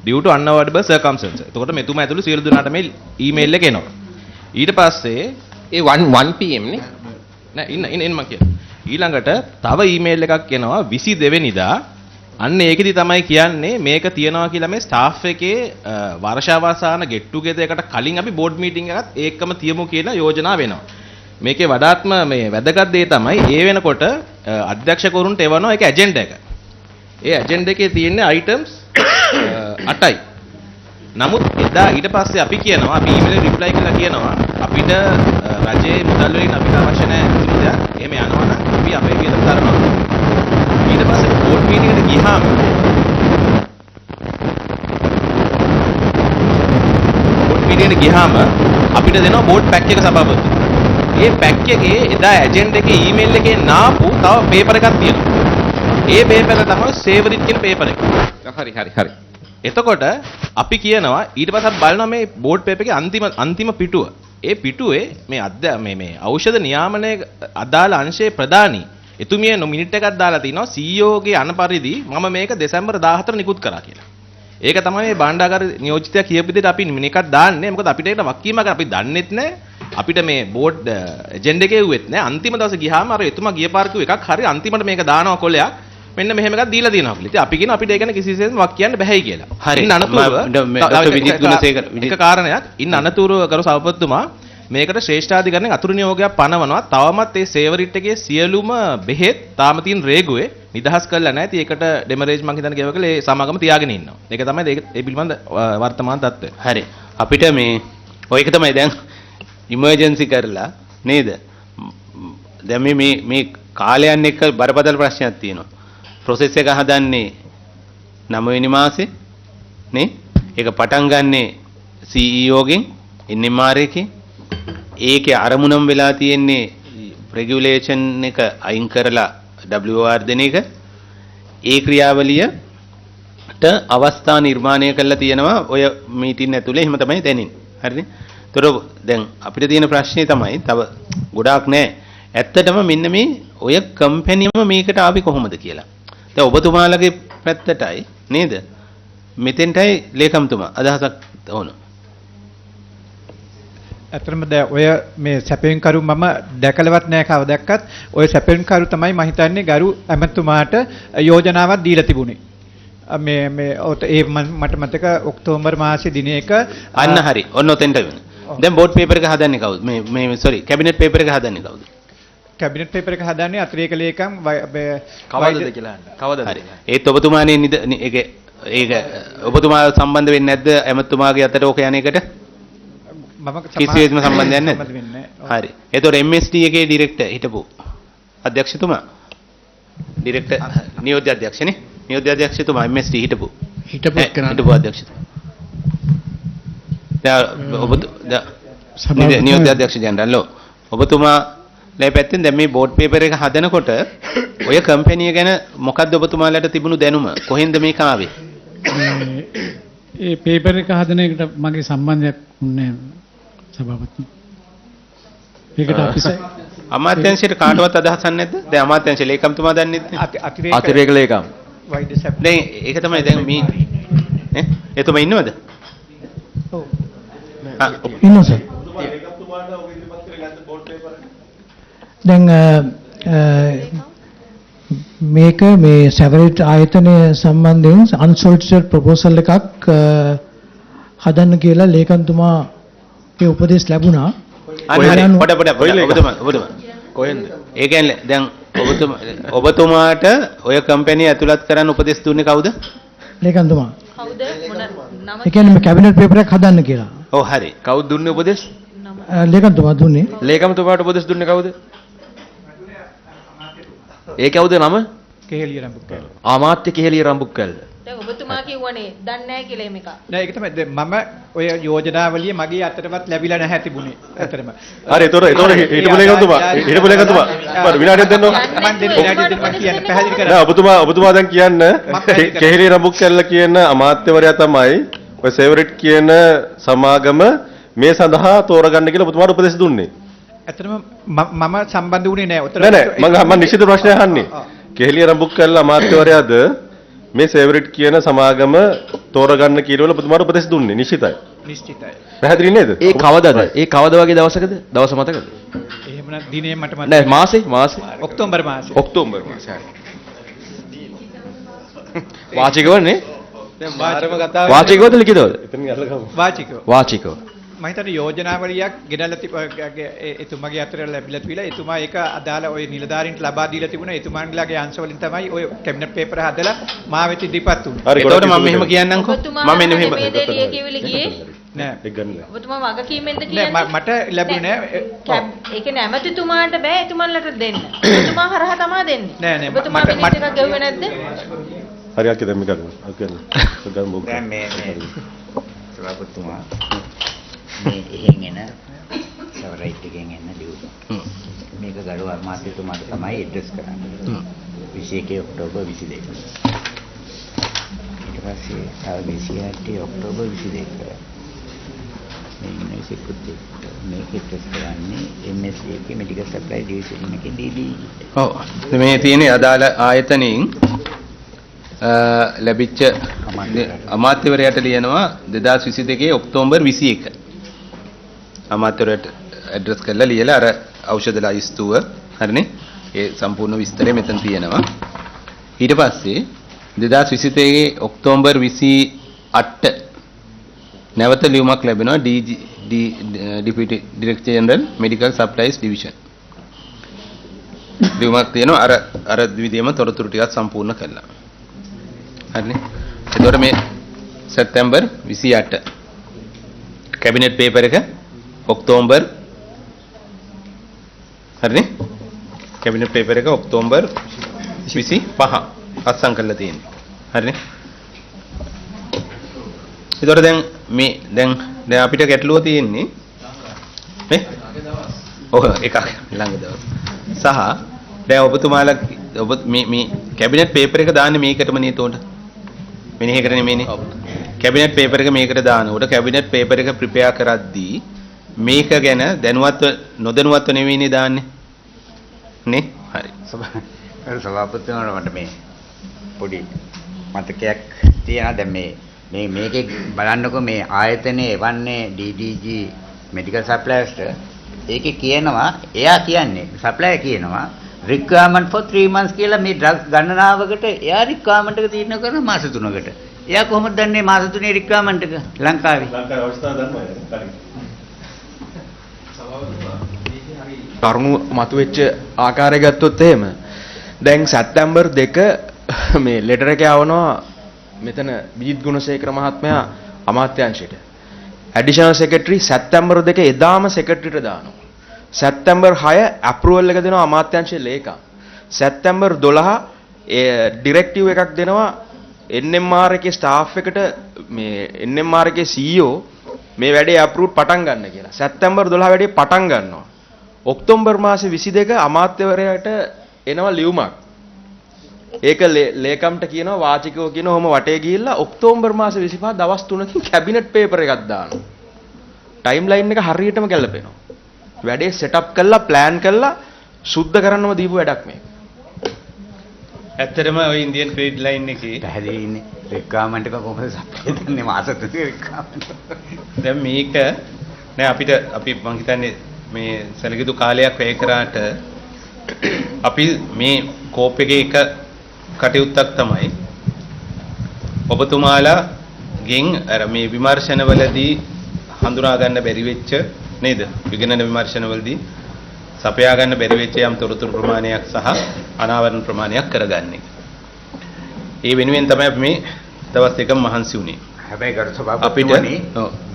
due to unavoidable circumstances. එතකොට මෙතුමා ඇතුළු සියලු දෙනාට මේ email එක එනවා. ඊට පස්සේ ඒ 1 pm නේ නෑ ඉන්න මම කියනවා. ඊළඟට තව email එකක් එනවා 22 වෙනිදා අන්න ඒකෙදි තමයි කියන්නේ මේක තියනවා කියලා මේ ස්ටාෆ් එකේ වර්ෂාවසාන get together එකට කලින් අපි බෝඩ් මීටින් එකත් ඒකම තියමු කියලා යෝජනා වෙනවා. මේකේ වඩාත්ම මේ වැදගත් දේ තමයි ඒ වෙනකොට අධ්‍යක්ෂකවරුන්ට එවනවා ඒක ඇජෙන්ඩා එක. ඒ ඇජෙන්ඩා එකේ තියෙන items 8යි. නමුත් එදා ඊට පස්සේ අපි කියනවා අපි ඊමේල් රිප්ලයි කරලා කියනවා අපිට රජයේ මුදල් වලින් අපිට අවශ්‍ය නැහැ කිසි දෙයක්. එහෙම යනවනම් අපි අපේ වියදම් කරනවා. ඊට පස්සේ බෝඩ් මීටින් එකට ගියාම අපිට දෙනවා බෝඩ් පැක් එක සභාපති. ඒ පැක් එකේ එදා ඇජෙන්ඩා එකේ ඊමේල් එකේ නාපු තව පේපර් එකක් තියෙනවා. ඒ පේපර් එක තමයි සේවරිට් කියන පේපර් එක. හරි. එතකොට අපි කියනවා ඊට පස්සේ අපි බලනවා මේ බෝඩ් පේපර් එකේ අන්තිම පිටුව. ඒ පිටුවේ මේ ඖෂධ නියාමනයේ අදාළ අංශයේ ප්‍රධානී එතුමිය මිනිට් එකක් දාලා තිනවා CEO ගේ අන පරිදි මම මේක දෙසැම්බර් 14 නිකුත් කරා කියලා. ඒක තමයි මේ භාණ්ඩාගාර නියෝජිතයා කියපු විදිහට අපි මිනිකක් දාන්නේ. මොකද අපිට ඒකට වක්කීමක් අපි දන්නෙත් නැහැ. අපිට මේ බෝඩ් එජෙන්ඩා එකේ උෙත් නැහැ. අන්තිම දවසේ ගියාම අර එතුමා ගිය පාර කිව්ව එකක් හරි අන්තිමට මේක දානවා කොලයක්. මෙන්න මෙහෙම එකක් දීලා තියෙනවා කියලා. ඉතින් අපි කියන අපිට ඒක ගැන කිසිසේත්ම වක් කියන්න බෑයි කියලා. හරි. ඉන්න අනතුරුව ඉන්න අනතුරුව කරු සභාපතිතුමා මේකට ශ්‍රේෂ්ඨාධිකරණයෙන් අතුරු නියෝගයක් පනවනවා. තවමත් ඒ සේවරිට් එකේ සියලුම බෙහෙත් තාම තියෙන රේගුවේ නිදහස් කරලා නැහැ. ඉතින් ඒකට ඩෙමරේජ් මං හිතන්නේ කියවකල ඒ සමාගම තියාගෙන ඉන්නවා. ඒක තමයි ඒ පිළිබඳ වර්තමාන තත්ත්වය. හරි. අපිට මේ ඔය එක තමයි දැන් ඉමර්ජන්සි කරලා නේද? දැන් මේ කාලයන් එක්ක බරපතල ප්‍රශ්නයක් තියෙනවා. ප්‍රොසෙස් එක හදන්නේ 9 වෙනි මාසේ නේ? ඒක පටන් ගන්නේ CEO ගෙන් NMR එකේ ඒකේ අරමුණම් වෙලා තියෙන්නේ රෙගියුලේෂන් එක අයින් කරලා WR දෙන එක. ඒ ක්‍රියාවලියට අවස්ථා නිර්මාණය කරලා තියෙනවා ඔය මීටින් ඇතුලේ. එහෙම තමයි දැනෙන්නේ. හරිනේ? ඒතර දැන් අපිට තියෙන ප්‍රශ්නේ තමයි තව ගොඩාක් නැහැ. ඇත්තටම මෙන්න මේ ඔය කම්පැනිම මේකට ආවේ කොහොමද කියලා. දැන් ඔබතුමාලගේ පැත්තටයි නේද? මෙතෙන්ටයි ලේකම්තුමා අදහසක් ඕන. ඇත්තටම දැන් ඔය මේ සැපෙන්කරු මම දැකලවත් නැහැ කවදාවත්. ඔය සැපෙන්කරු තමයි මම හිතන්නේ ගරු ඇමතුමාට යෝජනාවක් දීලා තිබුණේ. මේ ඒ මට මතක ඔක්තෝබර් මාසේ දිනයක අන්න හරි. ඔන්න ඔතෙන්ට වෙන. දැන් බෝඩ් පේපර් එක හදන්නේ කවුද? මේ සෝරි කැබිනට් පේපර් එක හදන්නේ කවුද? කැබිනට් පේපර් එක හදන්නේ අතිරේක ලේකම් කවදද කියලා අහන්න. කවදද? හරි. ඒත් ඔබතුමානේ ඒක ඔබතුමා සම්බන්ධ වෙන්නේ නැද්ද ඇමතුමාගේ අතට ඕක යන එකට? කිසිවෙත්ම සම්බන්ධයක් නැහැ. හරි. ඒතකොට MSD එකේ ඩිරෙක්ටර් හිටපු අධ්‍යක්ෂතුමා ඩිරෙක්ටර් නියෝජ්‍ය අධ්‍යක්ෂනේ නියෝජ්‍ය අධ්‍යක්ෂතුමා MSD හිටපු හිටපු අධ්‍යක්ෂ නියෝජ්‍ය අධ්‍යක්ෂ ජනරල් ඔබතුමා ලේ පැත්තෙන් දැන් මේ බෝඩ් පේපර් එක හදනකොට ඔය කම්පැනි ගැන මොකද්ද ඔබතුමාලට තිබුණු දැනුම? කොහෙන්ද මේක ආවේ? ඒ පේපර් එක හදන එකට මගේ සම්බන්ධයක් නැහැ සභාපති. ඒකට අපි අමාත්‍යාංශයට කාටවත් අදහසක් නැද්ද? දැන් අමාත්‍යාංශ ලේකම්තුමා දන්නේ නැද්ද? අතිරේක ලේකම්. දැන් ඒක තමයි දැන් මේ එතුමා ඉන්නවද? ඔව්. ඉන්නවා සර්. දැන් මේක මේ සෙවරේට් ආයතනය සම්බන්ධයෙන් අන්සොලිසිටඩ් ප්‍රොපෝසල් එකක් හදන්න කියලා ලේකම්තුමාගේ උපදෙස් ලැබුණා. ඔබතුමා කොහෙන්ද? ඒ කියන්නේ දැන් ඔබතුමාට ඔය කම්පැනි ඇතුළත් කරන්න උපදෙස් දුන්නේ කවුද? ලේකම්තුමා. කවුද මොන නම? ඒ කියන්නේ මේ කැබිනට් පේපර් එකක් හදන්න කියලා. ඔව් හරි. කවුද දුන්නේ උපදෙස්? ලේකම්තුමා දුන්නේ. ලේකම්තුමාට උපදෙස් දුන්නේ කවුද? ඒ කවුද නම? කෙහෙලිය රම්බුක්කල්. අමාත්‍ය කෙහෙලිය රම්බුක්කල්. දැන් ඔබතුමා කිව්වනේ දන්නේ නැහැ කියලා මේක. නෑ ඒක තමයි දැන් මම ඔය යෝජනාවලිය මගේ අතටවත් ලැබිලා නැහැ තිබුණේ ඇත්තටම. හරි ඒතොර හිටපු ලේකම්තුමා විනාඩියක් දෙන්නෝ. මම දෙන්න විනාඩියක් දෙන්න මම කියන්න පැහැදිලි කරන්න. නෑ ඔබතුමා දැන් කියන්න කෙහෙලිය රම්බුක්කල්ල කියන අමාත්‍යවරයා තමයි ඔය සේවරිට් කියන සමාගම මේ සඳහා තෝරගන්න කියලා ඔබතුමාට උපදෙස් දුන්නේ. ඇත්තටම මම සම්බන්ධ වුණේ නැහැ. උතර නෑ මම නිශ්චිත ප්‍රශ්නයක් අහන්නේ. කෙහෙලිය රම්බුක්කල්ල අමාත්‍යවරයාද මේ සේවරිට් කියන සමාගම තෝරගන්න කියලා ඔබතුමාට උපදෙස් දුන්නේ නිශ්චිතයි. නිශ්චිතයි. පැහැදිලි නේද? ඒ කවදද? ඒ කවද වගේ දවසකද? දවස මතකද? එහෙමනම් දිනේ මට මතකයි. නෑ මාසේ ඔක්තෝබර් මාසේ. ඔක්තෝබර් මාසේ. වාචිකවනේ? දැන් මාරම කතාව. වාචිකවද ලිඛිතවද? වාචිකව. වාචිකව. මම හිතන්නේ යෝජනාවලියක් ගෙනල්ලා එතුමාගේ අතට ලැබිලා තිබිලා එතුමා ඒක අදාළ ওই නිලධාරීන්ට ලබා දීලා තිබුණා. එතුමාන්ලාගේ අංශ වලින් තමයි ওই කැබිනට් පේපර් හදලා මා වෙත ඉදිරිපත් වුණේ. හරි ඒකට මම මෙහෙම කියන්නම්කෝ. මම මෙන්න මෙහෙම මේ දෙලිය කිවිලි ගියේ නෑ. ඒක ගන්න. ඔබතුමා වගකීමෙන්ද කියන්නේ? නෑ මට ලැබුණේ නෑ. ඒ කියන්නේ ඇමතිතුමාට බෑ එතුමන්ලට දෙන්න. එතුමා හරහා තමයි දෙන්නේ. නෑ නෑ ඔබතුමා මිනිත් එකක් ගෙවුවේ නැද්ද? හරි අක්කේ දැන් මේක ගන්න. දැන් මේ සභාපතිතුමා මේ එහෙන් එන සවරයිට් එකෙන් එන ලියුම. මේක ගරු අමාත්‍යතුමාට තමයි ඇඩ්‍රස් කරන්නේ. 21 ඔක්තෝබර් 22. ඊට පස්සේ තව 28 ඔක්තෝබර් 22. මේ ඉන්නේකුත් මේක ඇඩ්‍රස් කරන්නේ MSC එකේ මෙඩිකල් සප්ලයි ඩිවිෂන් එකේ DD. ඔව්. මේ තියෙන්නේ අදාළ ආයතනයෙන් ලැබිච්ච අමාත්‍යවරයාට ලියනවා 2022 ඔක්තෝබර් 21. අමාත්‍යවරයාට ඇඩ්‍රස් කරලා ලියලා අර ඖෂධ ලයිස්තුව හරිනේ ඒ සම්පූර්ණ විස්තරය මෙතන තියෙනවා. ඊට පස්සේ 2022 ඔක්තෝබර් 28 නැවත ලියුමක් ලැබෙනවා deputy director general medical supplies division. ලියුමක් තියෙනවා අර විදිහම තොරතුරු ටිකක් සම්පූර්ණ කළා. හරිනේ. එතකොට මේ සැප්තැම්බර් 28 කැබිනට් පේපර් එක ඔක්තෝබර් හරිනේ කැබිනට් පේපර් එක ඔක්තෝබර් 25 අත්සන් කරලා තියෙන්නේ. හරිනේ. ඒතකොට දැන් අපිට ගැටලුව තියෙන්නේ නේ? ඔව් එකක් ළඟ දවස්. සහ දැන් ඔබතුමාලා ඔබ මේ කැබිනට් පේපර් එක දාන්නේ මේකටම නේ උතෝට. මෙනෙහි කරන්නේ මේනේ. කැබිනට් පේපර් එක මේකට දානකොට කැබිනට් පේපර් එක ප්‍රිපෙයාර් කරද්දී මේක ගැන දැනුවත්ව නොදැනුවත්ව නෙවෙයිනේ දාන්නේ. නේ? හරි. සභාපතිතුමාට මට මේ පොඩි මතකයක් තියෙනවා. දැන් මේකේ බලන්නකො මේ ආයතනයේ එවන්නේ DDG මෙඩිකල් සප්ලයිස්ට. ඒකේ කියනවා එයා කියන්නේ සප්ලයර් කියනවා requirement for 3 months කියලා මේ ඩ්‍රග්ස් ගණනාවකට එයා requirement එක තීරණය කරන මාස 3කට. එයා කොහොමද දන්නේ මාස 3 requirement එක ලංකාවේ? ලංකාවේ අවස්ථාව දන්නවද? කරුණු මතුවෙච්ච ආකාරය ගත්තොත් එහෙම දැන් සැප්තැම්බර් 2 මේ ලෙටර් එක යවනවා මෙතන විජිත් ගුණසේකර මහත්මයා අමාත්‍යාංශයට. ඇඩිෂනල් සෙක්‍රටරි සැප්තැම්බර් 2 එදාම සෙක්‍රටරිට දානවා. සැප්තැම්බර් 6 අප්‍රූවල් එක දෙනවා අමාත්‍යාංශයේ ලේකම්. සැප්තැම්බර් 12 ඩිරෙක්ටිව් එකක් දෙනවා NMR එකේ ස්ටාෆ් එකට මේ NMR එකේ CEO මේ වැඩේ අප්‍රූව් පටන් ගන්න කියලා. සැප්තැම්බර් 12 වැඩේ පටන් ගන්නවා. ඔක්තෝබර් මාසේ 22 අමාත්‍යවරයාට එනවා ලියුමක්. ඒක ලේකම්ට කියනවා වාචිකව කියනවා ඔහම වටේ ගිහිල්ලා ඔක්තෝබර් මාසේ 25 දවස් 3කින් කැබිනට් පේපර් එකක් දානවා. ටයිම් ලයින් එක හරියටම ගැලපෙනවා. වැඩේ සෙටප් කරලා ප්ලෑන් කරලා සුද්ධ කරන්නම දීපු වැඩක් මේක. ඇත්තටම ඔය ඉන්දියන් ක්‍රෙඩිට් ලයින් එකේ පැහැදිලි ඉන්නේ රික්වයර්මන්ට් එක කොහොමද සප්ලයි දෙන්නේ මාස 3 රික්වයර්මන්ට්. දැන් මේක නෑ අපිට අපි මං හිතන්නේ මේ සැලකියුතු කාලයක් වැය කරාට අපි මේ කෝප් එකේ එක කටයුත්තක් තමයි ඔබතුමාලාගෙන් අර මේ විමර්ශනවලදී හඳුනා ගන්න බැරි වෙච්ච නේද විගණන විමර්ශනවලදී සපයා ගන්න බැරි වෙච්ච යම් තොරතුරු ප්‍රමාණයක් සහ අනාවරණ ප්‍රමාණයක් කරගන්නේ. ඒ වෙනුවෙන් තමයි අපි මේ දවස් දෙකම මහන්සි වුණේ. හැබැයි ගරු සභාපතිතුමනි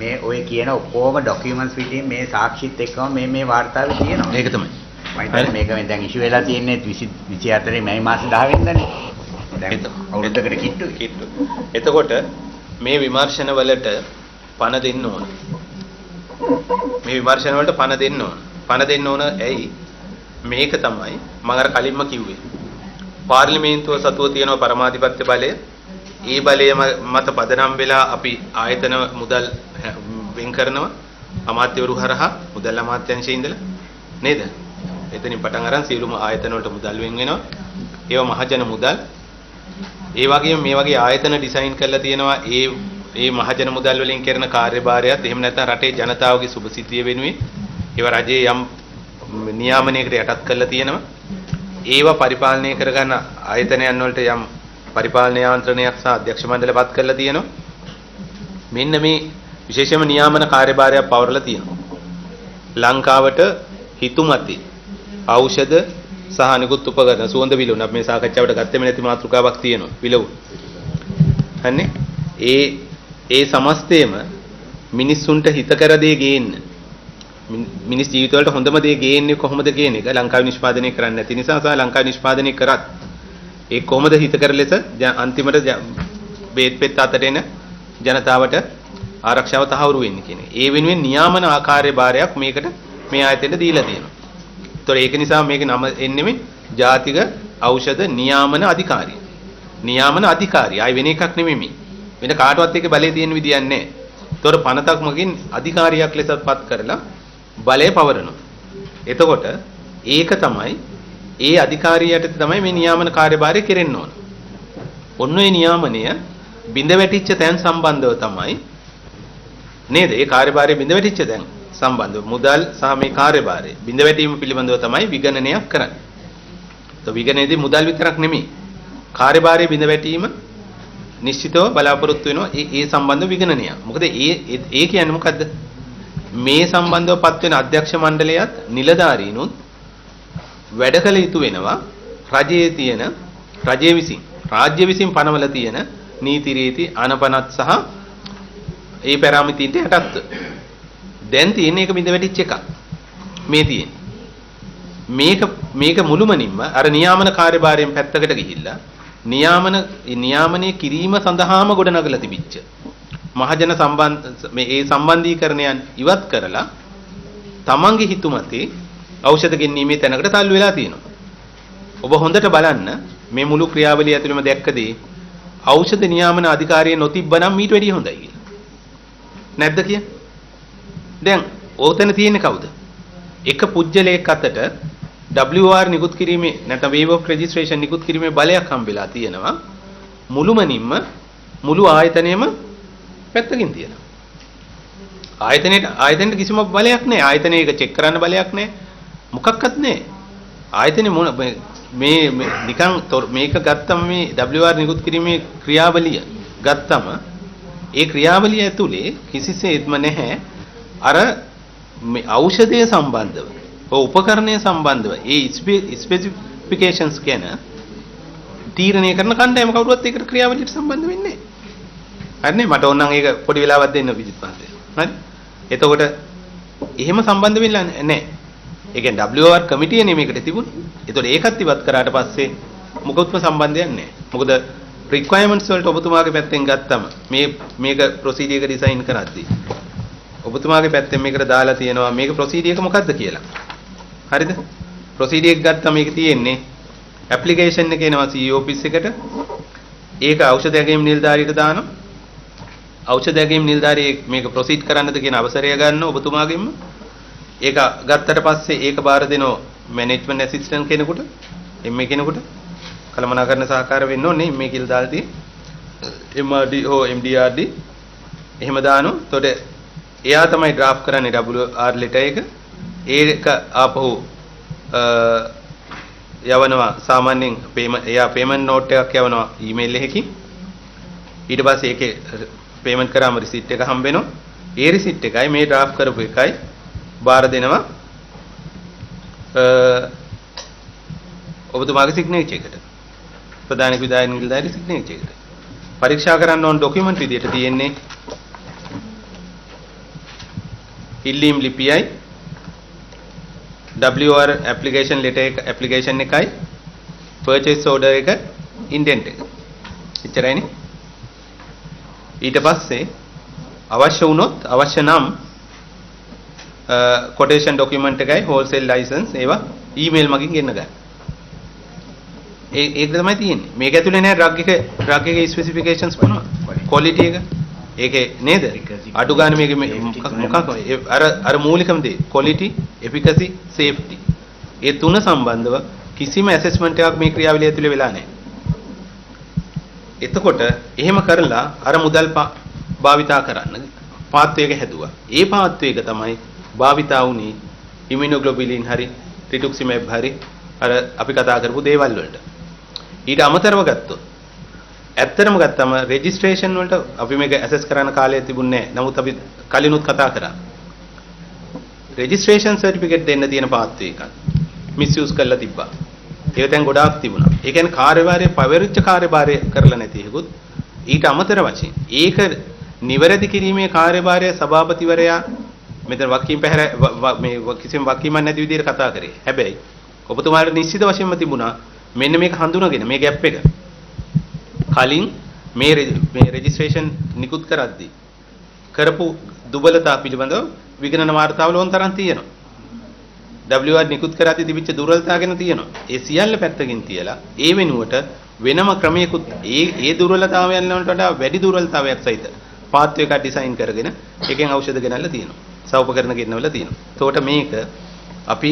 මේ ඔය කියන ඔක්කොම ડોකියුමන්ට්ස් පිටින් මේ සාක්ෂිත් එක්කම මේ වාර්තාවේ තියෙනවා. ඒක තමයි. මම මේක දැන් ඉෂුව වෙලා තියෙන්නේ 24 මැයි මාස 10 වෙනිදානේ. දැන් අවුරුද්දකට කිට්ටු. එතකොට මේ විමර්ශන වලට පණ දෙන්න ඕන. මේ විමර්ශන වලට පණ දෙන්න ඕන. පණ දෙන්න ඕන ඇයි? මේක තමයි මම අර කලින්ම කිව්වේ. පාර්ලිමේන්තුව සතුව තියෙන පරමාධිපත්‍ය බලය ඒ බලය මත පදනම් වෙලා අපි ආයතන මුදල් වෙන් කරනවා අමාත්‍යවරු හරහා මුදල් අමාත්‍යාංශයේ ඉඳලා නේද? එතනින් පටන් අරන් සියලුම ආයතන වලට මුදල් වෙන් වෙනවා. ඒවා මහජන මුදල්. ඒ වගේම මේ වගේ ආයතන ඩිසයින් කරලා තියෙනවා ඒ මහජන මුදල් වලින් කරන කාර්යභාරයත් එහෙම නැත්නම් රටේ ජනතාවගේ සුභසිද්ධිය වෙනුවෙන් ඒවා රජයේ යම් නියාමනයකට යටත් කරලා තියෙනවා. ඒවා පරිපාලනය කරගන්න ආයතනයන් වලට යම් පරිපාලන යාන්ත්‍රණයක් සහ අධ්‍යක්ෂ මණ්ඩලයපත් කරලා තියෙනවා. මෙන්න මේ විශේෂම නියාමන කාර්යභාරයක් පවරලා තියෙනවා. ලංකාවට හිතුමතේ ඖෂධ සහ අනිකුත් උපකරණ සුවඳ විලවුන් අපි මේ සාකච්ඡාවට ගත්තෙම නැති මාතෘකාවක් තියෙනවා විලවුන්. හන්නේ ඒ සමස්තයම මිනිස්සුන්ට හිතකර දේ ගේන්න මිනිස් ජීවිතවලට හොඳම දේ ගේන්නේ කොහොමද කියන එක ලංකාවේ නිෂ්පාදනය කරන්නේ නැති නිසා සහ ලංකාවේ නිෂ්පාදනය කරත් ඒ කොහොමද හිතකර ලෙස අන්තිමට බේත් පෙත් අතට එන ජනතාවට ආරක්ෂාව තහවුරු වෙන්නේ කියන එක. ඒ වෙනුවෙන් නියාමන ආකාරයේ මේකට මේ ආයතනයට දීලා තියෙනවා. ඒතොර ඒක නිසා මේකේ නම එන්නේ මේ ජාතික ඖෂධ නියාමන අධිකාරිය. නියාමන අධිකාරිය. ආයි වෙන එකක් නෙමෙයි මේ. වෙන කාටවත් එක බලය තියෙන විදියක් නැහැ. ඒතොර පනතක් මගින් අධිකාරියක් ලෙසපත් කරලා බලය පවරනවා. එතකොට ඒක තමයි ඒ අධිකාරියට තමයි මේ නියාමන කාර්යභාරය කෙරෙන්න ඕන. ඔන්න ඔය නියාමනය බිඳ වැටිච්ච තැන් සම්බන්ධව තමයි නේද? ඒ කාර්යභාරය බිඳ වැටිච්ච තැන් සම්බන්ධව මුදල් සහ මේ කාර්යභාරය බිඳ වැටීම පිළිබඳව තමයි විගණනයක් කරන්නේ. તો විගණනයේදී මුදල් විතරක් නෙමෙයි කාර්යභාරය බිඳ වැටීම නිශ්චිතව බලාපොරොත්තු වෙනවා ඒ සම්බන්ධ විගණනයක්. මොකද ඒ කියන්නේ මොකද්ද? මේ සම්බන්ධව පත් වෙන අධ්‍යක්ෂ මණ්ඩලයත් නිලධාරීනුත් වැඩ කළ යුතු වෙනවා රජයේ තියෙන රාජ්‍ය විසින් පනවල තියෙන නීති රීති අනපනත් සහ ඒ පැරාමිතින්ට යටත්ව. දැන් තියෙන එක බිඳ වැටිච්ච එකක්. මේ තියෙන්නේ. මේක මුළුමනින්ම අර නියාමන කාර්යභාරයෙන් පැත්තකට ගිහිල්ලා නියාමනයේ කිරීම සඳහාම ගොඩනගලා තිබිච්ච මහජන මේ සම්බන්ධීකරණයන් ඉවත් කරලා තමන්ගේ හිතුමතේ ඖෂධ ගෙනීමේ තැනකට තල්ලු වෙලා තියෙනවා. ඔබ හොඳට බලන්න මේ මුළු ක්‍රියාවලිය ඇතුළෙම දැක්කදී ඖෂධ නියාමන අධිකාරිය නොතිබ්බනම් ඊට වැඩිය හොඳයි කියලා. නැද්ද කියන්නේ? දැන් ඕතන තියෙන්නේ කවුද? එක පුජ්‍යලයක අතට WR නිකුත් කිරීමේ නැත්නම් waiver of registration නිකුත් කිරීමේ බලයක් හම්බෙලා තියෙනවා. මුළුමනින්ම මුළු ආයතනයේම පැත්තකින් තියෙනවා. ආයතනයේ කිසිම බලයක් නැහැ. ආයතනයේ එක චෙක් කරන්න බලයක් නැහැ. මොකක්වත් නැහැ. ආයතනයේ මේ නිකන් මේක ගත්තම මේ WR නිකුත් කිරීමේ ක්‍රියාවලිය ගත්තම ඒ ක්‍රියාවලිය ඇතුලේ කිසිසේත්ම නැහැ අර මේ ඖෂධය සම්බන්ධව උපකරණය සම්බන්ධව ඒ ස්පෙસિෆිකේෂන්ස් ගැන තීරණය කරන කණ්ඩායම කවුරුවත් ඒකට ක්‍රියාවලියට සම්බන්ධ වෙන්නේ නැහැ. හරිනේ මට ඕනනම් ඒක පොඩි වෙලාවක් දෙන්න විජිත් මහත්තයා. හරි. එතකොට එහෙම සම්බන්ධ වෙලා නැහැ. ඒ කියන්නේ WR කමිටියනේ මේකට තිබුණේ. එතකොට ඒකත් ඉවත් කරාට පස්සේ මොකක්වත් සම්බන්ධයක් නැහැ. මොකද රික්වයර්මන්ට්ස් වලට ඔබතුමාගේ පැත්තෙන් ගත්තම මේක ප්‍රොසීඩියර් එක ඩිසයින් කරද්දී ඔබතුමාගේ පැත්තෙන් මේකට දාලා තියෙනවා මේක ප්‍රොසීඩියර් එක මොකක්ද කියලා. හරිද? ප්‍රොසීඩියර් එක ගත්තා මේක තියෙන්නේ ඇප්ලිකේෂන් එක එනවා CEO ඔෆිස් එකට. ඒක ඖෂධ ඇගීම් නිලධාරියට දානවා. ඖෂධ ඇගීම් නිලධාරිය මේක ප්‍රොසීඩ් කරන්නද කියන අවසරය ගන්න ඔබතුමාගෙන්ම. ඒක ගත්තට පස්සේ ඒක බාර දෙනවා මැනේජ්මන්ට් ඇසිස්ටන්ට් කෙනෙකුට, MA කෙනෙකුට. කළමනාකරණ සහකාර වෙන්න ඕනේ MA කියලා දාලා තියෙන්නේ. MRD හෝ MDRD එහෙම දානවා. එතකොට එයා තමයි ඩ්‍රාෆ්ට් කරන්නේ WR ලෙටර් එක. ඒක ආපහු යවනවා සාමාන්‍යයෙන් එයා පේමන්ට් නෝට් එකක් යවනවා ඊමේල් එකකින්. ඊට පස්සේ ඒකේ පේමන්ට් කරාම රිසිට් එක හම්බ වෙනවා. ඒ රිසිට් එකයි මේ ඩ්‍රාෆ්ට් කරපු එකයි බාර දෙනවා ඔබතුමාගේ සිග්නේචර් එකට. ප්‍රධාන විධායක නිලධාරි සිග්නේචර් එකට. පරීක්ෂා කරන්න ඕන ડોකියුමන්ට් විදියට තියෙන්නේ ඉල්ලීම් ලිපියයි WR application letter එක application එකයි purchase order එක indent එක. එච්චරයිනේ. ඊට පස්සේ අවශ්‍ය වුණොත් අවශ්‍ය නම් quotation document එකයි wholesale license ඒවා email මගින් ගෙන්න ගන්න. ඒක තමයි තියෙන්නේ. මේක ඇතුලේ නෑ drug එකේ specifications මොනවා? quality එක. ඒකේ නේද? අඩු ගන්න මේක මොකක් අර මූලිකම දේ quality, efficacy, safety. ඒ තුන සම්බන්ධව කිසිම assessment එකක් මේ ක්‍රියාවලිය ඇතුලේ වෙලා නැහැ. එතකොට එහෙම කරලා අර මුදල් භාවිතා කරන්න පාත්වයක හැදුවා. ඒ පාත්වයක තමයි භාවිතා වුණේ immunoglobulin හරි rituximab හරි අර අපි කතා කරපු දේවල් වලට. ඊට අමතරව ගත්තොත් ඇත්තටම ගත්තම රෙජිස්ට්‍රේෂන් වලට අපි මේක ඇසස් කරන්න කාලය තිබුණේ නැහැ. නමුත් අපි කලිනුත් කතා කරා. රෙජිස්ට්‍රේෂන් සර්ටිෆිකේට් දෙන්න තියෙන පාත්වය එකක් මිස්යූස් කරලා තිබ්බා. ඒක දැන් ගොඩාක් තිබුණා. ඒ කියන්නේ කාර්යභාරය පවරිච්ච කාර්යභාරය කරලා නැති එකකුත් ඊට අමතර වශයෙන් ඒක නිවැරදි කිරීමේ කාර්යභාරය සභාපතිවරයා මෙතන වකීම් පැහැර මේ කිසිම වකීමක් නැති විදිහට කතා කරේ. හැබැයි ඔබතුමාට නිශ්චිත වශයෙන්ම තිබුණා මෙන්න මේක හඳුනාගෙන මේ ગેප් එක කලින් මේ රෙජිස්ට්‍රේෂන් නිකුත් කරද්දී කරපු දුබලතා පිළිබඳව විගණන වාර්තාවල ඕන තරම් තියෙනවා. WR නිකුත් කරද්දී තිබිච්ච දුර්වලතා ගැන තියෙනවා. ඒ සියල්ල පැත්තකින් තියලා ඒ වෙනුවට වෙනම ක්‍රමයකට ඒ දුර්වලතාවයන් වලට වඩා වැඩි දුර්වලතාවයක් සහිත පාත්ව එකක් ඩිසයින් කරගෙන එකෙන් ඖෂධ ගෙනල්ලා තියෙනවා. සවුපකරණ ගෙනවලා තියෙනවා. එතකොට මේක අපි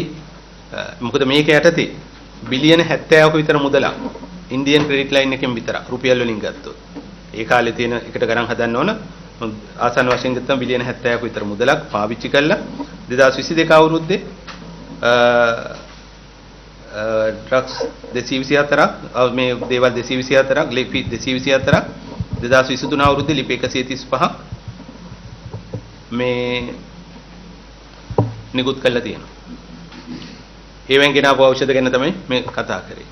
මොකද මේක යටතේ බිලියන 70ක විතර මුදලක් ඉන්දියන් ක්‍රෙඩිට් ලයින් එකෙන් විතර රුපියල් වලින් ගත්තොත් ඒ කාලේ තියෙන එකට ගණන් හදන්න ඕන ආසන්න වශයෙන් ගත්තම බිලියන 70ක විතර මුදලක් පාවිච්චි කළා 2022 අවුරුද්දේ ඩ්‍රග්ස් 224ක් මේ දේවල් 224ක් ලිපි 224ක් 2023 අවුරුද්දේ ලිපි 135ක් මේ නිකුත් කළා තියෙනවා. ඒවෙන් ගෙන ආපු ඖෂධ ගැන තමයි මේ කතා කරේ.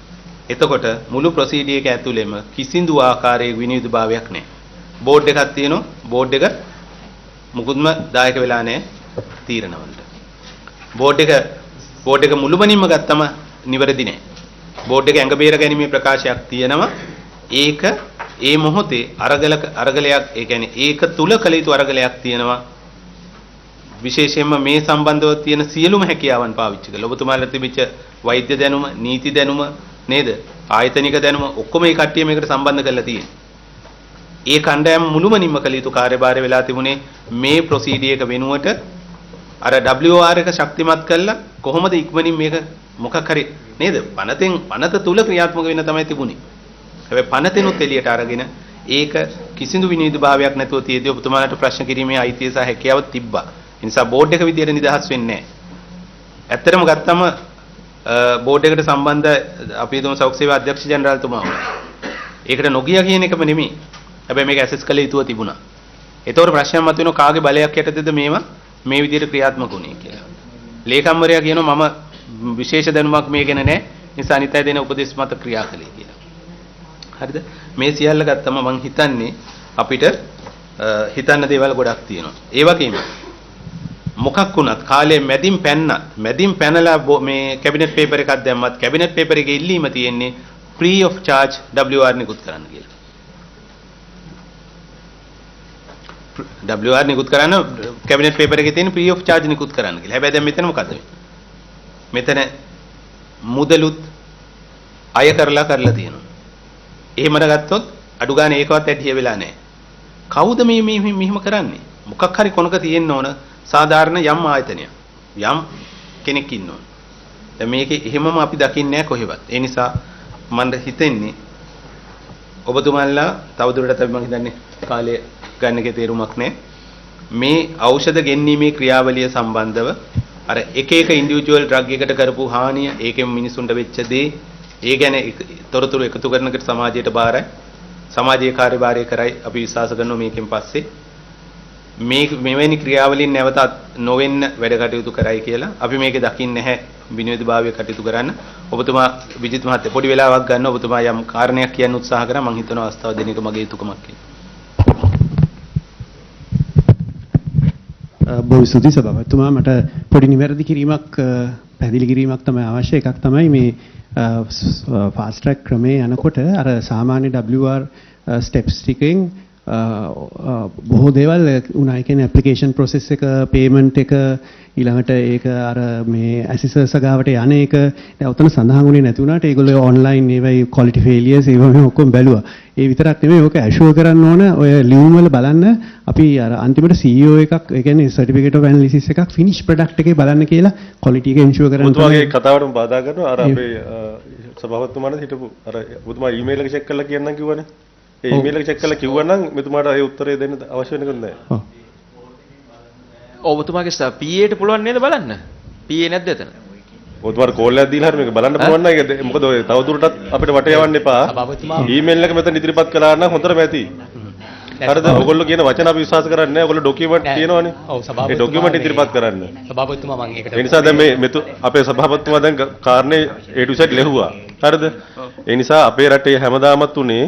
එතකොට මුළු ප්‍රොසීඩියර් එක ඇතුළෙම කිසිදු ආකාරයක විනිවිදභාවයක් නැහැ. බෝඩ් එකක් තියෙනවා. බෝඩ් එක මුකුත්ම දායක වෙලා නැහැ තීරණ වලට. බෝඩ් එක මුළුමනින්ම ගත්තම නිවැරදි නැහැ. බෝඩ් එක ඇඟ බේර ගැනීමේ ප්‍රකාශයක් තියෙනවා. ඒක ඒ මොහොතේ අරගලයක් ඒ කියන්නේ ඒක තුල කළ යුතු අරගලයක් තියෙනවා. විශේෂයෙන්ම මේ සම්බන්ධව තියෙන සියලුම හැකියාවන් පාවිච්චි කරලා ඔබතුමාලා තිබිච්ච වෛද්‍ය දැනුම, නීති දැනුම නේද? ආයතනික දැනුම ඔක්කොම මේ කට්ටිය මේකට සම්බන්ධ කරලා තියෙනවා. ඒ කණ්ඩායම මුළුමනින්ම කළ යුතු කාර්යභාරය වෙලා තිබුණේ මේ ප්‍රොසීඩියර් එක වෙනුවට අර WR එක ශක්තිමත් කළා කොහොමද ඉක්මනින් මේක මොකක් හරි නේද? පනත තුල ක්‍රියාත්මක වෙන්න තමයි තිබුණේ. හැබැයි පනතෙනුත් එළියට අරගෙන ඒක කිසිදු විනිවිදභාවයක් නැතුව තියදී ඔබතුමාලාට ප්‍රශ්න කිරීමේ අයිතිය සහ හැකියාව තිබ්බා. ඒ නිසා බෝඩ් එක විදියට නිදහස් වෙන්නේ නැහැ. ඇත්තටම ගත්තම බෝඩ් එකට සම්බන්ධ අපි හිතමු සෞඛ්‍ය සේවා අධ්‍යක්ෂ ජෙනරාල්තුමා වුණා. ඒකට නොගිය කියන එකම නෙමෙයි. හැබැයි මේක ඇසස් කළ යුතුව තිබුණා. ඒතකොට ප්‍රශ්නයක් මතුවෙනවා කාගේ බලයක් යටතේද මේවා මේ විදියට ක්‍රියාත්මක වුණේ කියලා. ලේකම්වරයා කියනවා මම විශේෂ දැනුමක් මේ ගැන නැහැ. නිසා අනිත් අය දෙන උපදෙස් මත ක්‍රියා කළේ කියලා. හරිද? මේ සියල්ල ගත්තම මම හිතන්නේ අපිට හිතන්න දේවල් ගොඩක් තියෙනවා. ඒ වගේම මොකක් වුණත් කාලේ මැදින් පැනලා මේ කැබිනට් පේපර් එකක් දැම්මත් කැබිනට් පේපර් එකේ ඉල්ලීම තියෙන්නේ free of charge WR නිකුත් කරන්න කියලා. WR නිකුත් කරන්න කැබිනට් පේපර් එකේ තියෙන free of charge නිකුත් කරන්න කියලා. හැබැයි දැන් මෙතන මොකද වෙන්නේ? මෙතන මුදලුත් අය කරලා තියෙනවා. එහෙමද ගත්තොත් අඩු ගන්න ඒකවත් ඇටි වෙලා නැහැ. කවුද මේ මෙහිම කරන්නේ? මොකක් හරි කොනක තියෙන්න ඕන සාධාරණ යම් ආයතනයක්. යම් කෙනෙක් ඉන්න ඕන. දැන් මේකේ එහෙමම අපි දකින්නේ නැහැ කොහෙවත්. ඒ නිසා මට හිතෙන්නේ ඔබතුමාලා තවදුරටත් මම හිතන්නේ කාලය ගන්න එකේ තේරුමක් නැහැ. මේ ඖෂධ ගෙන්වීමේ ක්‍රියාවලිය සම්බන්ධව අර එක ඉන්ඩිවිජුවල් ඩ්‍රග් එකකට කරපු හානිය, ඒකෙන් මිනිසුන්ට වෙච්ච දේ, ඒ ගැන තොරතුරු එකතු කරනකට සමාජයට බාරයි. සමාජීය කාර්යභාරය කරයි අපි විශ්වාස කරනවා මේකෙන් පස්සේ මෙවැනි ක්‍රියාවලින් නැවත නොවෙන්න වැඩ කටයුතු කරයි කියලා. අපි මේකේ දකින්නේ නැහැ විනෝදභාවය කටයුතු කරන්න. ඔබතුමා විජිත් මහත්තයා පොඩි වෙලාවක් ගන්න ඔබතුමා යම් කාරණයක් කියන්න උත්සාහ කරා. මම හිතනවා අවස්ථාව දෙන එක මගේ යුතුකමක් කියලා. බොහොම ස්තුතියි සභාපතිතුමා. මට පොඩි නිවැරදි කිරීමක් පැහැදිලි කිරීමක් තමයි අවශ්‍ය. එකක් තමයි මේ ෆාස්ට් ට්‍රැක් ක්‍රමේ යනකොට අර සාමාන්‍ය WR ස්ටෙප්ස් ටිකෙන් බොහෝ දේවල් උනා. ඒ කියන්නේ ඇප්ලිකේෂන් ප්‍රොසෙස් එක, පේමන්ට් එක, ඊළඟට ඒක අර මේ ඇසිසර්ස් ගාවට යන එක දැන් උතන සඳහන් වුණේ නැති වුණාට ඒගොල්ලෝ ඔන්ලයින් ඒවයි ක්වොලිටි ෆේලියර්ස් ඒවා මේ ඔක්කොම බැලුවා. ඒ විතරක් නෙමෙයි ඕක ඇෂුවර් කරන්න ඕන. ඔය ලියුම් වල බලන්න අපි අර අන්තිමට CEO එකක්, ඒ කියන්නේ සර්ටිෆිකේට් ඔෆ් ඇනලිසිස් එකක් ෆිනිෂ් ප්‍රොඩක්ට් එකේ බලන්න කියලා ක්වොලිටි එක ඉන්ෂුවර් කරන්න. ඔබතුමාගේ කතාවටම බාධා කරනවා. අර අපේ සභාපතිතුමාට හිටපු අර ඔබතුමා ඊමේල් එක චෙක් කරලා කියන්නම් කිව්වනේ. ඒ ඊමේල් එක චෙක් කරලා කිව්වනම් මෙතුමාට ඒ උත්තරේ දෙන්න අවශ්‍ය වෙන්නේ නැහැ. ඔබතුමාගේ PA ට පුළුවන් නේද බලන්න? PA නැද්ද එතන? ඔබතුමාට කෝල් එකක් දීලා හරි මේක බලන්න පුළුවන් නේද? මොකද ඔය තවදුරටත් අපිට වට යවන්න එපා. ඊමේල් එක මෙතන ඉදිරිපත් කළා නම් හොඳටම ඇති. හරිද? ඔයගොල්ලෝ කියන වචන අපි විශ්වාස කරන්නේ නැහැ. ඔයගොල්ලෝ ඩොකියුමන්ට් තියෙනවනේ. ඔව් සභාපතිතුමා. ඒ ඩොකියුමන්ට් ඉදිරිපත් කරන්න. සභාපතිතුමා මම ඒකට ඒ නිසා දැන් මේ අපේ සභාපතිතුමා දැන් කාරණේ A to Z ලැහුවා. හරිද? ඒ නිසා අපේ රටේ හැමදාමත් උනේ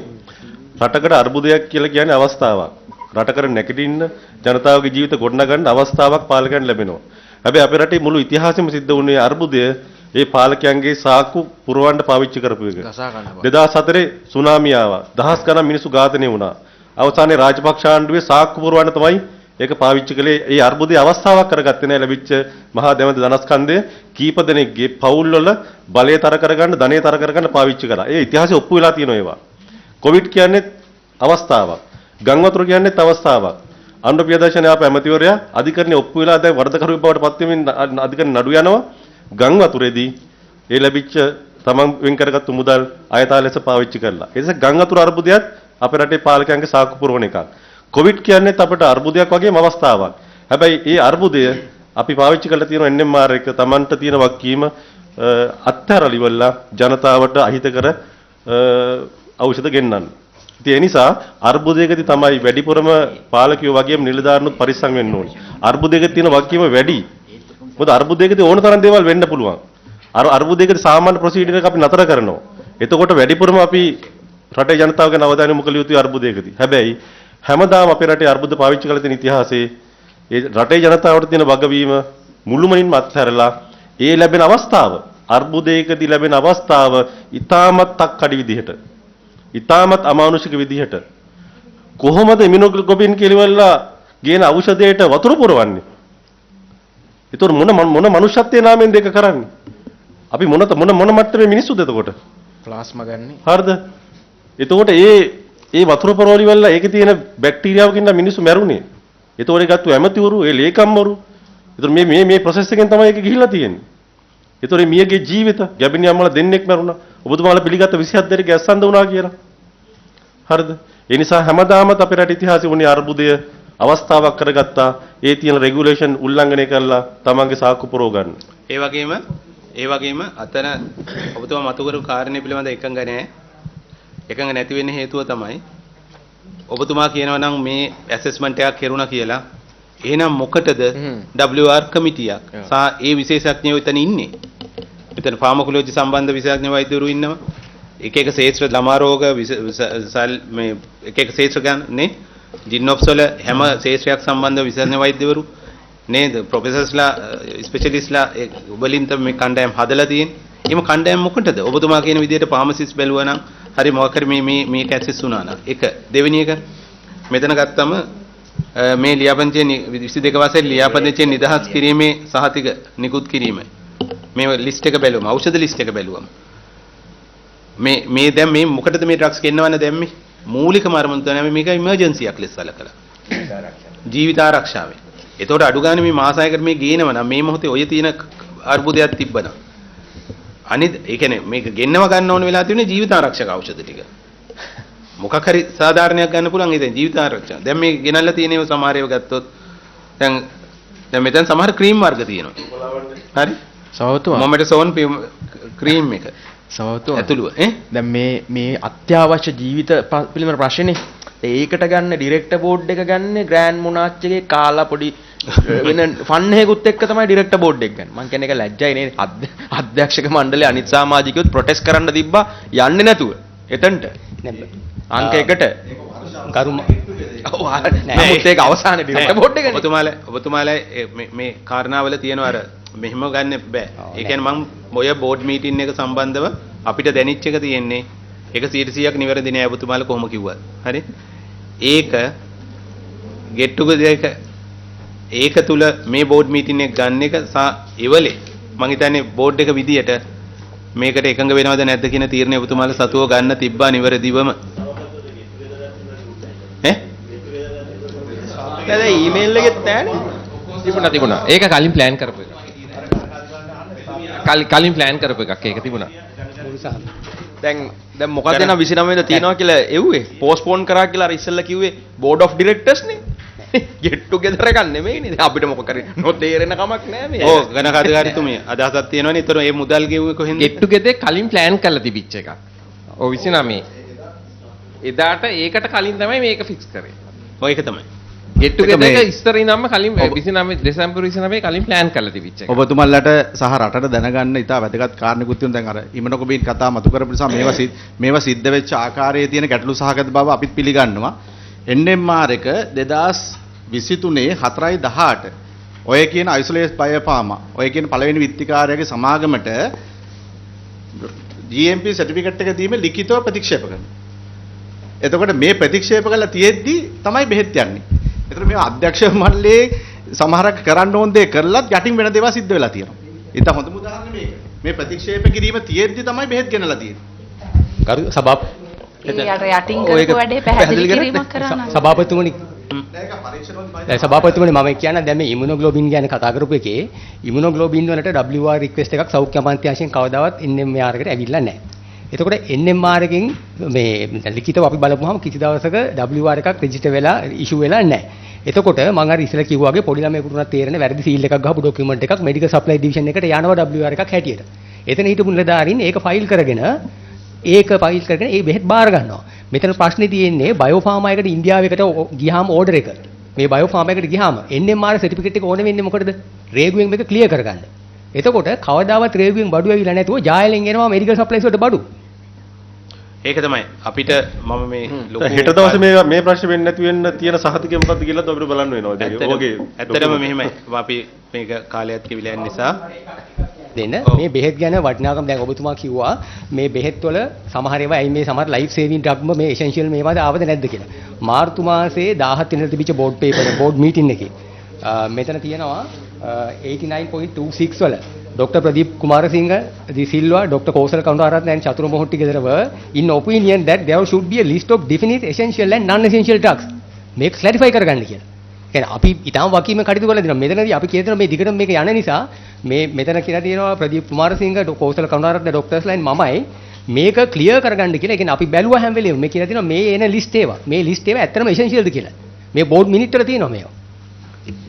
රටකට අර්බුදයක් කියලා කියන්නේ අවස්ථාවක්. රටකට නැගිටින්න ජනතාවගේ ජීවිත ගොඩනගන්න අවස්ථාවක් පාලකයන් ලැබෙනවා. හැබැයි අපේ රටේ මුළු ඉතිහාසෙම සිද්ධ වුණේ අර්බුදය ඒ පාලකයන්ගේ සාක්කු පුරවන්න පාවිච්චි කරපු එක. 2004 සුනාමිය ආවා. දහස් ගණන් මිනිස්සු ඝාතනය වුණා. අවසානයේ රාජපක්ෂ ආණ්ඩුවේ සාක්කු පුරවන්න තමයි ඒක පාවිච්චි කළේ. ඒ අර්බුදයේ අවස්ථාවක් කරගත්තේ නැහැ. ලැබිච්ච මහා දැවැන්ත ධනස්කන්ධය කීප දෙනෙක්ගේ පවුල් වල බලය තර කරගන්න, ධනය තර කරගන්න පාවිච්චි කළා. ඒ ඉතිහාසෙ ඔප්පු වෙලා තියෙනවා ඒවා. කොවිඩ් කියන්නේ අවස්ථාවක්. ගං වතුර කියන්නේ අවස්ථාවක්. අනුර ප්‍රියදර්ශන ආප ඇමතිවරයා අධිකරණයේ ඔප්පු වෙලා දැන් වරදකරුවෙක් බවට පත් වෙමින් අධිකරණ නඩු යනවා. ගං වතුරේදී ඒ ලැබිච්ච තමන් වෙන් කරගත්තු මුදල් අයථා ලෙස පාවිච්චි කරලා. ඒ නිසා ගං වතුර අර්බුදයක් අපේ රටේ පාලකයන්ගේ සාක්කු පුරවන එකක්. කොවිඩ් කියන්නේ අපිට අර්බුදයක් වගේම අවස්ථාවක්. හැබැයි ඒ අර්බුදය අපි පාවිච්චි කරලා තියෙන NMR එක තමන්ට තියෙන වගකීම අත්හැරලිවලා ජනතාවට අහිතකර ඖෂධ ගෙන්නන්න. ඒ නිසා අර්බුදයකදී තමයි වැඩිපුරම පාලකයෝ වගේම නිලධාරීනුත් පරිස්සම් වෙන්න ඕනේ. අර්බුදයක තියෙන වගකීම වැඩි. මොකද අර්බුදයකදී ඕන තරම් දේවල් වෙන්න පුළුවන්. අර්බුදයකදී සාමාන්‍ය ප්‍රොසීඩර් එක අපි නතර කරනවා. එතකොට වැඩිපුරම අපි රටේ ජනතාවගේ අවධානය යොමු කළ යුතුයි අර්බුදයකදී. හැබැයි හැමදාම අපේ රටේ අර්බුද පාවිච්චි කරලා තියෙන ඉතිහාසයේ ඒ රටේ ජනතාවට තියෙන වගවීම මුළුමනින්ම අත්හැරලා ඒ ලැබෙන අවස්ථාව අර්බුදයකදී ලැබෙන අවස්ථාව ඉතාමත් තක්කඩි විදිහට ඉතාමත් අමානුෂික විදිහට කොහොමද ඉමුනෝග්ලෝබින් කියලා ගේන ඖෂධයට වතුර පුරවන්නේ? ඒතර මොන මනුෂ්‍යත්වයේ නාමයෙන් දෙක කරන්නේ? අපි මොන මට්ටමේ මිනිස්සුද එතකොට? ප්ලාස්මා ගන්නේ. හරිද? එතකොට ඒ වතුර පරෝලි වල ඒකේ තියෙන බැක්ටීරියාවකින් මිනිස්සු මැරුණේ. ඒතකොට ගත්තු ඇමතිවරු, ඒ ලේකම්වරු. ඒතර මේ ප්‍රොසෙස් එකෙන් තමයි ඒක ගිහිල්ලා තියෙන්නේ. ඒතර මියගේ ජීවිත ගැබිනියම් වල දෙන්නෙක් මැරුණා. ඔබතුමාලා පිළිගත්ත 27 දෙනෙක් ඇස්සන්ද වුණා කියලා. හරිද? ඒ නිසා හැමදාම අපේ රට ඉතිහාසයේ උනේ අර්බුදය අවස්ථාවක් කරගත්තා. ඒ තියෙන රෙගුලේෂන් උල්ලංඝනය කරලා තමන්ගේ සාක්කු පුරව ගන්න. ඒ වගේම අතන ඔබතුමා මතු කරපු කාරණේ පිළිබඳ එකඟ නැහැ. එකඟ නැති වෙන්න හේතුව තමයි ඔබතුමා කියනවා නම් මේ ඇසෙස්මන්ට් එකක් කෙරුණා කියලා. එහෙනම් මොකටද WR කමිටියක් සහ ඒ විශේෂඥයෝ එතන ඉන්නේ? මෙතන ෆාමකොලොජි සම්බන්ධ විශේෂඥ වෛද්‍යවරු ඉන්නවා. එක එක ශේත්‍ර ළමා රෝග මේ එක ශේත්‍ර ගන්නනේ ජින්නොප්ස් වල හැම ශේත්‍රයක් සම්බන්ධ විශේෂඥ වෛද්‍යවරු නේද? ප්‍රොෆෙසර්ස්ලා ස්පෙෂලිස්ට්ලා වලින් තමයි මේ කණ්ඩායම් හදලා තියෙන්නේ. එහෙම කණ්ඩායම් මොකටද? ඔබතුමා කියන විදිහට ෆාමසිස්ට් බැලුවා නම් හරි මොකක් හරි මේක ඇක්සස් වුණා නම්. එක දෙවෙනි එක මෙතන ගත්තම මේ ලියාපදිංචිය 22 වසරේ ලියාපදිංචිය නිදහස් කිරීමේ සහතික නිකුත් කිරීම. මේ ලිස්ට් එක බැලුවම ඖෂධ ලිස්ට් එක බැලුවම මේ දැන් මේ මොකටද මේ ඩ්‍රග්ස් ගෙන්නවන්න දැම්මේ? මූලිකම අරමුණ තමයි මේක ඉමර්ජන්සියක් ලෙස සලකලා. ජීවිත ආරක්ෂාවේ. එතකොට අඩු ගානේ මේ මාස 6කට මේ ගේනව නම් මේ මොහොතේ ඔය තියෙන අර්බුදයක් තිබ්බනම් අනිත් ඒ කියන්නේ මේක ගෙන්නව ගන්න ඕන වෙලා තියෙන්නේ ජීවිත ආරක්ෂක ඖෂධ ටික. මොකක් හරි සාධාරණයක් ගන්න පුළුවන් ඒ ජීවිත ආරක්ෂා. දැන් මේ ගෙනල්ලා තියෙන ඒවා සමහර ඒවා ගත්තොත් දැන් මෙතන සමහර ක්‍රීම් වර්ග තියෙනවා. හරි? සවතුමා මොමෙටසෝන් ක්‍රීම් එක. සවතුමා ඇතුළුව දැන් මේ අත්‍යවශ්‍ය ජීවිත පිළිබඳ ප්‍රශ්නේ. ඒකට ගන්න ඩිරෙක්ටර් බෝඩ් එක ගන්න ග්‍රෑන්ඩ් මොනාච්චගේ කාලා පොඩි වෙන ෆන් එකකුත් එක්ක තමයි ඩිරෙක්ටර් බෝඩ් එක ගන්න. මං කියන්නේ ඒක ලැජ්ජයි නේද? අධ්‍යක්ෂක මණ්ඩලයේ අනිත් සමාජිකයොත් ප්‍රොටෙස්ට් කරන්න තිබ්බා යන්නේ නැතුව. එතනට අංක 1ට කරුම නමුත් ඒක අවසානයේ ඩිරෙක්ටර් බෝඩ් එකනේ. ඔබතුමාලා මේ කාරණාවල තියෙනවා අර මෙහෙම ගන්න බෑ. ඒ කියන්නේ මම ඔය බෝඩ් මීටින් එක සම්බන්ධව අපිට දැනෙච්ච එක තියෙන්නේ ඒක 100%ක් නිවැරදි නෑ ඔබතුමාලා කොහොම කිව්වත්. හරි? ඒක get together එක ඒක තුල මේ බෝඩ් මීටින් එක ගන්න එක එවලේ මම හිතන්නේ බෝඩ් එක විදියට මේකට එකඟ වෙනවද නැද්ද කියන තීරණය ඔබතුමාලා සතුව ගන්න තිබ්බා නිවැරදිවම. දැන් ඊමේල් එකෙත් නෑනේ. තිබුණා. ඒක කලින් ප්ලෑන් කරපු එක. කලින් ප්ලෑන් කරපු එකක් ඒක තිබුණා. දැන් මොකද නම් 29 වෙනිදා තියනවා කියලා එව්වේ පෝස්ට්පෝන් කරා කියලා අර ඉස්සෙල්ලා කිව්වේ බෝඩ් ඔෆ් ඩිරෙක්ටර්ස් නේ get together එකක් නෙමෙයිනේ අපිට මොකක් කරේ නොතේරෙන කමක් නෑ මේ ඔව් ගණක අධිකාරිතුමිය අදහසක් තියෙනවනේ ඒතර මේ මුදල් ගෙවුවේ කොහෙන්ද get together කලින් ප්ලෑන් කරලා තිබිච්ච එකක් ඔව් 29 එදාට ඒකට කලින් තමයි මේක ෆික්ස් කරේ ඔය ඒක තමයි get together එක ඉස්තරින් නම් කලින් 29 දෙසැම්බර් 29 කලින් ප්ලෑන් කරලා තිබිච්ච එක ඔබතුමන්ලට සහ රටට දැනගන්න ඉතා වැදගත් කාරණිකුත් තියෙනවා දැන් අර ඉමනකොබින් කතා මතු කරපු නිසා මේවා සිද්ධ වෙච්ච ආකාරයේ තියෙන ගැටලු සහගත බව අපිත් පිළිගන්නවා NMR එක 2023 4/18 ඔය කියන අයිසොලේට් බයෝෆාමා ඔය කියන පළවෙනි විත්තිකාරයාගේ සමාගමට GMP සර්ටිෆිකේට් එක දීමේ ලිඛිතව ප්‍රතික්ෂේප කරනවා. එතකොට මේ ප්‍රතික්ෂේප කළා තියෙද්දි තමයි බෙහෙත් යන්නේ. ඒතර මේ අධ්‍යක්ෂ මණ්ඩලයේ සමහරක් කරන්න ඕන දේ කරලත් යටින් වෙන දේවල් සිද්ධ වෙලා තියෙනවා. ඊට හොඳම උදාහරණ මේක. මේ ප්‍රතික්ෂේප කිරීම තියෙද්දි තමයි බෙහෙත් ගෙනලා තියෙන්නේ. කරු සභාප යටින් කරපු වැඩේ පැහැදිලි කිරීමක් කරන්න. සභාපතිතුමනි සභාපතිතුමනි මම කියන්නේ දැන් මේ ඉමුනොග්ලෝබින් ගැන කතා කරපු එකේ ඉමුනොග්ලෝබින් වලට WR රික්වෙස්ට් එකක් සෞඛ්‍ය අමාත්‍යාංශයෙන් කවදාවත් NMR එකට ඇවිල්ලා නැහැ. එතකොට NMR එකෙන් මේ ලිඛිතව අපි බලපුවාම කිසි දවසක WR එකක් රෙජිස්ටර් වෙලා ඉෂුව වෙලා නැහැ. එතකොට මම අර ඉස්සෙල්ලා කිව්වා වගේ පොඩි ළමයෙකුට උනත් තේරෙන වැරදි සීල් එකක් ගහපු ડોකියුමන්ට් එකක් මෙඩිකල් සප්ලයි ඩිවිෂන් එකට යනවා WR එකක් හැටියට. එතන හිටපු නිලධාරීන් ඒක ෆයිල් කරගෙන ඒ බෙහෙත් බාර ගන්නවා. මෙතන ප්‍රශ්නේ තියෙන්නේ බයෝෆාමා එකට ඉන්දියාවකට ගියාම ඕඩර් එක. මේ බයෝෆාමා එකට ගියාම NMR සර්ටිෆිකේට් එක ඕනේ වෙන්නේ මොකටද? රේගුවෙන් මේක ක්ලියර් කරගන්න. එතකොට කවදාවත් රේගුවෙන් බඩු ඇවිල්ලා නැතුව ජායලෙන් එනවා මෙඩිකල් සප්ලයිස් වලට බඩු. ඒක තමයි අපිට මම මේ ලොකු හෙට දවසේ මේ ප්‍රශ්න වෙන්නේ නැති වෙන්න තියෙන සහතිකය මොකක්ද කියලා අපිට බලන්න වෙනවා. ඒක ඕගේ ඇත්තටම මෙහෙමයි. අපි මේක කාලයක් කිවිලා යන නිසා දෙන්න මේ බෙහෙත් ගැන වටිනාකම දැන් ඔබතුමා කිව්වා මේ බෙහෙත් වල සමහර ඒවා ඇයි මේ සමහර ලයිෆ් සේවින් ඩ්‍රග්ම මේ එසෙන්ෂියල් මේවාද ආවද නැද්ද කියලා. මාර්තු මාසයේ 17 වෙනිදා තිබිච්ච බෝඩ් මීටින් එකේ මෙතන තියෙනවා 89.26 වල Dr. Pradeep Kumarasinghe, the Silva, Dr. Kosal Kaundaratne and Chatura Mohoti together were in opinion that there should be a list of definite essential and non-essential drugs. මේක clarify කරගන්න කියලා. කියන්නේ අපි ඊටම වකීම කටයුතු කරලා දෙනවා. මෙතනදී අපි කියන මේ දිගටම මේක යන නිසා මේ මෙතන කියලා තියෙනවා ප්‍රදීප් කුමාරසිංහ, කෝසල කරුණාරත්න ડોක්ටර්ස් ලයින් මමයි මේක ක්ලියර් කරගන්න කියලා. ඒ කියන්නේ අපි බැලුවා හැම වෙලේම මේ කියලා තියෙනවා මේ එන ලිස්ට් ඒවා. මේ ලිස්ට් ඒවා ඇත්තටම essentialද කියලා. මේ බෝඩ් මිනිට් වල තියෙනවා මේවා.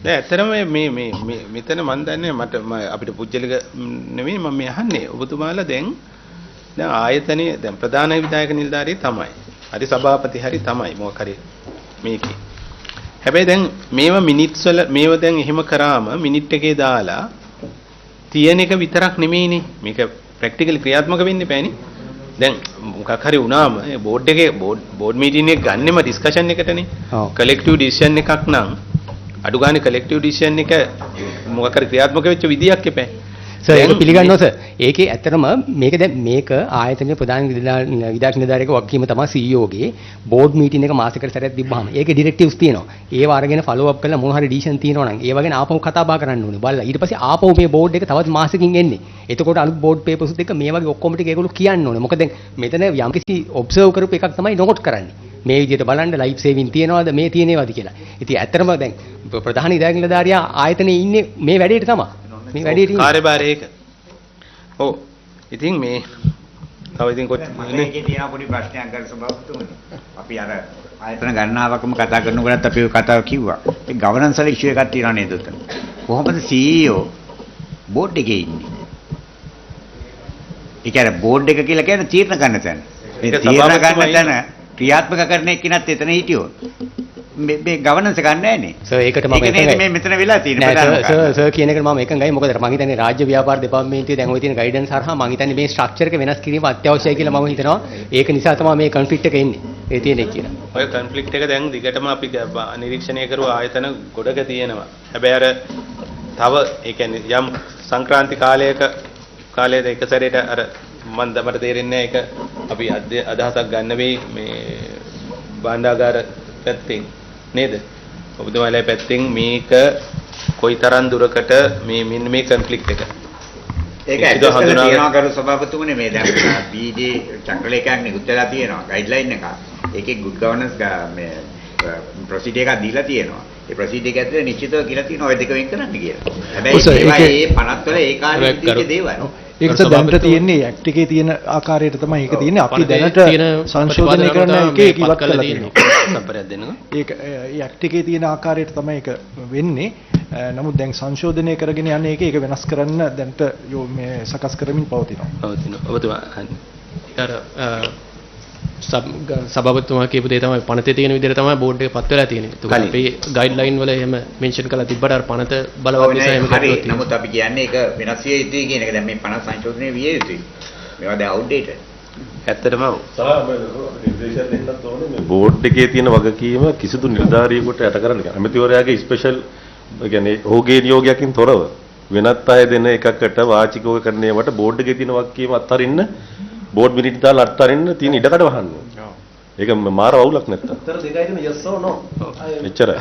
දැන් ඇත්තටම මේ මෙතන මම දන්නේ මට අපිට පුජ්‍යලික නෙවෙයි මම මේ අහන්නේ ඔබතුමාලා දැන් ආයතනයේ දැන් ප්‍රධාන විධායක නිලධාරී තමයි. හරි සභාපති හරි තමයි මොකක් හරි මේකේ. හැබැයි දැන් මේවා මිනිත්ස් වල මේව දැන් එහෙම කරාම මිනිට් එකේ දාලා තියෙන එක විතරක් නෙමෙයිනේ. මේක ප්‍රැක්ටිකලි ක්‍රියාත්මක වෙන්න බෑනේ. දැන් මොකක් හරි වුණාම බෝඩ් එකේ බෝඩ් මීටින් එක ගන්නෙම ඩිස්කෂන් එකටනේ. කලෙක්ටිව් ඩිසිෂන් එකක් නම් අඩු ගානේ කලෙක්ටිව් ඩිසිෂන් එක මොකක් හරි ක්‍රියාත්මක වෙච්ච විදියක් එපෑ. සර් ඒක පිළිගන්නවා සර්. ඒකේ ඇත්තටම මේක දැන් මේක ආයතනයේ ප්‍රධාන විධායක නිලධාරියෙක් වගකීම තමයි CEO ගේ බෝඩ් මීටින් එක මාසෙකට සැරයක් තිබ්බහම ඒකේ ඩිරෙක්ටිව්ස් තියෙනවා. ඒව අරගෙන ෆලෝ අප් කරලා මොන හරි ඩිසිෂන් තියෙනවා නම් ඒව ගැන ආපහු කතා බහ කරන්න ඕනේ. බලලා ඊට පස්සේ ආපහු මේ බෝඩ් එක තවත් මාසෙකින් එන්නේ. එතකොට අලුත් බෝඩ් පේපර්ස් එක මේ වගේ ඔක්කොම ටික ඒගොල්ලෝ කියන්න ඕනේ. මොකද දැන් මෙතන යම්කිසි ඔබ්සර්ව් කරපු එකක් තමයි නොකොට් කරන්නේ. මේ විදිහට බලන්න ලයිෆ් සේවින් තියනවාද මේ තියෙනවද කියලා. ඉතින් ඇත්තටම දැන් ප්‍රධාන විධායක නිලධාරියා ආයතනයේ ඉන්නේ මේ වැඩේට තමයි. මේ වැඩේට ඉන්නේ. කාර්යභාරය ඒක. ඔව්. ඉතින් මේ තව ඉතින් මේකේ තියෙන පොඩි ප්‍රශ්නයක් ගන්න සභාපතිතුමනි. අපි අර ආයතන ගණනාවකම කතා කරනකොටත් අපි ඔය කතාව කිව්වා. ඒ ගවර්නන්ස් වල ඉෂුව එකක් තියෙනවා නේද උතන? කොහොමද CEO බෝඩ් එකේ ඉන්නේ? ඒ කියන්නේ බෝඩ් එක කියලා කියන්නේ තීරණ ගන්න තැන. මේ තීරණ ගන්න තැන ක්‍රියාත්මක කරන එක්කිනත් එතන හිටියොත් මේ ගවර්නන්ස් එක ගන්න නැහැ නේ. සර් ඒකට මම එකඟයි. මේ මෙතන වෙලා තියෙන්නේ ප්‍රධානම. සර් කියන එකට මම එකඟයි. මොකද මම හිතන්නේ රාජ්‍ය ව්‍යාපාර දෙපාර්තමේන්තුවේ දැන් ওই තියෙන ගයිඩන්ස් හරහා මම හිතන්නේ මේ ස්ට්‍රක්චර් එක වෙනස් කිරීම අත්‍යවශ්‍යයි කියලා මම හිතනවා. ඒක නිසා තමයි මේ කොන්ෆ්ලික්ට් එක එන්නේ. ඒ තියෙන්නේ කියලා. ඔය කොන්ෆ්ලික්ට් එක දැන් දිගටම අපි නිරීක්ෂණය කරුව ආයතන ගොඩක තියෙනවා. හැබැයි අර තව ඒ කියන්නේ යම් සංක්‍රාන්ති කාලයේද එක සැරේට අර මට තේරෙන්නේ ඒක අපි අදහසක් ගන්න වෙයි මේ භාණ්ඩාගාර පැත්තෙන් නේද? ඔබතුමාලා පැත්තෙන් මේක කොයිතරම් දුරකට මේ කොන්ෆ්ලික්ට් එක ඒක ඇඩ්ජස්ට් කරලා තියනවා කරු සභාපතිතුමනි මේ දැන් BD චක්‍රලේඛයක් නිකුත් වෙලා තියෙනවා ගයිඩ්ලයින් එකක්. ඒකේ good governance මේ ප්‍රොසීඩර් එකක් දීලා තියෙනවා. ඒ ප්‍රොසීඩර් එක ඇතුලේ නිශ්චිතව කියලා තියෙනවා ඔය දෙක වෙන් කරන්න කියලා. හැබැයි ඒ 50 වල ඒ කාලේ තිබිච්ච දේවල්. ඒක දැනට තියෙන්නේ ඇක්ට් එකේ තියෙන ආකාරයට තමයි ඒක තියෙන්නේ. අපි දැනට සංශෝධනය කරන එකේ ඉවත් කරලා තියෙනවා. සම්පරයක් දෙන්නකෝ. ඒක ඒ ඇක්ට් එකේ තියෙන ආකාරයට තමයි ඒක වෙන්නේ. නමුත් දැන් සංශෝධනය කරගෙන යන්නේ ඒක වෙනස් කරන්න දැනට මේ සකස් කරමින් පවතිනවා. ඔබතුමා අර සභාපතිතුමා කියපු දේ තමයි පනතේ තියෙන විදිහට තමයි බෝඩ් එක පත් වෙලා තියෙන්නේ. ඒක අපි ගයිඩ්ලයින් වල එහෙම මෙන්ෂන් කරලා තිබ්බට අර පනත බලවත් නිසා එහෙම හරි. නමුත් අපි කියන්නේ ඒක වෙනස් විය යුතුයි කියන එක. දැන් මේ 50 සංශෝධනය විය යුතුයි. මේවා දැන් අවුට්ඩේටඩ්. ඇත්තටම නිර්දේශයක් දෙන්නත් ඕනේ මේ බෝඩ් එකේ තියෙන වගකීම කිසිදු නිලධාරියෙකුට යට කරන්න බෑ. ඇමතිවරයාගේ ස්පෙෂල් කියන්නේ ඔහුගේ නියෝගයකින් තොරව වෙනත් අය දෙන එකකට වාචිකව කරන ඒවාට බෝඩ් එකේ තියෙන වගකීම අත්හරින්න බෝඩ් මිනිත් දාලා අත්හරින්න තියෙන ඉඩකඩ වහන්න. ඒක මාර වවුලක් නැත්තම්. උත්තර දෙකයි තියෙන yes or no. එච්චරයි.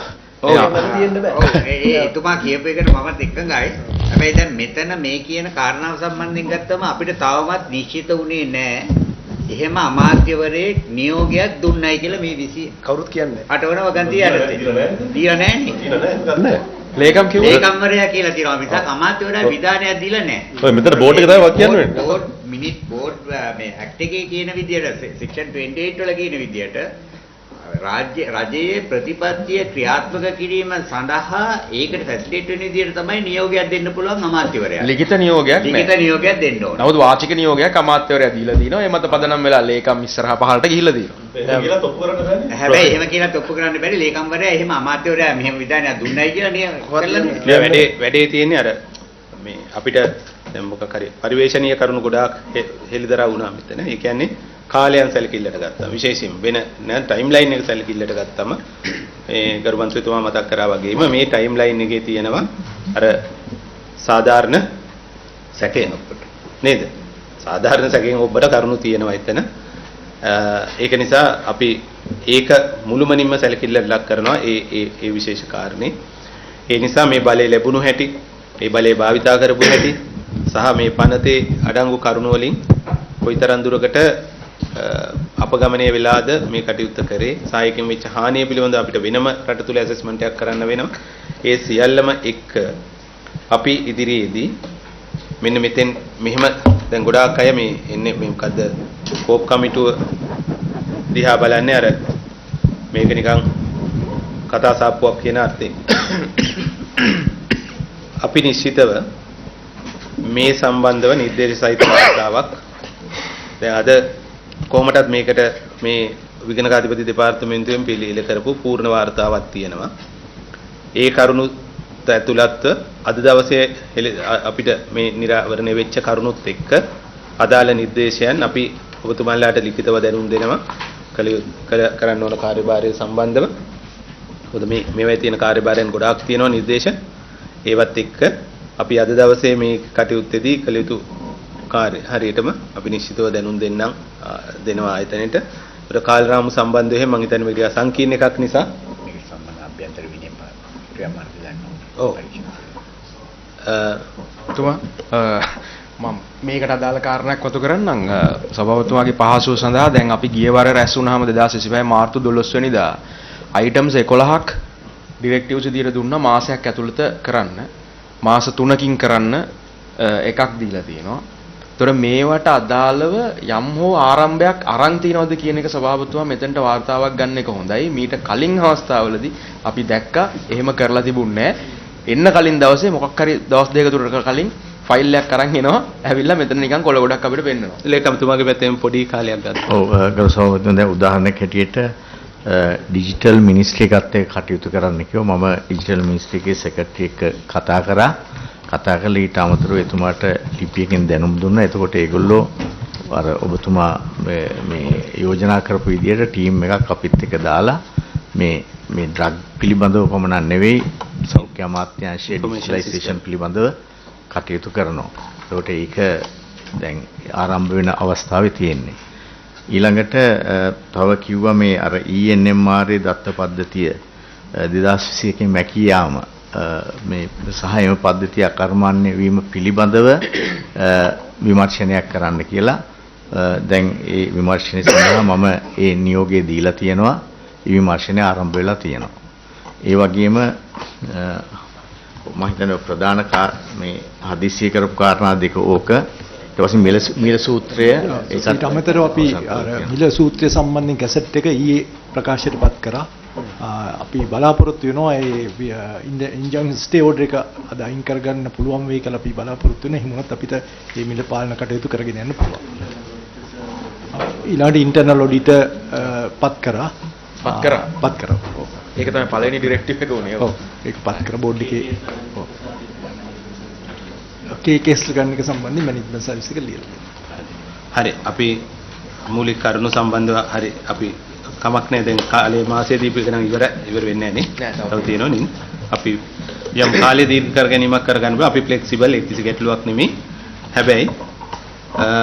ඒ එතුමා කියපු එකට මමත් එකඟයි. හැබැයි දැන් මෙතන මේ කියන කාරණාව සම්බන්ධයෙන් ගත්තම අපිට තවමත් නිශ්චිත වුණේ නැහැ. එහෙම අමාත්‍යවරයෙක් නියෝගයක් දුන්නයි කියලා මේ 20 කවුරුත් කියන්නේ. අටවන වගන්තිය යටතේ. දීලා නැහැ. ලේකම් කිව්වොත් ලේකම්වරයා කියලා තියෙනවා මිසක් අමාත්‍යවරයා විධානයක් දීලා නැහැ. ඔය මෙතන බෝඩ් එක තමයි වක් කියන්නේ. බෝඩ් මිනිත් බෝඩ් මේ ඇක්ට් එකේ කියන විදියට සෙක්ෂන් 28 වල කියන විදියට රජයේ ප්‍රතිපත්තිය ක්‍රියාත්මක කිරීම සඳහා ඒකට ෆැසිලිටේට් වෙන විදියට තමයි නියෝගයක් දෙන්න පුළුවන් අමාත්‍යවරයා. ලිඛිත නියෝගයක් නෑ. ලිඛිත නියෝගයක් දෙන්න ඕනේ. නමුත් වාචික නියෝගයක් අමාත්‍යවරයා දීලා දිනවා. ඒ මත පදනම් වෙලා ලේකම් ඉස්සරහා පහළට ගිහිල්ලා දිනවා. හැබැයි එහෙම කියලා තොප්පු කරන්න බැරි ලේකම්වරයා එහෙම අමාත්‍යවරයා මෙහෙම විධානයක් දුන්නයි කියලා නේ. වැඩේ තියෙන්නේ අර මේ අපිට දැන් මොකක් හරි පරිවේශනීය කරුණු ගොඩාක් හෙළිදරව් වුණා මෙතන. ඒ කියන්නේ කාලයන් සැලකිල්ලට ගත්තා. විශේෂයෙන් වෙන නෑ ටයිම් ලයින් එක සැලකිල්ලට ගත්තම මේ ගරුමන්ත්‍රීතුමා මතක් කරා වගේම මේ ටයිම් ලයින් එකේ තියෙනවා අර සාධාරණ සැකයෙන් ඔබට නේද? සාධාරණ සැකයෙන් ඔබට කරුණු තියෙනවා එතන. ඒක නිසා අපි ඒක මුළුමනින්ම සැලකිල්ලට ලක් කරනවා ඒ විශේෂ කාරණේ. ඒ නිසා මේ බලය ලැබුණු හැටි, ඒ බලය භාවිතා කරපු හැටි සහ මේ පනතේ අඩංගු කරුණු වලින් කොයිතරම් දුරකට අපගමනය වෙලාද මේ කටයුත්ත කරේ සායකින් වෙච්ච හානිය පිළිබඳව අපිට වෙනම රට තුල ඇසෙස්මන්ට් එකක් කරන්න වෙනවා. ඒ සියල්ලම එක්ක අපි ඉදිරියේදී මෙන්න මෙතෙන් මෙහෙම දැන් ගොඩාක් අය මේ එන්නේ මේ මොකද්ද කෝප් කමිටුව දිහා බලන්නේ අර මේක නිකන් කතා සාප්පුවක් කියන අර්ථයෙන්. අපි නිශ්චිතව මේ සම්බන්ධව නිර්දේශ සහිත වාර්තාවක් දැන් අද කොහොමදත් මේකට මේ විගණකාධිපති දෙපාර්තමේන්තුවෙන් පිළියෙල කරපු පූර්ණ වාර්තාවක් තියෙනවා. ඒ කරුණු ඇතුළත් අද දවසේ අපිට මේ නිරාවරණය වෙච්ච කරුණුත් එක්ක අදාළ නිර්දේශයන් අපි ඔබතුමාලාට ලිඛිතව දැනුම් දෙනවා කරන්න ඕන කාර්යභාරය සම්බන්ධව. මොකද මේවයි තියෙන කාර්යභාරයන් ගොඩාක් තියෙනවා නිර්දේශ. ඒවත් එක්ක අපි අද දවසේ මේ කටයුත්තේදී කළ යුතු කාර්ය හරියටම අපි නිශ්චිතව දැනුම් දෙනවා ආයතනයට. ඒක කාලරාමු සම්බන්ධව මම හිතන්නේ මේක සංකීර්ණ එකක් නිසා මේක සම්බන්ධ අභ්‍යන්තර විනය ක්‍රියාමාර්ග ගන්නවා. ඔව්. තුමා මම මේකට අදාළ කාරණයක් වතු කරන්නම්. සභාපතිතුමාගේ පහසුව සඳහා දැන් අපි ගිය වර රැස් වුණාම 2025 මාර්තු 12 වෙනිදා අයිටම්ස් 11ක් ඩිරෙක්ටිව්ස් විදියට දුන්නා මාසයක් ඇතුළත කරන්න. මාස 3කින් කරන්න එකක් දීලා තියෙනවා. ඒතර මේවට අදාළව යම් හෝ ආරම්භයක් අරන් තියනවද කියන එක සභාපතිතුමා මෙතනට වාර්තාවක් ගන්න එක හොඳයි. මීට කලින් අවස්ථාවලදී අපි දැක්කා එහෙම කරලා තිබුණේ එන්න කලින් දවසේ මොකක් හරි දවස් දෙක තුනක කලින් ෆයිල් එකක් අරන් එනවා. ඇවිල්ලා මෙතන නිකන් කොළ ගොඩක් අපිට පෙන්නනවා. ලේකම්තුමාගේ පැත්තෙන් පොඩි කාලයක් ගත්තා. ඔව් ගරු සභාපතිතුමා දැන් උදාහරණයක් හැටියට ඩිජිටල් මිනිස්ට්‍රි එකත් එක්ක කටයුතු කරන්න කිව්වා. මම ඩිජිටල් මිනිස්ට්‍රි එකේ සෙක්‍රටරි එක්ක කතා කරලා ඊට අමතරව එතුමාට ලිපියකින් දැනුම් දුන්නා. එතකොට ඒගොල්ලෝ අර ඔබතුමා මේ යෝජනා කරපු විදිහට ටීම් එකක් අපිත් එක්ක දාලා මේ ඩ්‍රග් පිළිබඳව පමණක් නෙවෙයි සෞඛ්‍ය අමාත්‍යාංශයේ ඩිජිටලයිසේෂන් පිළිබඳව කටයුතු කරනවා. ඒකට ඒක දැන් ආරම්භ වෙන අවස්ථාවේ තියෙන්නේ. ඊළඟට තව කිව්වා මේ අර ENMR දත්ත පද්ධතිය 2021 මැකී යාම මේ සහායම පද්ධතිය අකර්මණ්‍ය වීම පිළිබඳව විමර්ශනයක් කරන්න කියලා දැන් ඒ විමර්ශනය සඳහා මම ඒ නියෝගය දීලා තියෙනවා. ඒ විමර්ශනය ආරම්භ වෙලා තියෙනවා. ඒ වගේම මම හිතන්නේ ප්‍රධාන මේ හදිස්සිය කරපු කාරණා දෙක ඕක. ඊට පස්සේ මිල සූත්‍රය ඒකට අමතරව අපි මිල සූත්‍රය සම්බන්ධයෙන් කැසට් එක ඊයේ ප්‍රකාශයටපත් කරා. අපි බලාපොරොත්තු වෙනවා ඒ ඉන්ජන් ස්ටේ ඕඩර් එක අද අයින් කරගන්න පුළුවන් වෙයි කියලා අපි බලාපොරොත්තු වෙනවා. එහෙම වුණත් අපිට මේ මිල පාලන කටයුතු කරගෙන යන්න පුළුවන්. ඊළඟට ඉන්ටර්නල් ඔඩිට පත් කරා. ඒක තමයි පළවෙනි ඩිරෙක්ටිව් එක උනේ. ඔව්. ඒක පත් කර බෝඩ් එකේ. ඔව්. කේස් ගන්න එක සම්බන්ධයෙන් මැනේජ්මන්ට් සර්විස් එක ලියලා. හරි. අපි මූලික කරුණු සම්බන්ධව හරි අපි කමක් නැහැ දැන් කාලේ මාසයේ දීපික නම් ඉවර වෙන්නේ නැහැ නේ. තව තියෙනවා නේ. අපි යම් කාලේ දීර්ඝ කර ගැනීමක් කරගන්න බෑ. අපි ෆ්ලෙක්සිබල් ඒක කිසි ගැටලුවක් නෙමෙයි. හැබැයි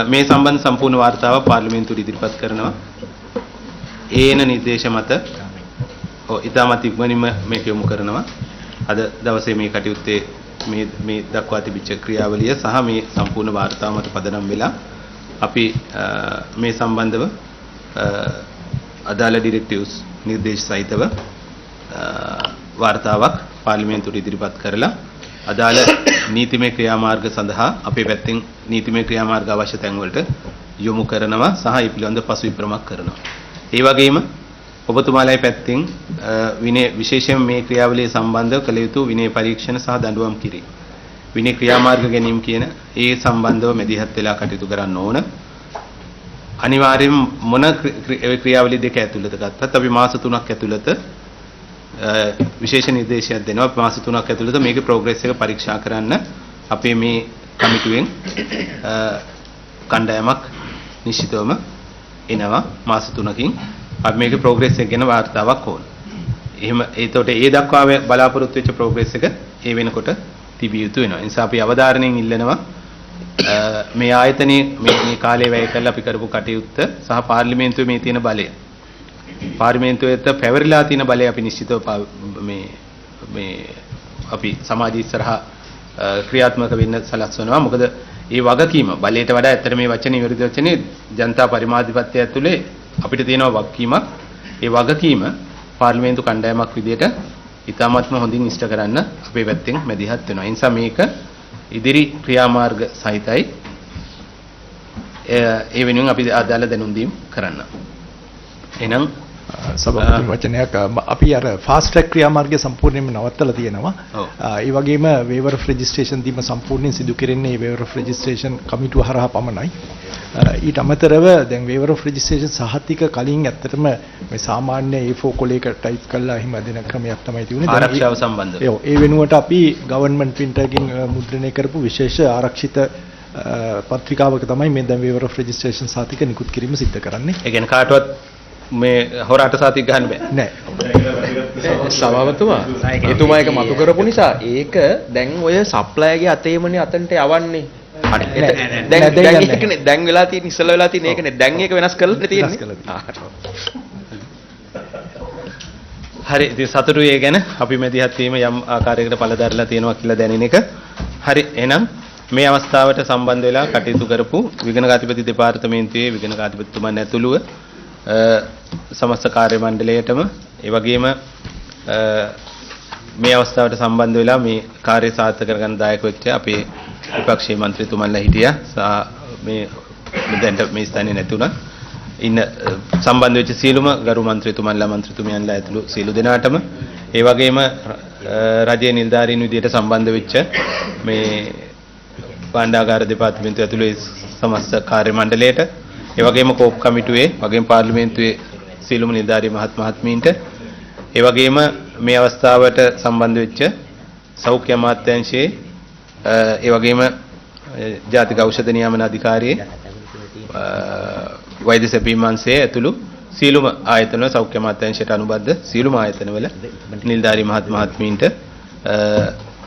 මේ සම්බන්ධ සම්පූර්ණ වාර්තාව පාර්ලිමේන්තුවට ඉදිරිපත් කරනවා. ඒන නිර්දේශ මත ඉතාමත් ඉක්මනින්ම මේක යොමු කරනවා. අද දවසේ මේ කටයුත්තේ මේ දක්වා තිබිච්ච ක්‍රියාවලිය සහ මේ සම්පූර්ණ වාර්තාව මත පදනම් වෙලා අපි මේ සම්බන්ධව අදාළ ඩිරෙක්ටිව්ස් නිර්දේශ සහිතව වාර්තාවක් පාර්ලිමේන්තුවට ඉදිරිපත් කරලා අදාළ නීතිමය ක්‍රියාමාර්ග සඳහා අපේ පැත්තෙන් නීතිමය ක්‍රියාමාර්ග අවශ්‍ය තැන් වලට යොමු කරනවා සහ ඒ පිළිබඳව පසුවිප්‍රමක් කරනවා. ඒ වගේම ඔබතුමාලයි පැත්තෙන් විනය විශේෂයෙන් මේ ක්‍රියාවලිය සම්බන්ධව කළ යුතු විනය පරීක්ෂණ සහ දඬුවම් කිරීම. විනය ක්‍රියාමාර්ග ගැනීම කියන ඒ සම්බන්ධව මැදිහත් වෙලා කටයුතු කරන්න ඕන. අනිවාර්යයෙන් මොන ක්‍රියාවලිය දෙක ඇතුළත ගත්තත් අපි මාස 3ක් ඇතුළත විශේෂ නිර්දේශයක් දෙනවා. මාස 3ක් ඇතුළත මේකේ ප්‍රෝග්‍රස් එක පරීක්ෂා කරන්න අපේ මේ කමිටුවෙන් කණ්ඩායමක් නිශ්චිතවම එනවා මාස 3කින්. අපි මේකේ ප්‍රෝග්‍රස් එක ගැන වාර්තාවක් ඕන. එහෙම ඒතකොට ඒ දක්වා බලාපොරොත්තු වෙච්ච ප්‍රෝග්‍රස් එක ඒ වෙනකොට තිබිය යුතු වෙනවා. ඒ නිසා අපි අවධාරණයෙන් ඉල්ලනවා මේ ආයතනයේ මේ කාලේ වැය කරලා අපි කරපු කටයුත්ත සහ පාර්ලිමේන්තුවේ මේ තියෙන බලය. පාර්ලිමේන්තුවේත් පැවරිලා තියෙන බලය අපි නිශ්චිතව මේ අපි සමාජ ඉස්සරහා ක්‍රියාත්මක වෙන්න සලස්වනවා. මොකද මේ වගකීම බලයට වඩා ඇත්තට මේ වචනේ විරුද්ධ වචනේ ජනතා පරිමාධිපත්‍යය ඇතුලේ අපිට තියෙන වගකීමක්. ඒ වගකීම පාර්ලිමේන්තු කණ්ඩායමක් විදියට ඉතාමත්ම හොඳින් ඉෂ්ට කරන්න අපේ පැත්තෙන් මැදිහත් වෙනවා. ඒ නිසා මේක ඉදිරි ක්‍රියාමාර්ග සහිතයි. ඒ වෙනුවෙන් අපි අදාළ දැනුම් දීම් කරන්න. එහෙනම් සභාපති වචනයක් අපි අර ෆාස්ට් ට්‍රැක් ක්‍රියාමාර්ගය සම්පූර්ණයෙන්ම නවත්තලා තියෙනවා. ඒ වගේම වේවර් ඔෆ් රෙජිස්ට්‍රේෂන් දීම සම්පූර්ණයෙන් සිදු කෙරෙන්නේ වේවර් ඔෆ් රෙජිස්ට්‍රේෂන් කමිටුව හරහා පමණයි. ඊට අමතරව දැන් වේවර් ඔෆ් රෙජිස්ට්‍රේෂන් සහතික කලින් ඇත්තටම මේ සාමාන්‍ය A4 කොලයක ටයිප් කරලා එහෙම දෙන ක්‍රමයක් තමයි තියුනේ. ආරක්ෂාව සම්බන්ධව. ඒ වෙනුවට අපි ගවර්න්මන්ට් ප්‍රින්ටර්කින් මුද්‍රණය කරපු විශේෂ ආරක්ෂිත පත්‍රිකාවක තමයි මේ දැන් වේවර් ඔෆ් රෙජිස්ට්‍රේෂන් සහතික නිකුත් කිරීම සිද්ධ කරන්නේ. ඒ කියන්නේ කාටවත් මේ හොරාට සාතික ගන්න බෑ. නෑ. සභාපතිතුමා එතුමා එක මතු කරපු නිසා ඒක දැන් ඔය සප්ලයර්ගේ අතේමනේ අතන්ට යවන්නේ. හරි. දැන් වෙලා තියෙන ඉස්සෙල්ලා වෙලා තියෙන ඒකනේ. දැන් ඒක වෙනස් කරලා තියෙන්නේ. හරි. ඉතින් සතුටුයි ඒ ගැන අපි මැදිහත් වීම යම් ආකාරයකට පළදරලා තියෙනවා කියලා දැනෙන එක. හරි. එහෙනම් මේ අවස්ථාවට සම්බන්ධ වෙලා කටයුතු කරපු විගණකාධිපති දෙපාර්තමේන්තුවේ විගණකාධිපතිතුමන් ඇතුළුව සමස්ත කාර්ය මණ්ඩලයටම ඒ වගේම මේ අවස්ථාවට සම්බන්ධ වෙලා මේ කාර්ය සාර්ථක කරගන්න දායක වෙච්ච අපේ විපක්ෂීය മന്ത്രിතුමන්ලා හිටියා. මේ දැන් මේ ස්ථානයේ නැතුණා. ඉන්න සම්බන්ධ වෙච්ච සියලුම ගරු മന്ത്രിතුමන්ලා മന്ത്രിතුමියන්ලා ඇතුළු සියලු දෙනාටම ඒ වගේම රජයේ නිලධාරීන් විදියට සම්බන්ධ වෙච්ච මේ භාණ්ඩාගාර දෙපාර්තමේන්තුව ඇතුළේ සමස්ත කාර්ය මණ්ඩලයට ඒ වගේම කෝප් කමිටුවේ වගේම පාර්ලිමේන්තුවේ සියලුම නිලධාරී මහත්මීන්ට ඒ වගේම මේ අවස්ථාවට සම්බන්ධ වෙච්ච සෞඛ්‍ය අමාත්‍යාංශයේ ඒ වගේම ජාතික ඖෂධ නියාමන අධිකාරියේ වෛද්‍ය සැපීම් අංශයේ ඇතුළු සියලුම ආයතන සෞඛ්‍ය අමාත්‍යාංශයට අනුබද්ධ සියලුම ආයතනවල නිලධාරී මහත්මීන්ට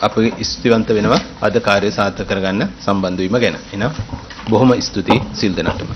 අපි ස්තුතිවන්ත වෙනවා අද කාර්ය සාර්ථක කරගන්න සම්බන්ධ වීම ගැන. එහෙනම් බොහොම ස්තුතියි සිල් දෙනාටම.